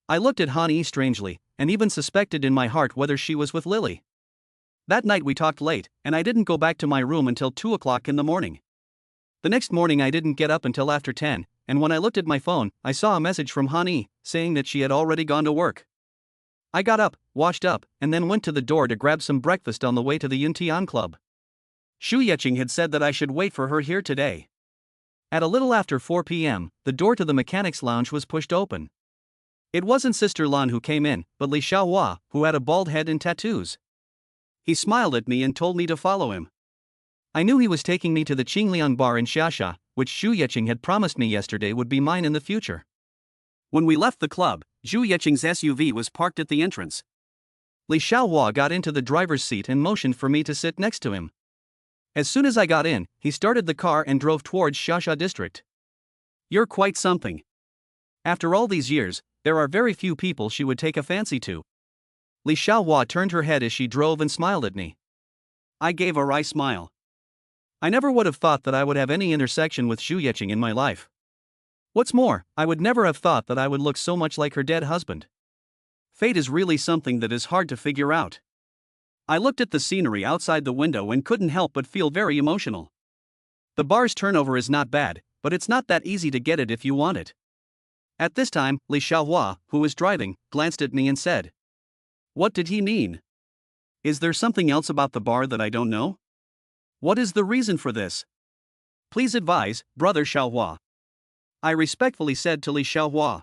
I looked at Han Yi strangely, and even suspected in my heart whether she was with Lily. That night we talked late, and I didn't go back to my room until 2 o'clock in the morning. The next morning I didn't get up until after 10, and when I looked at my phone, I saw a message from Han Yi, saying that she had already gone to work. I got up, washed up, and then went to the door to grab some breakfast on the way to the Yuntian Club. Xu Yeqing had said that I should wait for her here today. At a little after 4 p.m., the door to the mechanics' lounge was pushed open. It wasn't Sister Lan who came in, but Li Xiaohua, who had a bald head and tattoos. He smiled at me and told me to follow him. I knew he was taking me to the Qingliang bar in Xiaxia, which Xu Yeqing had promised me yesterday would be mine in the future. When we left the club, Xu Yeqing's SUV was parked at the entrance. Li Xiaohua got into the driver's seat and motioned for me to sit next to him. As soon as I got in, he started the car and drove towards Xiaxia district. You're quite something. After all these years, there are very few people she would take a fancy to. Li Xiaohua turned her head as she drove and smiled at me. I gave a wry smile. I never would have thought that I would have any intersection with Xu Yeqing in my life. What's more, I would never have thought that I would look so much like her dead husband. Fate is really something that is hard to figure out. I looked at the scenery outside the window and couldn't help but feel very emotional. The bar's turnover is not bad, but it's not that easy to get it if you want it. At this time, Li Xiaohua, who was driving, glanced at me and said, "What did he mean? Is there something else about the bar that I don't know? What is the reason for this? Please advise, Brother Xiaohua." I respectfully said to Li Xiaohua,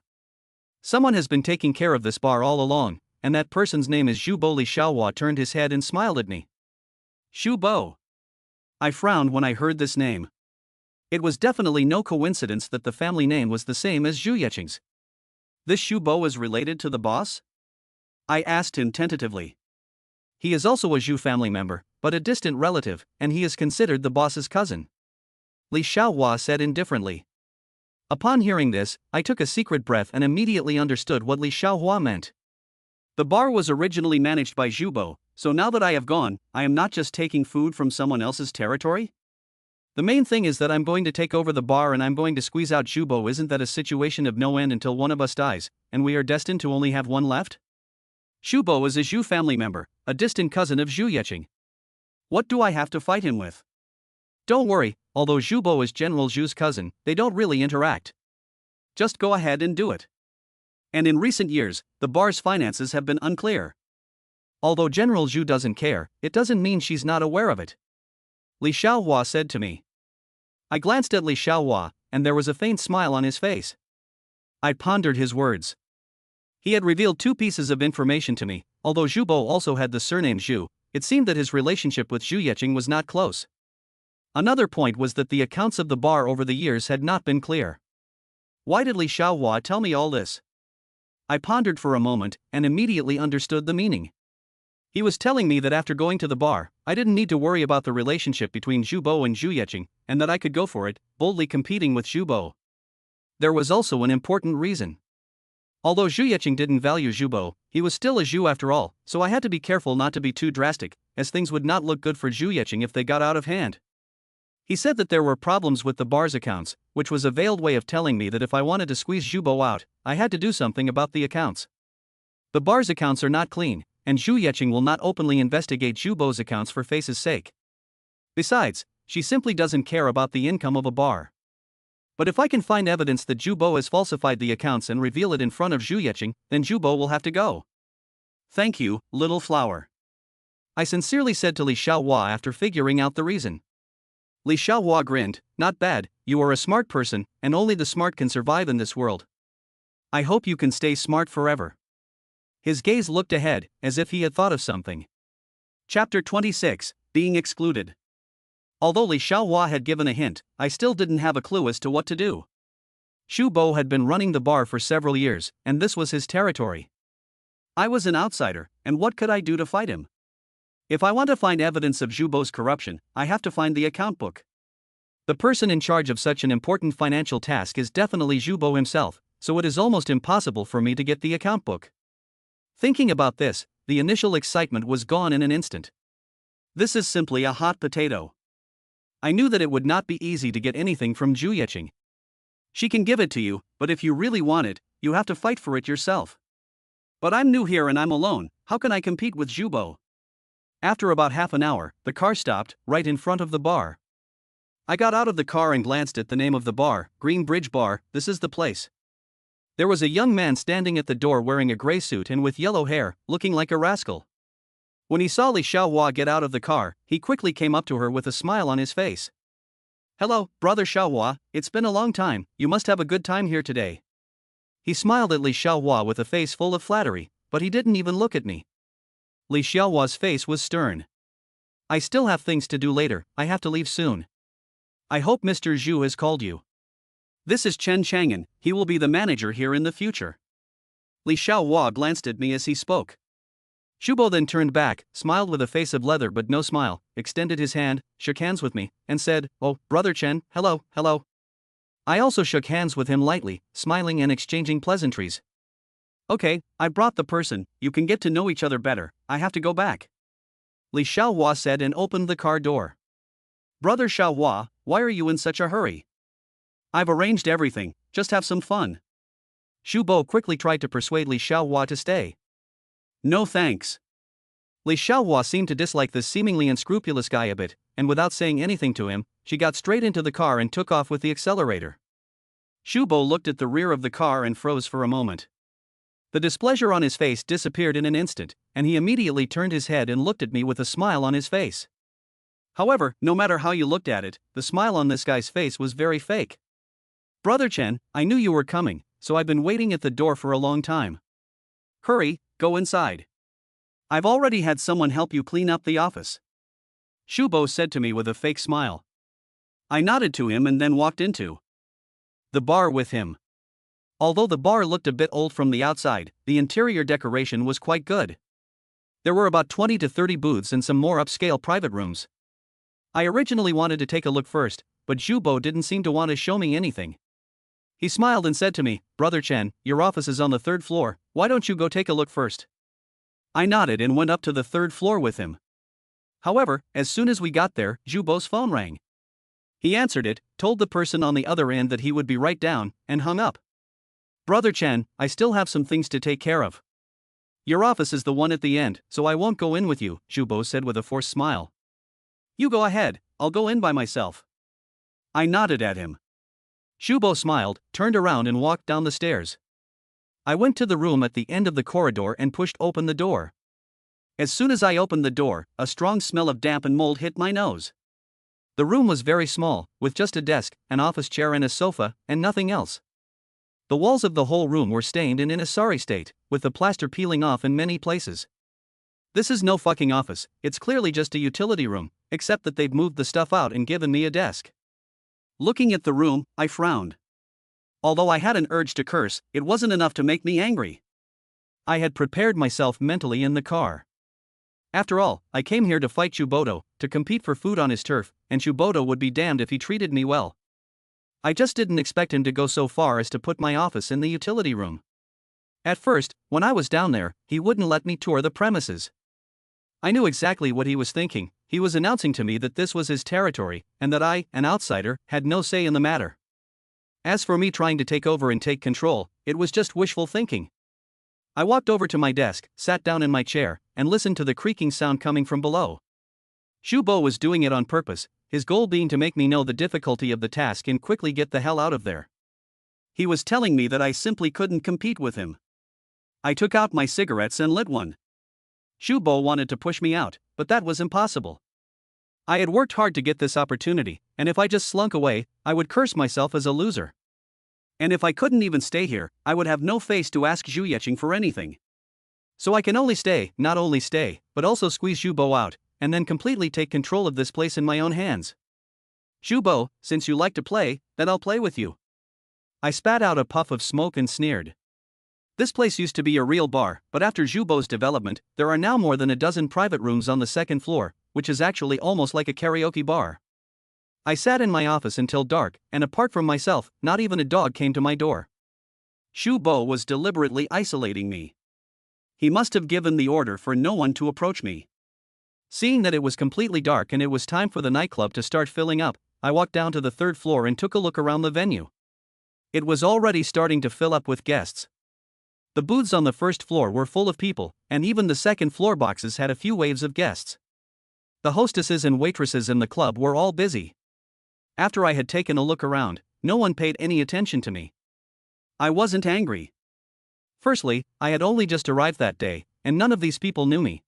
"Someone has been taking care of this bar all along, and that person's name is Zhu Bo." Li Xiaohua turned his head and smiled at me. Zhu Bo. I frowned when I heard this name. It was definitely no coincidence that the family name was the same as Xu Yeqing's. This Zhu Bo is related to the boss? I asked him tentatively. He is also a Zhu family member, but a distant relative, and he is considered the boss's cousin. Li Xiaohua said indifferently. Upon hearing this, I took a secret breath and immediately understood what Li Xiaohua meant. The bar was originally managed by Zhu Bo, so now that I have gone, I am not just taking food from someone else's territory? The main thing is that I'm going to take over the bar and I'm going to squeeze out Zhu Bo. Isn't that a situation of no end until one of us dies, and we are destined to only have one left? Zhu Bo is a Zhu family member, a distant cousin of Xu Yeqing. What do I have to fight him with? Don't worry, although Zhu Bo is General Zhu's cousin, they don't really interact. Just go ahead and do it. And in recent years, the bar's finances have been unclear. Although General Zhu doesn't care, it doesn't mean she's not aware of it. Li Xiaohua said to me. I glanced at Li Xiaohua, and there was a faint smile on his face. I pondered his words. He had revealed two pieces of information to me. Although Zhu Bo also had the surname Zhu, it seemed that his relationship with Xu Yeqing was not close. Another point was that the accounts of the bar over the years had not been clear. Why did Li Xiaohua tell me all this? I pondered for a moment, and immediately understood the meaning. He was telling me that after going to the bar, I didn't need to worry about the relationship between Zhu Bo and Xu Yeqing, and that I could go for it, boldly competing with Zhu Bo. There was also an important reason. Although Xu Yeqing didn't value Zhu Bo, he was still a Zhu after all, so I had to be careful not to be too drastic, as things would not look good for Xu Yeqing if they got out of hand. He said that there were problems with the bar's accounts, which was a veiled way of telling me that if I wanted to squeeze Zhu Bo out, I had to do something about the accounts. The bar's accounts are not clean, and Xu Yeqing will not openly investigate Zhu Bo's accounts for face's sake. Besides, she simply doesn't care about the income of a bar. But if I can find evidence that Zhu Bo has falsified the accounts and reveal it in front of Xu Yeqing, then Zhu Bo will have to go. Thank you, little flower. I sincerely said to Li Xiaohua after figuring out the reason. Li Xiaohua grinned. Not bad, you are a smart person, and only the smart can survive in this world. I hope you can stay smart forever. His gaze looked ahead, as if he had thought of something. Chapter 26, Being Excluded. Although Li Xiaohua had given a hint, I still didn't have a clue as to what to do. Zhu Bo had been running the bar for several years, and this was his territory. I was an outsider, and what could I do to fight him? If I want to find evidence of Zhu Bo's corruption, I have to find the account book. The person in charge of such an important financial task is definitely Zhu Bo himself, so it is almost impossible for me to get the account book. Thinking about this, the initial excitement was gone in an instant. This is simply a hot potato. I knew that it would not be easy to get anything from Zhu Yeqing. She can give it to you, but if you really want it, you have to fight for it yourself. But I'm new here and I'm alone, how can I compete with Zhubo? After about half an hour, the car stopped, right in front of the bar. I got out of the car and glanced at the name of the bar, Green Bridge Bar, this is the place. There was a young man standing at the door wearing a gray suit and with yellow hair, looking like a rascal. When he saw Li Xiaohua get out of the car, he quickly came up to her with a smile on his face. Hello, brother Xiaohua, it's been a long time, you must have a good time here today. He smiled at Li Xiaohua with a face full of flattery, but he didn't even look at me. Li Xiaohua's face was stern. I still have things to do later, I have to leave soon. I hope Mr. Zhu has called you. This is Chen Chang'an, he will be the manager here in the future. Li Xiaohua glanced at me as he spoke. Zhubo then turned back, smiled with a face of leather but no smile, extended his hand, shook hands with me, and said, "Oh, brother Chen, hello, hello." I also shook hands with him lightly, smiling and exchanging pleasantries. Okay, I brought the person, you can get to know each other better, I have to go back. Li Xiaohua said and opened the car door. Brother Xiaohua, why are you in such a hurry? I've arranged everything, just have some fun. Zhubo quickly tried to persuade Li Xiaohua to stay. No thanks. Li Xiaohua seemed to dislike this seemingly unscrupulous guy a bit, and without saying anything to him, she got straight into the car and took off with the accelerator. Zhubo looked at the rear of the car and froze for a moment. The displeasure on his face disappeared in an instant, and he immediately turned his head and looked at me with a smile on his face. However, no matter how you looked at it, the smile on this guy's face was very fake. Brother Chen, I knew you were coming, so I've been waiting at the door for a long time. Hurry, go inside. I've already had someone help you clean up the office. Zhubo said to me with a fake smile. I nodded to him and then walked into the bar with him. Although the bar looked a bit old from the outside, the interior decoration was quite good. There were about 20 to 30 booths and some more upscale private rooms. I originally wanted to take a look first, but Zhubo didn't seem to want to show me anything. He smiled and said to me, Brother Chen, your office is on the 3rd floor, why don't you go take a look first? I nodded and went up to the 3rd floor with him. However, as soon as we got there, Zhubo's phone rang. He answered it, told the person on the other end that he would be right down, and hung up. Brother Chen, I still have some things to take care of. Your office is the one at the end, so I won't go in with you, Zhubo said with a forced smile. You go ahead, I'll go in by myself. I nodded at him. Zhubo smiled, turned around and walked down the stairs. I went to the room at the end of the corridor and pushed open the door. As soon as I opened the door, a strong smell of damp and mold hit my nose. The room was very small, with just a desk, an office chair and a sofa, and nothing else. The walls of the whole room were stained and in a sorry state, with the plaster peeling off in many places. This is no fucking office, it's clearly just a utility room, except that they've moved the stuff out and given me a desk. Looking at the room, I frowned. Although I had an urge to curse, it wasn't enough to make me angry. I had prepared myself mentally in the car. After all, I came here to fight Chubodo, to compete for food on his turf, and Chubodo would be damned if he treated me well. I just didn't expect him to go so far as to put my office in the utility room. At first, when I was down there, he wouldn't let me tour the premises. I knew exactly what he was thinking. He was announcing to me that this was his territory, and that I, an outsider, had no say in the matter. As for me trying to take over and take control, it was just wishful thinking. I walked over to my desk, sat down in my chair, and listened to the creaking sound coming from below. Zhubo was doing it on purpose, his goal being to make me know the difficulty of the task and quickly get the hell out of there. He was telling me that I simply couldn't compete with him. I took out my cigarettes and lit one. Zhubo wanted to push me out, but that was impossible. I had worked hard to get this opportunity, and if I just slunk away, I would curse myself as a loser. And if I couldn't even stay here, I would have no face to ask Zhu Yeqing for anything. So I can only stay, not only stay, but also squeeze Zhubo out, and then completely take control of this place in my own hands. Zhubo, since you like to play, then I'll play with you. I spat out a puff of smoke and sneered. This place used to be a real bar, but after Zhubo's development, there are now more than a dozen private rooms on the 2nd floor, which is actually almost like a karaoke bar. I sat in my office until dark, and apart from myself, not even a dog came to my door. Zhubo was deliberately isolating me. He must have given the order for no one to approach me. Seeing that it was completely dark and it was time for the nightclub to start filling up, I walked down to the third floor and took a look around the venue. It was already starting to fill up with guests. The booths on the first floor were full of people, and even the second floor boxes had a few waves of guests. The hostesses and waitresses in the club were all busy. After I had taken a look around, no one paid any attention to me. I wasn't angry. Firstly, I had only just arrived that day, and none of these people knew me.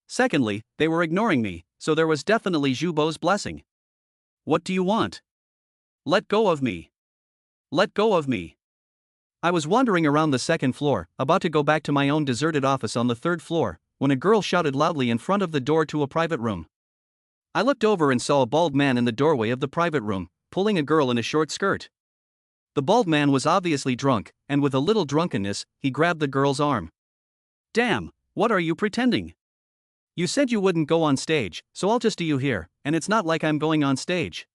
Secondly, they were ignoring me, so there was definitely Jubo's blessing. What do you want? Let go of me. Let go of me. I was wandering around the second floor, about to go back to my own deserted office on the third floor, when a girl shouted loudly in front of the door to a private room. I looked over and saw a bald man in the doorway of the private room, pulling a girl in a short skirt. The bald man was obviously drunk, and with a little drunkenness, he grabbed the girl's arm. Damn, what are you pretending? You said you wouldn't go on stage, so I'll just do you here, and it's not like I'm going on stage.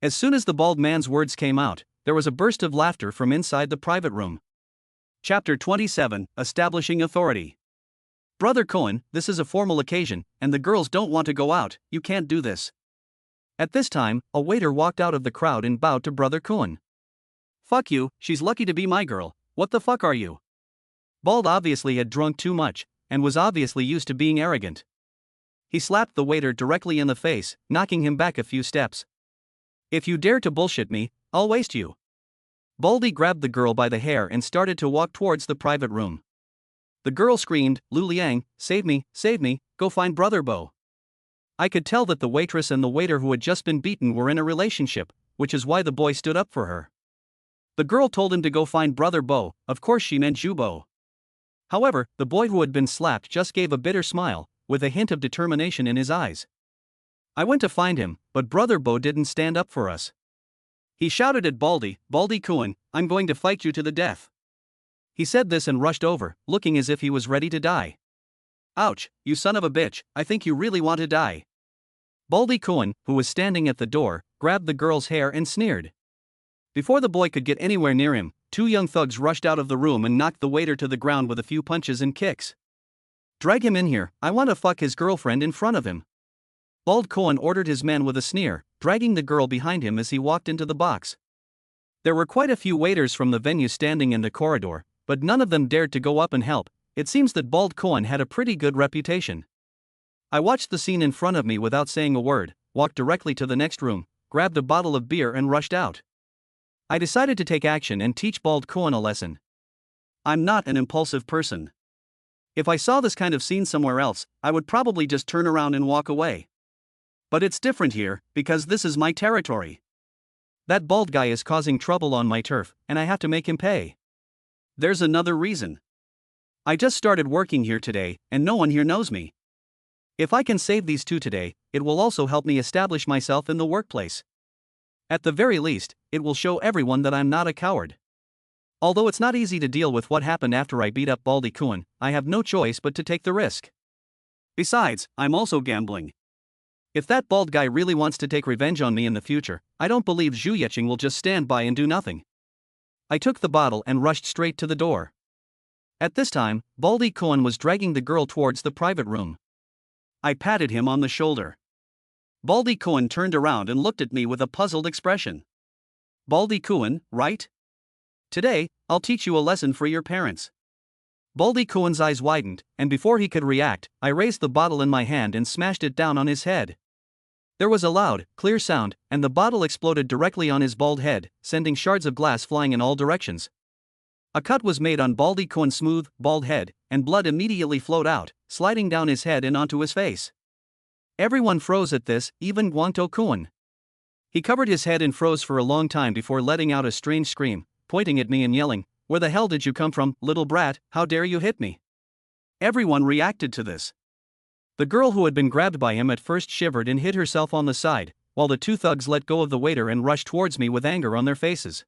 As soon as the bald man's words came out, there was a burst of laughter from inside the private room. Chapter 27, Establishing Authority. Brother Cohen, this is a formal occasion, and the girls don't want to go out, you can't do this. At this time, a waiter walked out of the crowd and bowed to Brother Cohen. Fuck you, she's lucky to be my girl, what the fuck are you? Bald obviously had drunk too much, and was obviously used to being arrogant. He slapped the waiter directly in the face, knocking him back a few steps. If you dare to bullshit me, I'll waste you. Baldy grabbed the girl by the hair and started to walk towards the private room. The girl screamed, Lu Liang, save me, go find Brother Bo. I could tell that the waitress and the waiter who had just been beaten were in a relationship, which is why the boy stood up for her. The girl told him to go find Brother Bo, of course she meant Jubo. However, the boy who had been slapped just gave a bitter smile, with a hint of determination in his eyes. I went to find him, but Brother Bo didn't stand up for us. He shouted at Baldy, Baldy Cohen, I'm going to fight you to the death. He said this and rushed over, looking as if he was ready to die. Ouch, you son of a bitch, I think you really want to die. Baldy Cohen, who was standing at the door, grabbed the girl's hair and sneered. Before the boy could get anywhere near him, two young thugs rushed out of the room and knocked the waiter to the ground with a few punches and kicks. Drag him in here, I want to fuck his girlfriend in front of him. Bald Cohen ordered his men with a sneer, dragging the girl behind him as he walked into the box. There were quite a few waiters from the venue standing in the corridor, but none of them dared to go up and help. It seems that Bald Cohen had a pretty good reputation. I watched the scene in front of me without saying a word, walked directly to the next room, grabbed a bottle of beer and rushed out. I decided to take action and teach Bald Cohen a lesson. I'm not an impulsive person. If I saw this kind of scene somewhere else, I would probably just turn around and walk away. But it's different here, because this is my territory. That bald guy is causing trouble on my turf, and I have to make him pay. There's another reason. I just started working here today, and no one here knows me. If I can save these two today, it will also help me establish myself in the workplace. At the very least, it will show everyone that I'm not a coward. Although it's not easy to deal with what happened after I beat up Baldy Cohen, I have no choice but to take the risk. Besides, I'm also gambling. If that bald guy really wants to take revenge on me in the future, I don't believe Zhu Yeqing will just stand by and do nothing. I took the bottle and rushed straight to the door. At this time, Baldy Cohen was dragging the girl towards the private room. I patted him on the shoulder. Baldy Cohen turned around and looked at me with a puzzled expression. Baldy Cohen, right? Today, I'll teach you a lesson for your parents. Baldy Cohen's eyes widened, and before he could react, I raised the bottle in my hand and smashed it down on his head. There was a loud, clear sound, and the bottle exploded directly on his bald head, sending shards of glass flying in all directions. A cut was made on Baldy Cohen's smooth, bald head, and blood immediately flowed out, sliding down his head and onto his face. Everyone froze at this, even Guangto Cohen. He covered his head and froze for a long time before letting out a strange scream, pointing at me and yelling, "Where the hell did you come from, little brat, how dare you hit me?" Everyone reacted to this. The girl who had been grabbed by him at first shivered and hid herself on the side, while the two thugs let go of the waiter and rushed towards me with anger on their faces.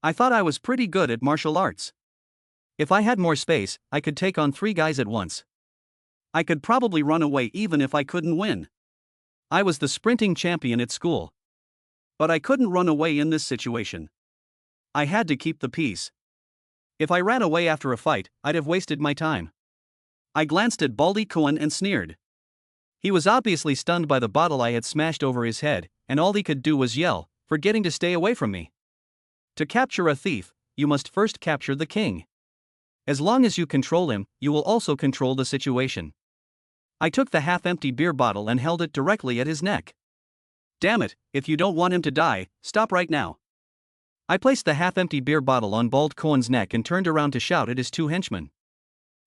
I thought I was pretty good at martial arts. If I had more space, I could take on 3 guys at once. I could probably run away even if I couldn't win. I was the sprinting champion at school. But I couldn't run away in this situation. I had to keep the peace. If I ran away after a fight, I'd have wasted my time. I glanced at Baldy Cohen and sneered. He was obviously stunned by the bottle I had smashed over his head, and all he could do was yell, forgetting to stay away from me. To capture a thief, you must first capture the king. As long as you control him, you will also control the situation. I took the half-empty beer bottle and held it directly at his neck. Damn it, if you don't want him to die, stop right now. I placed the half-empty beer bottle on Bald Cohen's neck and turned around to shout at his two henchmen.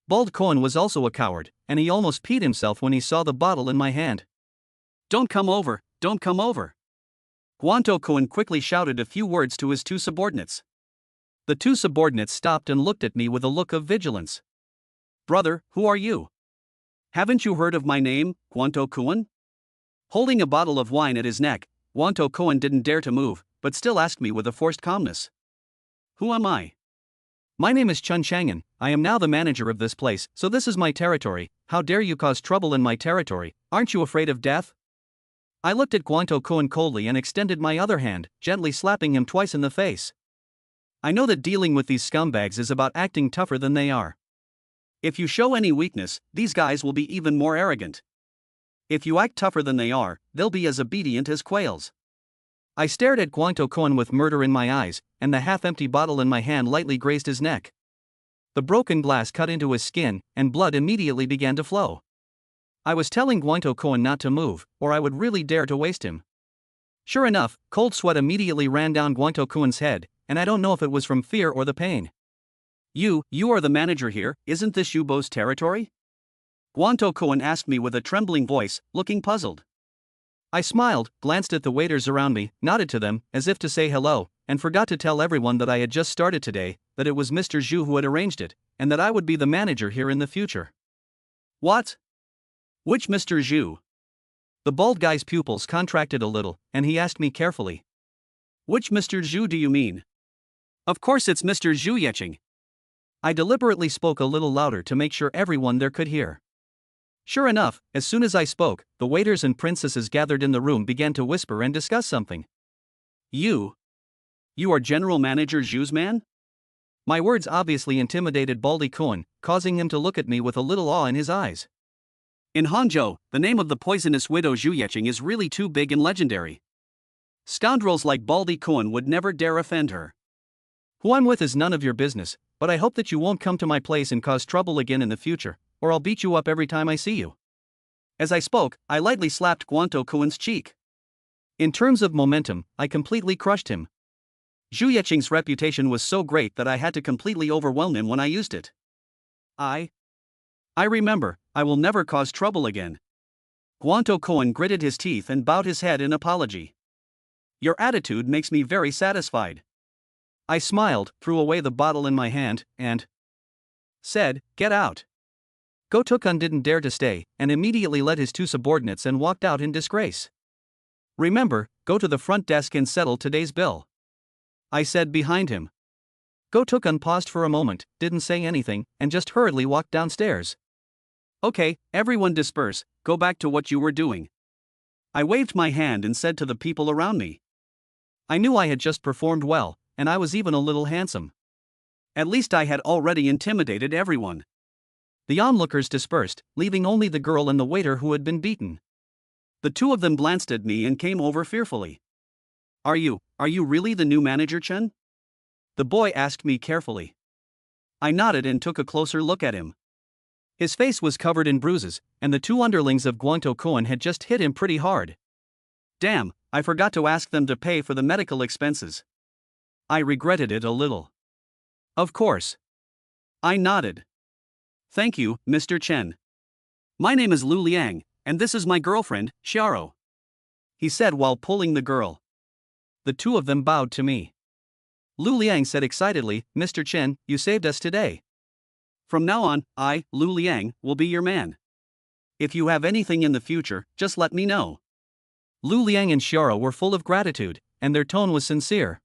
Bald Cohen was also a coward, and he almost peed himself when he saw the bottle in my hand. Don't come over, don't come over. Guanto Cohen quickly shouted a few words to his two subordinates. The two subordinates stopped and looked at me with a look of vigilance. Brother, who are you? Haven't you heard of my name, Guanto Cohen? Holding a bottle of wine at his neck, Guanto Cohen didn't dare to move, but still asked me with a forced calmness. Who am I? My name is Chun Chang'an. I am now the manager of this place, so this is my territory. How dare you cause trouble in my territory? Aren't you afraid of death? I looked at Guanto Cohen coldly and extended my other hand, gently slapping him twice in the face. I know that dealing with these scumbags is about acting tougher than they are. If you show any weakness, these guys will be even more arrogant. If you act tougher than they are, they'll be as obedient as quails. I stared at Guanto Cohen with murder in my eyes, and the half-empty bottle in my hand lightly grazed his neck. The broken glass cut into his skin, and blood immediately began to flow. I was telling Guanto Cohen not to move, or I would really dare to waste him. Sure enough, cold sweat immediately ran down Guanto Cohen's head, and I don't know if it was from fear or the pain. You are the manager here, isn't this Yubo's territory? Guanto Cohen asked me with a trembling voice, looking puzzled. I smiled, glanced at the waiters around me, nodded to them, as if to say hello, and forgot to tell everyone that I had just started today, that it was Mr. Zhu who had arranged it, and that I would be the manager here in the future. What? Which Mr. Zhu? The bald guy's pupils contracted a little, and he asked me carefully. Which Mr. Zhu do you mean? Of course it's Mr. Zhu Yecheng. I deliberately spoke a little louder to make sure everyone there could hear. Sure enough, as soon as I spoke, the waiters and princesses gathered in the room began to whisper and discuss something. You are General Manager Zhu's man? My words obviously intimidated Baldy Cohen, causing him to look at me with a little awe in his eyes. In Hangzhou, the name of the poisonous widow Zhu Yecheng is really too big and legendary. Scoundrels like Baldy Cohen would never dare offend her. Who I'm with is none of your business, but I hope that you won't come to my place and cause trouble again in the future, or I'll beat you up every time I see you. As I spoke, I lightly slapped Guanto Cohen's cheek. In terms of momentum, I completely crushed him. Zhu Yecheng's reputation was so great that I had to completely overwhelm him when I used it. I remember, I will never cause trouble again. Guanto Cohen gritted his teeth and bowed his head in apology. Your attitude makes me very satisfied. I smiled, threw away the bottle in my hand, and said, get out. Go Tukun didn't dare to stay, and immediately led his two subordinates and walked out in disgrace. Remember, go to the front desk and settle today's bill. I said behind him. Go Tukun paused for a moment, didn't say anything, and just hurriedly walked downstairs. Okay, everyone disperse, go back to what you were doing. I waved my hand and said to the people around me. I knew I had just performed well, and I was even a little handsome. At least I had already intimidated everyone. The onlookers dispersed, leaving only the girl and the waiter who had been beaten. The two of them glanced at me and came over fearfully. Are you really the new manager, Chen? The boy asked me carefully. I nodded and took a closer look at him. His face was covered in bruises, and the two underlings of Guanto Cohen had just hit him pretty hard. Damn, I forgot to ask them to pay for the medical expenses. I regretted it a little. Of course. I nodded. Thank you, Mr. Chen. My name is Lu Liang, and this is my girlfriend, Xiao, he said while pulling the girl. The two of them bowed to me. Lu Liang said excitedly, Mr. Chen, you saved us today. From now on, I, Lu Liang, will be your man. If you have anything in the future, just let me know. Lu Liang and Xiao were full of gratitude, and their tone was sincere.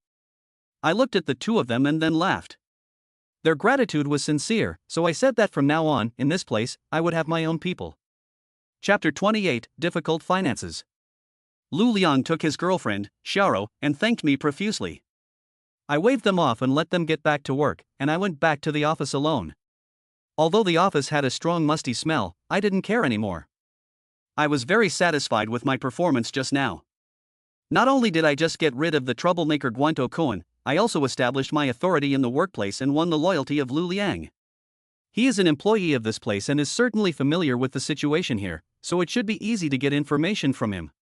I looked at the two of them and then laughed. Their gratitude was sincere, so I said that from now on, in this place, I would have my own people. Chapter 28, Difficult Finances. Lu Liang took his girlfriend, Xiao, and thanked me profusely. I waved them off and let them get back to work, and I went back to the office alone. Although the office had a strong musty smell, I didn't care anymore. I was very satisfied with my performance just now. Not only did I just get rid of the troublemaker Guanto Cohen, I also established my authority in the workplace and won the loyalty of Lu Liang. He is an employee of this place and is certainly familiar with the situation here, so it should be easy to get information from him.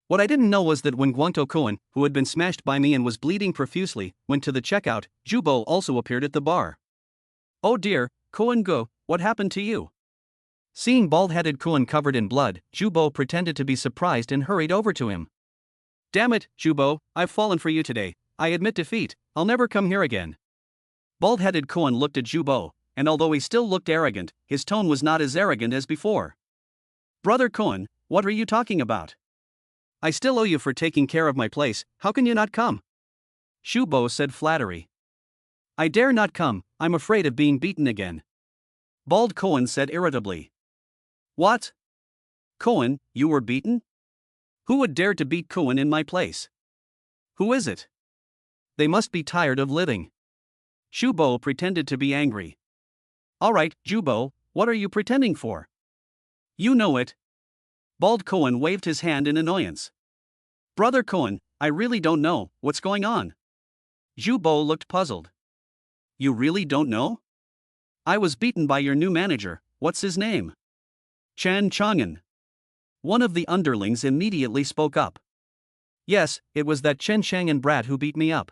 What I didn't know was that when Guanto Cohen, who had been smashed by me and was bleeding profusely, went to the checkout, Jubo also appeared at the bar. Oh dear, Cohen Go, what happened to you? Seeing bald-headed Cohen covered in blood, Jubo pretended to be surprised and hurried over to him. Damn it, Jubo, I've fallen for you today. I admit defeat, I'll never come here again. Bald-headed Cohen looked at Jubo, and although he still looked arrogant, his tone was not as arrogant as before. Brother Cohen, what are you talking about? I still owe you for taking care of my place, how can you not come? Jubo said flattery. I dare not come, I'm afraid of being beaten again. Bald Cohen said irritably. What? Cohen, you were beaten? Who would dare to beat Cohen in my place? Who is it? They must be tired of living. Jubo pretended to be angry. Alright, Jubo, what are you pretending for? You know it. Bald Cohen waved his hand in annoyance. Brother Cohen, I really don't know, what's going on? Jubo looked puzzled. You really don't know? I was beaten by your new manager, what's his name? Chan Chang'an. One of the underlings immediately spoke up. Yes, it was that Chen Chang'an brat who beat me up.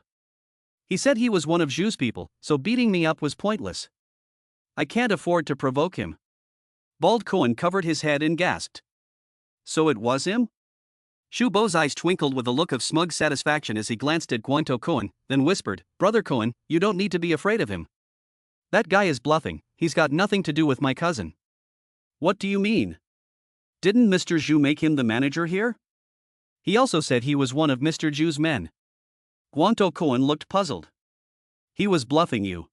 He said he was one of Zhu's people, so beating me up was pointless. I can't afford to provoke him. Bald Cohen covered his head and gasped. So it was him? Shubo's eyes twinkled with a look of smug satisfaction as he glanced at Guanto Cohen, then whispered, Brother Cohen, you don't need to be afraid of him. That guy is bluffing, he's got nothing to do with my cousin. What do you mean? Didn't Mr. Zhu make him the manager here? He also said he was one of Mr. Zhu's men. Guanto Cohen looked puzzled. He was bluffing you.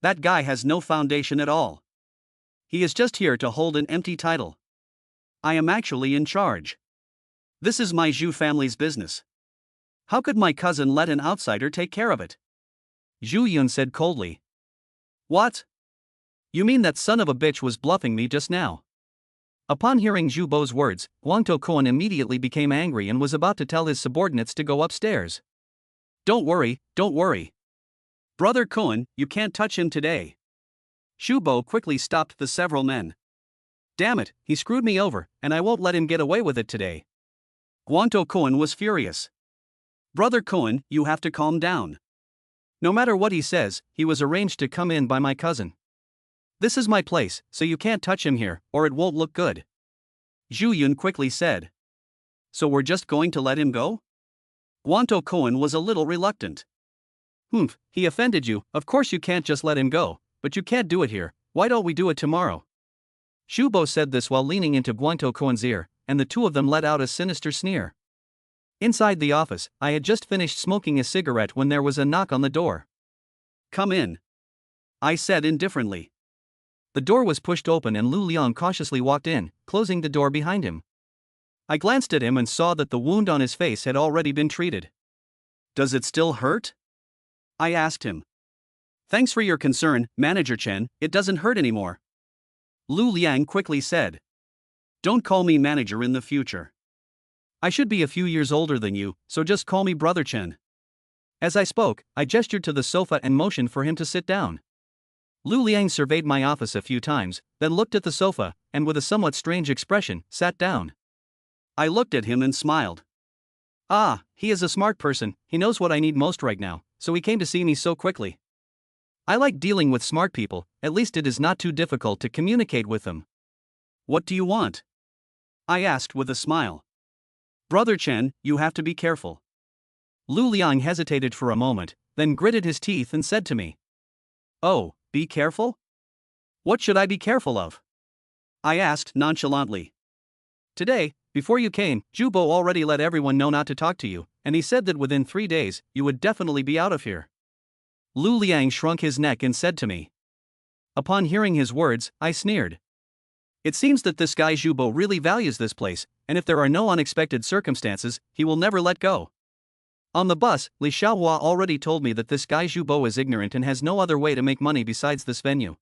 That guy has no foundation at all. He is just here to hold an empty title. I am actually in charge. This is my Zhu family's business. How could my cousin let an outsider take care of it? Zhu Yun said coldly. What? You mean that son of a bitch was bluffing me just now? Upon hearing Zhu Bo's words, Guanto Cohen immediately became angry and was about to tell his subordinates to go upstairs. Don't worry, don't worry. Brother Cohen, you can't touch him today. Zhu Bo quickly stopped the several men. Damn it, he screwed me over, and I won't let him get away with it today. Guanto Cohen was furious. Brother Cohen, you have to calm down. No matter what he says, he was arranged to come in by my cousin. This is my place, so you can't touch him here, or it won't look good. Zhu Yun quickly said. So we're just going to let him go? Guanto Cohen was a little reluctant. Humph, he offended you, of course you can't just let him go, but you can't do it here, why don't we do it tomorrow? Zhu Bo said this while leaning into Guanto Cohen's ear, and the two of them let out a sinister sneer. Inside the office, I had just finished smoking a cigarette when there was a knock on the door. Come in. I said indifferently. The door was pushed open and Lu Liang cautiously walked in, closing the door behind him. I glanced at him and saw that the wound on his face had already been treated. Does it still hurt? I asked him. Thanks for your concern, Manager Chen, it doesn't hurt anymore. Lu Liang quickly said. Don't call me manager in the future. I should be a few years older than you, so just call me Brother Chen. As I spoke, I gestured to the sofa and motioned for him to sit down. Lu Liang surveyed my office a few times, then looked at the sofa, and with a somewhat strange expression, sat down. I looked at him and smiled. Ah, he is a smart person, he knows what I need most right now, so he came to see me so quickly. I like dealing with smart people, at least it is not too difficult to communicate with them. What do you want? I asked with a smile. Brother Chen, you have to be careful. Lu Liang hesitated for a moment, then gritted his teeth and said to me. Oh, be careful? What should I be careful of? I asked nonchalantly. Today, before you came, Zhu Bo already let everyone know not to talk to you, and he said that within 3 days, you would definitely be out of here. Lu Liang shrunk his neck and said to me. Upon hearing his words, I sneered. It seems that this guy Zhu Bo really values this place, and if there are no unexpected circumstances, he will never let go. On the bus, Li Xiaohua already told me that this guy Zhu Bo is ignorant and has no other way to make money besides this venue.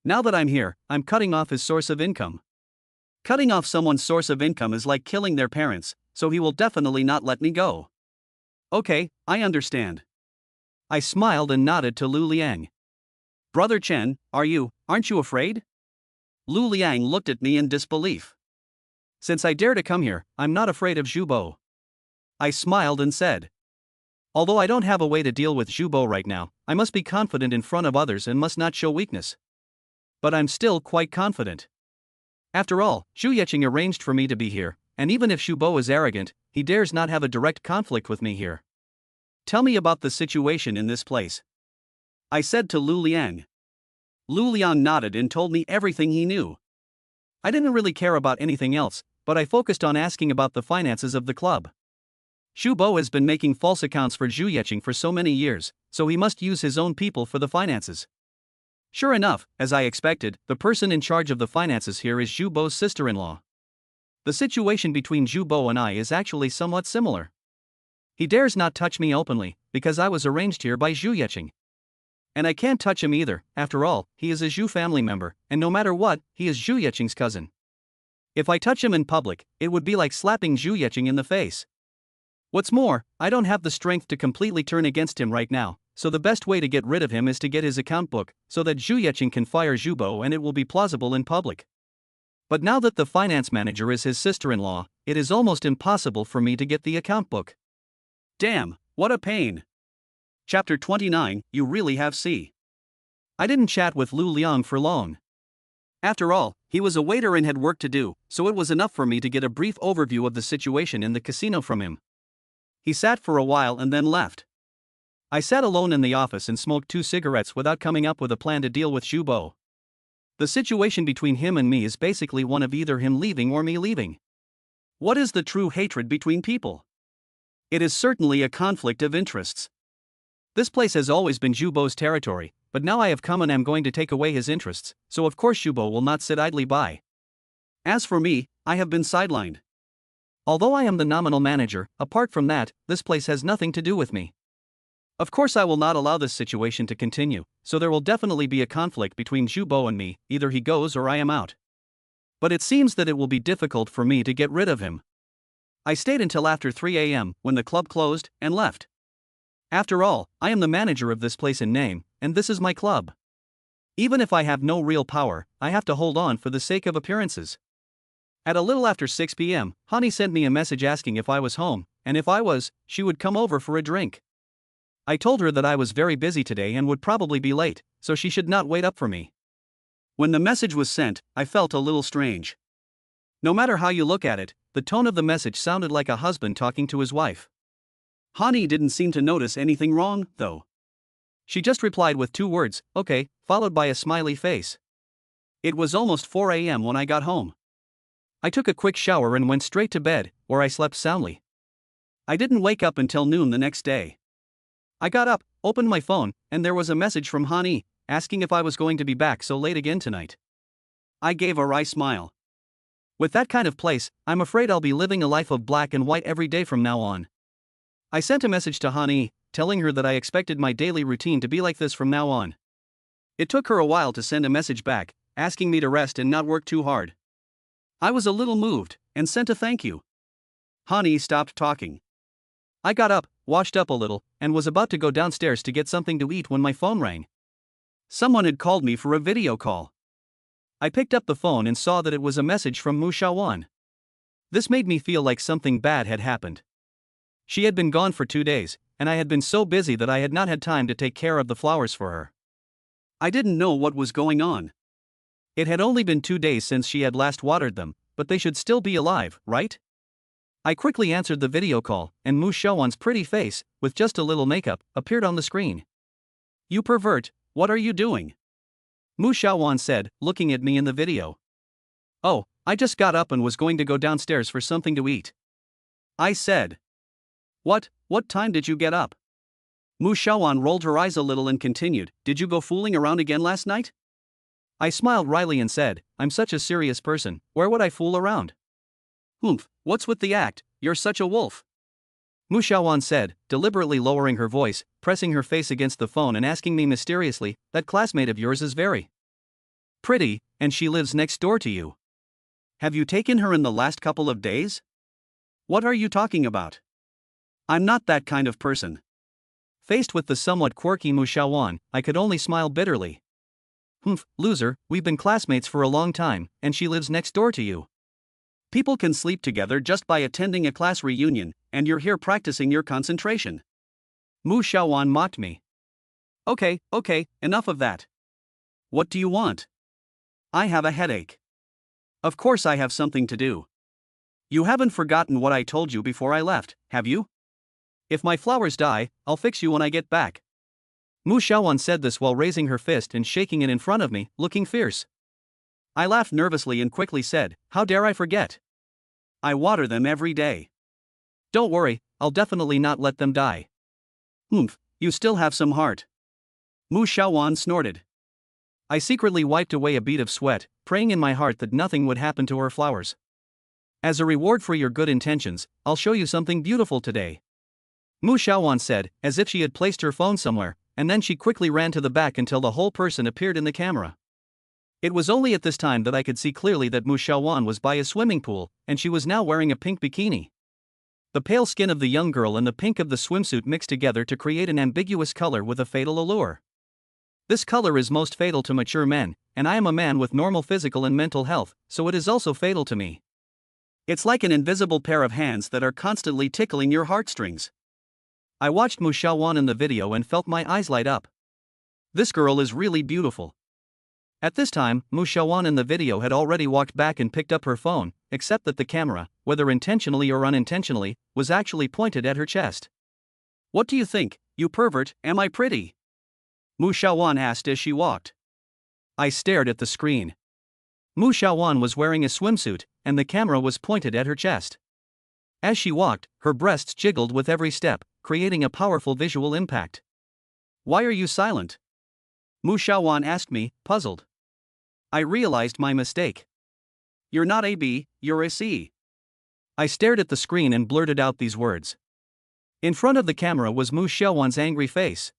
Now that I'm here, I'm cutting off his source of income. Cutting off someone's source of income is like killing their parents, so he will definitely not let me go. Okay, I understand. I smiled and nodded to Lu Liang. Brother Chen, aren't you afraid? Lu Liang looked at me in disbelief. Since I dare to come here, I'm not afraid of Zhu Bo. I smiled and said. Although I don't have a way to deal with Zhu Bo right now, I must be confident in front of others and must not show weakness. But I'm still quite confident. After all, Zhu Yeqing arranged for me to be here, and even if Zhu Bo is arrogant, he dares not have a direct conflict with me here. Tell me about the situation in this place, I said to Lu Liang. Lu Liang nodded and told me everything he knew. I didn't really care about anything else, but I focused on asking about the finances of the club. Zhu Bo has been making false accounts for Zhu Yeqing for so many years, so he must use his own people for the finances. Sure enough, as I expected, the person in charge of the finances here is Zhu Bo's sister-in-law. The situation between Zhu Bo and I is actually somewhat similar. He dares not touch me openly, because I was arranged here by Zhu Yeqing. And I can't touch him either, after all, he is a Zhu family member, and no matter what, he is Zhu Yeqing's cousin. If I touch him in public, it would be like slapping Zhu Yeqing in the face. What's more, I don't have the strength to completely turn against him right now, so the best way to get rid of him is to get his account book, so that Zhu Yeqing can fire Zhu Bo and it will be plausible in public. But now that the finance manager is his sister-in-law, it is almost impossible for me to get the account book. Damn, what a pain. Chapter 29, You Really Have C. I didn't chat with Lu Liang for long. After all, he was a waiter and had work to do, so it was enough for me to get a brief overview of the situation in the casino from him. He sat for a while and then left. I sat alone in the office and smoked 2 cigarettes without coming up with a plan to deal with Zhu Bo. The situation between him and me is basically one of either him leaving or me leaving. What is the true hatred between people? It is certainly a conflict of interests. This place has always been Zhu Bo's territory, but now I have come and am going to take away his interests, so of course Zhu Bo will not sit idly by. As for me, I have been sidelined. Although I am the nominal manager, apart from that, this place has nothing to do with me. Of course I will not allow this situation to continue, so there will definitely be a conflict between Zhu Bo and me, either he goes or I am out. But it seems that it will be difficult for me to get rid of him. I stayed until after 3 a.m., when the club closed, and left. After all, I am the manager of this place in name, and this is my club. Even if I have no real power, I have to hold on for the sake of appearances. At a little after 6 p.m., Hani sent me a message asking if I was home, and if I was, she would come over for a drink. I told her that I was very busy today and would probably be late, so she should not wait up for me. When the message was sent, I felt a little strange. No matter how you look at it, the tone of the message sounded like a husband talking to his wife. Hani didn't seem to notice anything wrong, though. She just replied with 2 words, okay, followed by a smiley face. It was almost 4 a.m. when I got home. I took a quick shower and went straight to bed, where I slept soundly. I didn't wake up until noon the next day. I got up, opened my phone, and there was a message from Hani, asking if I was going to be back so late again tonight. I gave a wry smile. With that kind of place, I'm afraid I'll be living a life of black and white every day from now on. I sent a message to Hani, telling her that I expected my daily routine to be like this from now on. It took her a while to send a message back, asking me to rest and not work too hard. I was a little moved, and sent a thank you. Hani stopped talking. I got up, washed up a little, and was about to go downstairs to get something to eat when my phone rang. Someone had called me for a video call. I picked up the phone and saw that it was a message from Mu Shaowan. This made me feel like something bad had happened. She had been gone for 2 days, and I had been so busy that I had not had time to take care of the flowers for her. I didn't know what was going on. It had only been 2 days since she had last watered them, but they should still be alive, right? I quickly answered the video call, and Mu Shaowan's pretty face, with just a little makeup, appeared on the screen. You pervert, what are you doing? Mu Shaowan said, looking at me in the video. Oh, I just got up and was going to go downstairs for something to eat. I said. What time did you get up? Mu Shaowan rolled her eyes a little and continued, did you go fooling around again last night? I smiled wryly and said, I'm such a serious person, where would I fool around? Humph, what's with the act, you're such a wolf. Mu Shaowan said, deliberately lowering her voice, pressing her face against the phone and asking me mysteriously, that classmate of yours is very pretty, and she lives next door to you. Have you taken her in the last couple of days? What are you talking about? I'm not that kind of person. Faced with the somewhat quirky Mu Xiaowan, I could only smile bitterly. Humph, loser, we've been classmates for a long time, and she lives next door to you. People can sleep together just by attending a class reunion, and you're here practicing your concentration. Mu Xiaowan mocked me. Okay, enough of that. What do you want? I have a headache. Of course I have something to do. You haven't forgotten what I told you before I left, have you? If my flowers die, I'll fix you when I get back. Mu Xiaowan said this while raising her fist and shaking it in front of me, looking fierce. I laughed nervously and quickly said, how dare I forget? I water them every day. Don't worry, I'll definitely not let them die. Humph, you still have some heart. Mu Xiaowan snorted. I secretly wiped away a bead of sweat, praying in my heart that nothing would happen to her flowers. As a reward for your good intentions, I'll show you something beautiful today. Mu Xiaowan said, as if she had placed her phone somewhere, and then she quickly ran to the back until the whole person appeared in the camera. It was only at this time that I could see clearly that Mu Xiaowan was by a swimming pool, and she was now wearing a pink bikini. The pale skin of the young girl and the pink of the swimsuit mixed together to create an ambiguous color with a fatal allure. This color is most fatal to mature men, and I am a man with normal physical and mental health, so it is also fatal to me. It's like an invisible pair of hands that are constantly tickling your heartstrings. I watched Mu Xiaowan in the video and felt my eyes light up. This girl is really beautiful. At this time, Mu Xiaowan in the video had already walked back and picked up her phone, except that the camera, whether intentionally or unintentionally, was actually pointed at her chest. What do you think, you pervert, am I pretty? Mu Xiaowan asked as she walked. I stared at the screen. Mu Xiaowan was wearing a swimsuit, and the camera was pointed at her chest. As she walked, her breasts jiggled with every step, creating a powerful visual impact. Why are you silent? Mu Xiaowan asked me, puzzled. I realized my mistake. You're not a B, you're a C. I stared at the screen and blurted out these words. In front of the camera was Mu Xiaowan's angry face.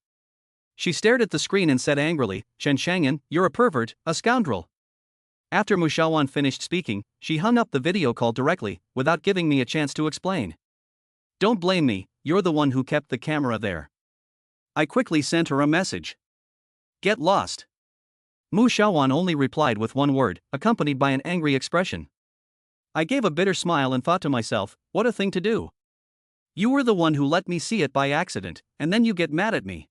She stared at the screen and said angrily, Chen Chang'an, you're a pervert, a scoundrel. After Mu Xiaowan finished speaking, she hung up the video call directly, without giving me a chance to explain. Don't blame me, you're the one who kept the camera there. I quickly sent her a message. Get lost. Mu Xiaowan only replied with one word, accompanied by an angry expression. I gave a bitter smile and thought to myself, what a thing to do. You were the one who let me see it by accident, and then you get mad at me.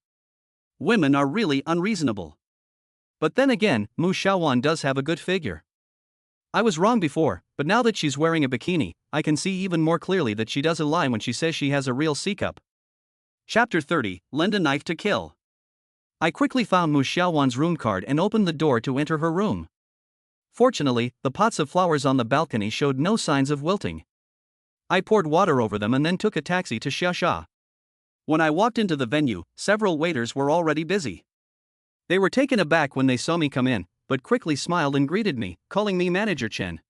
Women are really unreasonable. But then again, Mu Xiaowan does have a good figure. I was wrong before, but now that she's wearing a bikini, I can see even more clearly that she doesn't lie when she says she has a real C-cup. Chapter 30, Lend a Knife to Kill. I quickly found Mu Xiaowan's room card and opened the door to enter her room. Fortunately, the pots of flowers on the balcony showed no signs of wilting. I poured water over them and then took a taxi to Xia. When I walked into the venue, several waiters were already busy. They were taken aback when they saw me come in, but quickly smiled and greeted me, calling me Manager Chen.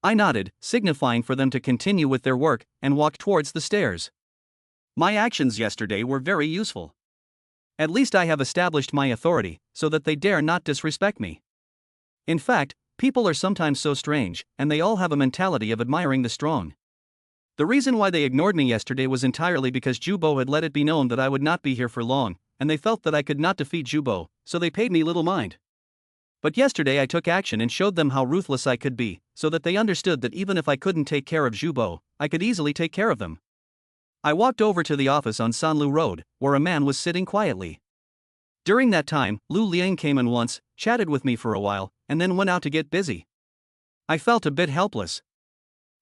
I nodded, signifying for them to continue with their work, and walked towards the stairs. My actions yesterday were very useful. At least I have established my authority, so that they dare not disrespect me. In fact, people are sometimes so strange, and they all have a mentality of admiring the strong. The reason why they ignored me yesterday was entirely because Jubo had let it be known that I would not be here for long, and they felt that I could not defeat Jubo, so they paid me little mind. But yesterday I took action and showed them how ruthless I could be, so that they understood that even if I couldn't take care of Jubo, I could easily take care of them. I walked over to the office on Sanlu Road, where a man was sitting quietly. During that time, Lu Liang came in once, chatted with me for a while, and then went out to get busy. I felt a bit helpless.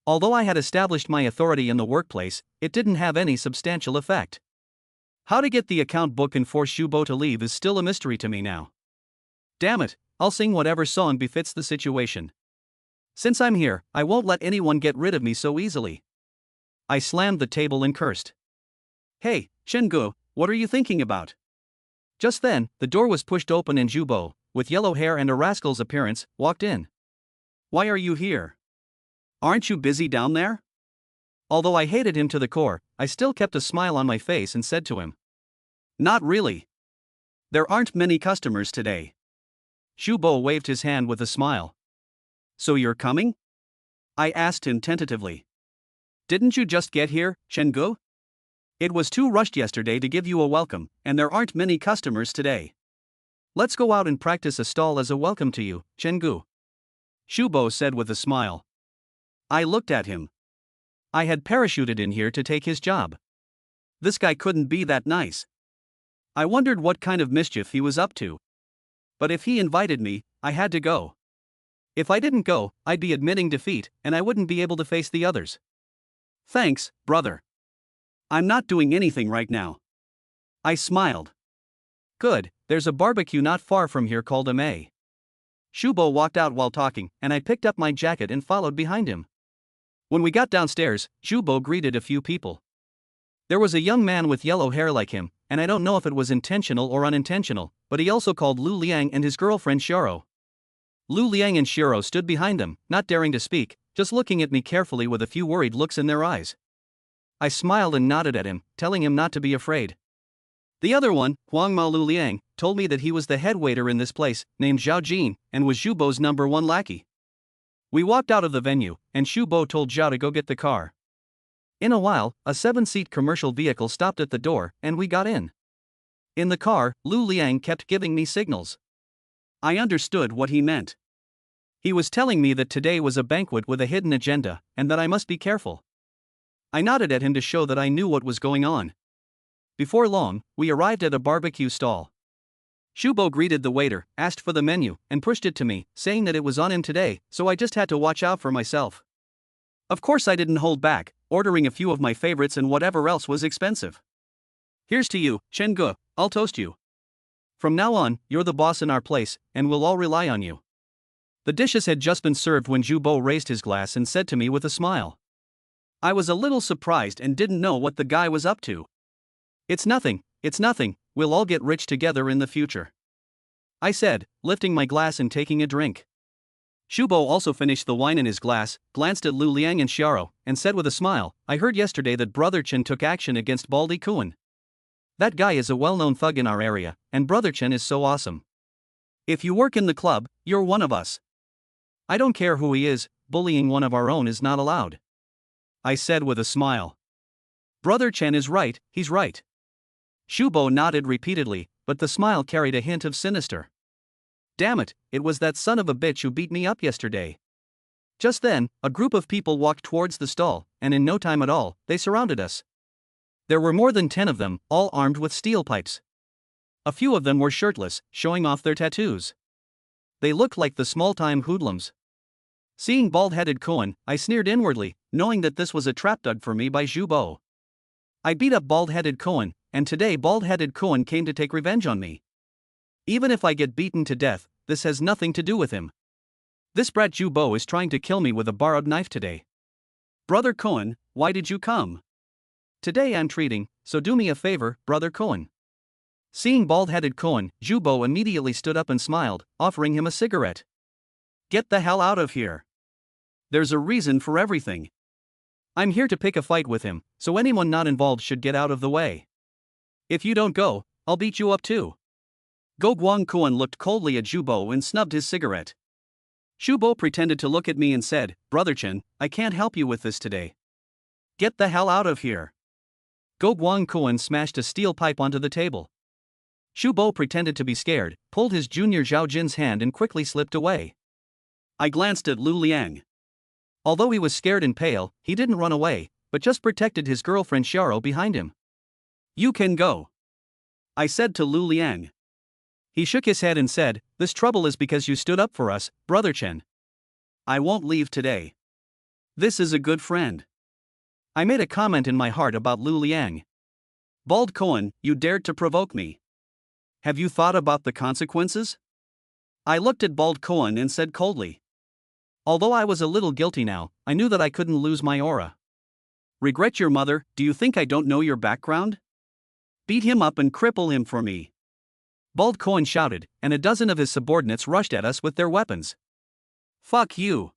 Although I had established my authority in the workplace, it didn't have any substantial effect. How to get the account book and force Jubo to leave is still a mystery to me now. Damn it, I'll sing whatever song befits the situation. Since I'm here, I won't let anyone get rid of me so easily. I slammed the table and cursed. Hey, Shengu, what are you thinking about? Just then, the door was pushed open and Jubo, with yellow hair and a rascal's appearance, walked in. Why are you here? Aren't you busy down there? Although I hated him to the core, I still kept a smile on my face and said to him. Not really. There aren't many customers today. Jubo waved his hand with a smile. So you're coming? I asked him tentatively. Didn't you just get here, Chenggu? It was too rushed yesterday to give you a welcome, and there aren't many customers today. Let's go out and practice a stall as a welcome to you, Chenggu. Shubo said with a smile. I looked at him. I had parachuted in here to take his job. This guy couldn't be that nice. I wondered what kind of mischief he was up to. But if he invited me, I had to go. If I didn't go, I'd be admitting defeat, and I wouldn't be able to face the others. Thanks, brother. I'm not doing anything right now. I smiled. Good, there's a barbecue not far from here called Ame. Shubo walked out while talking, and I picked up my jacket and followed behind him. When we got downstairs, Shubo greeted a few people. There was a young man with yellow hair like him, and I don't know if it was intentional or unintentional, but he also called Lu Liang and his girlfriend Shiro. Lu Liang and Shiro stood behind them, not daring to speak, just looking at me carefully with a few worried looks in their eyes. I smiled and nodded at him, telling him not to be afraid. The other one, Huang Ma Lu Liang, told me that he was the head waiter in this place, named Zhao Jin, and was Zhubo's #1 lackey. We walked out of the venue, and Shubo told Zhao to go get the car. In a while, a 7-seat commercial vehicle stopped at the door, and we got in. In the car, Lu Liang kept giving me signals. I understood what he meant. He was telling me that today was a banquet with a hidden agenda, and that I must be careful. I nodded at him to show that I knew what was going on. Before long, we arrived at a barbecue stall. Shubo greeted the waiter, asked for the menu, and pushed it to me, saying that it was on him today, so I just had to watch out for myself. Of course I didn't hold back, ordering a few of my favorites and whatever else was expensive. Here's to you, Chenggu, I'll toast you. From now on, you're the boss in our place, and we'll all rely on you. The dishes had just been served when Shubo raised his glass and said to me with a smile. I was a little surprised and didn't know what the guy was up to. It's nothing, we'll all get rich together in the future. I said, lifting my glass and taking a drink. Shubo also finished the wine in his glass, glanced at Lu Liang and Xiaro, and said with a smile, I heard yesterday that Brother Chen took action against Baldy Kuan. That guy is a well-known thug in our area, and Brother Chen is so awesome. If you work in the club, you're one of us. I don't care who he is, bullying one of our own is not allowed. I said with a smile. Brother Chen is right, he's right. Shubo nodded repeatedly, but the smile carried a hint of sinister. Damn it, it was that son of a bitch who beat me up yesterday. Just then, a group of people walked towards the stall, and in no time at all, they surrounded us. There were more than 10 of them, all armed with steel pipes. A few of them were shirtless, showing off their tattoos. They looked like the small-time hoodlums. Seeing bald-headed Kuan, I sneered inwardly, knowing that this was a trap dug for me by Shubo. I beat up bald-headed Kuan, and today bald-headed Kuan came to take revenge on me. Even if I get beaten to death, this has nothing to do with him. This brat Shubo is trying to kill me with a borrowed knife today. Brother Kuan, why did you come? Today I'm treating, so do me a favor, Brother Kuan. Seeing bald-headed Kuan, Shubo immediately stood up and smiled, offering him a cigarette. Get the hell out of here. There's a reason for everything. I'm here to pick a fight with him, so anyone not involved should get out of the way. If you don't go, I'll beat you up too. Go Guang Kuan looked coldly at Shubo and snubbed his cigarette. Shubo pretended to look at me and said, Brother Chen, I can't help you with this today. Get the hell out of here. Go Guang Kuan smashed a steel pipe onto the table. Shubo pretended to be scared, pulled his junior Zhao Jin's hand and quickly slipped away. I glanced at Lu Liang. Although he was scared and pale, he didn't run away, but just protected his girlfriend Xiaro behind him. You can go, I said to Lu Liang. He shook his head and said, This trouble is because you stood up for us, Brother Chen. I won't leave today. This is a good friend. I made a comment in my heart about Lu Liang. Bald Kuan, you dared to provoke me. Have you thought about the consequences? I looked at Bald Kuan and said coldly. Although I was a little guilty now, I knew that I couldn't lose my aura. Regret your mother, do you think I don't know your background? Beat him up and cripple him for me. Bald Kuan shouted, and a dozen of his subordinates rushed at us with their weapons. Fuck you.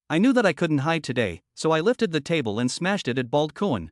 I knew that I couldn't hide today, so I lifted the table and smashed it at Bald Kuan.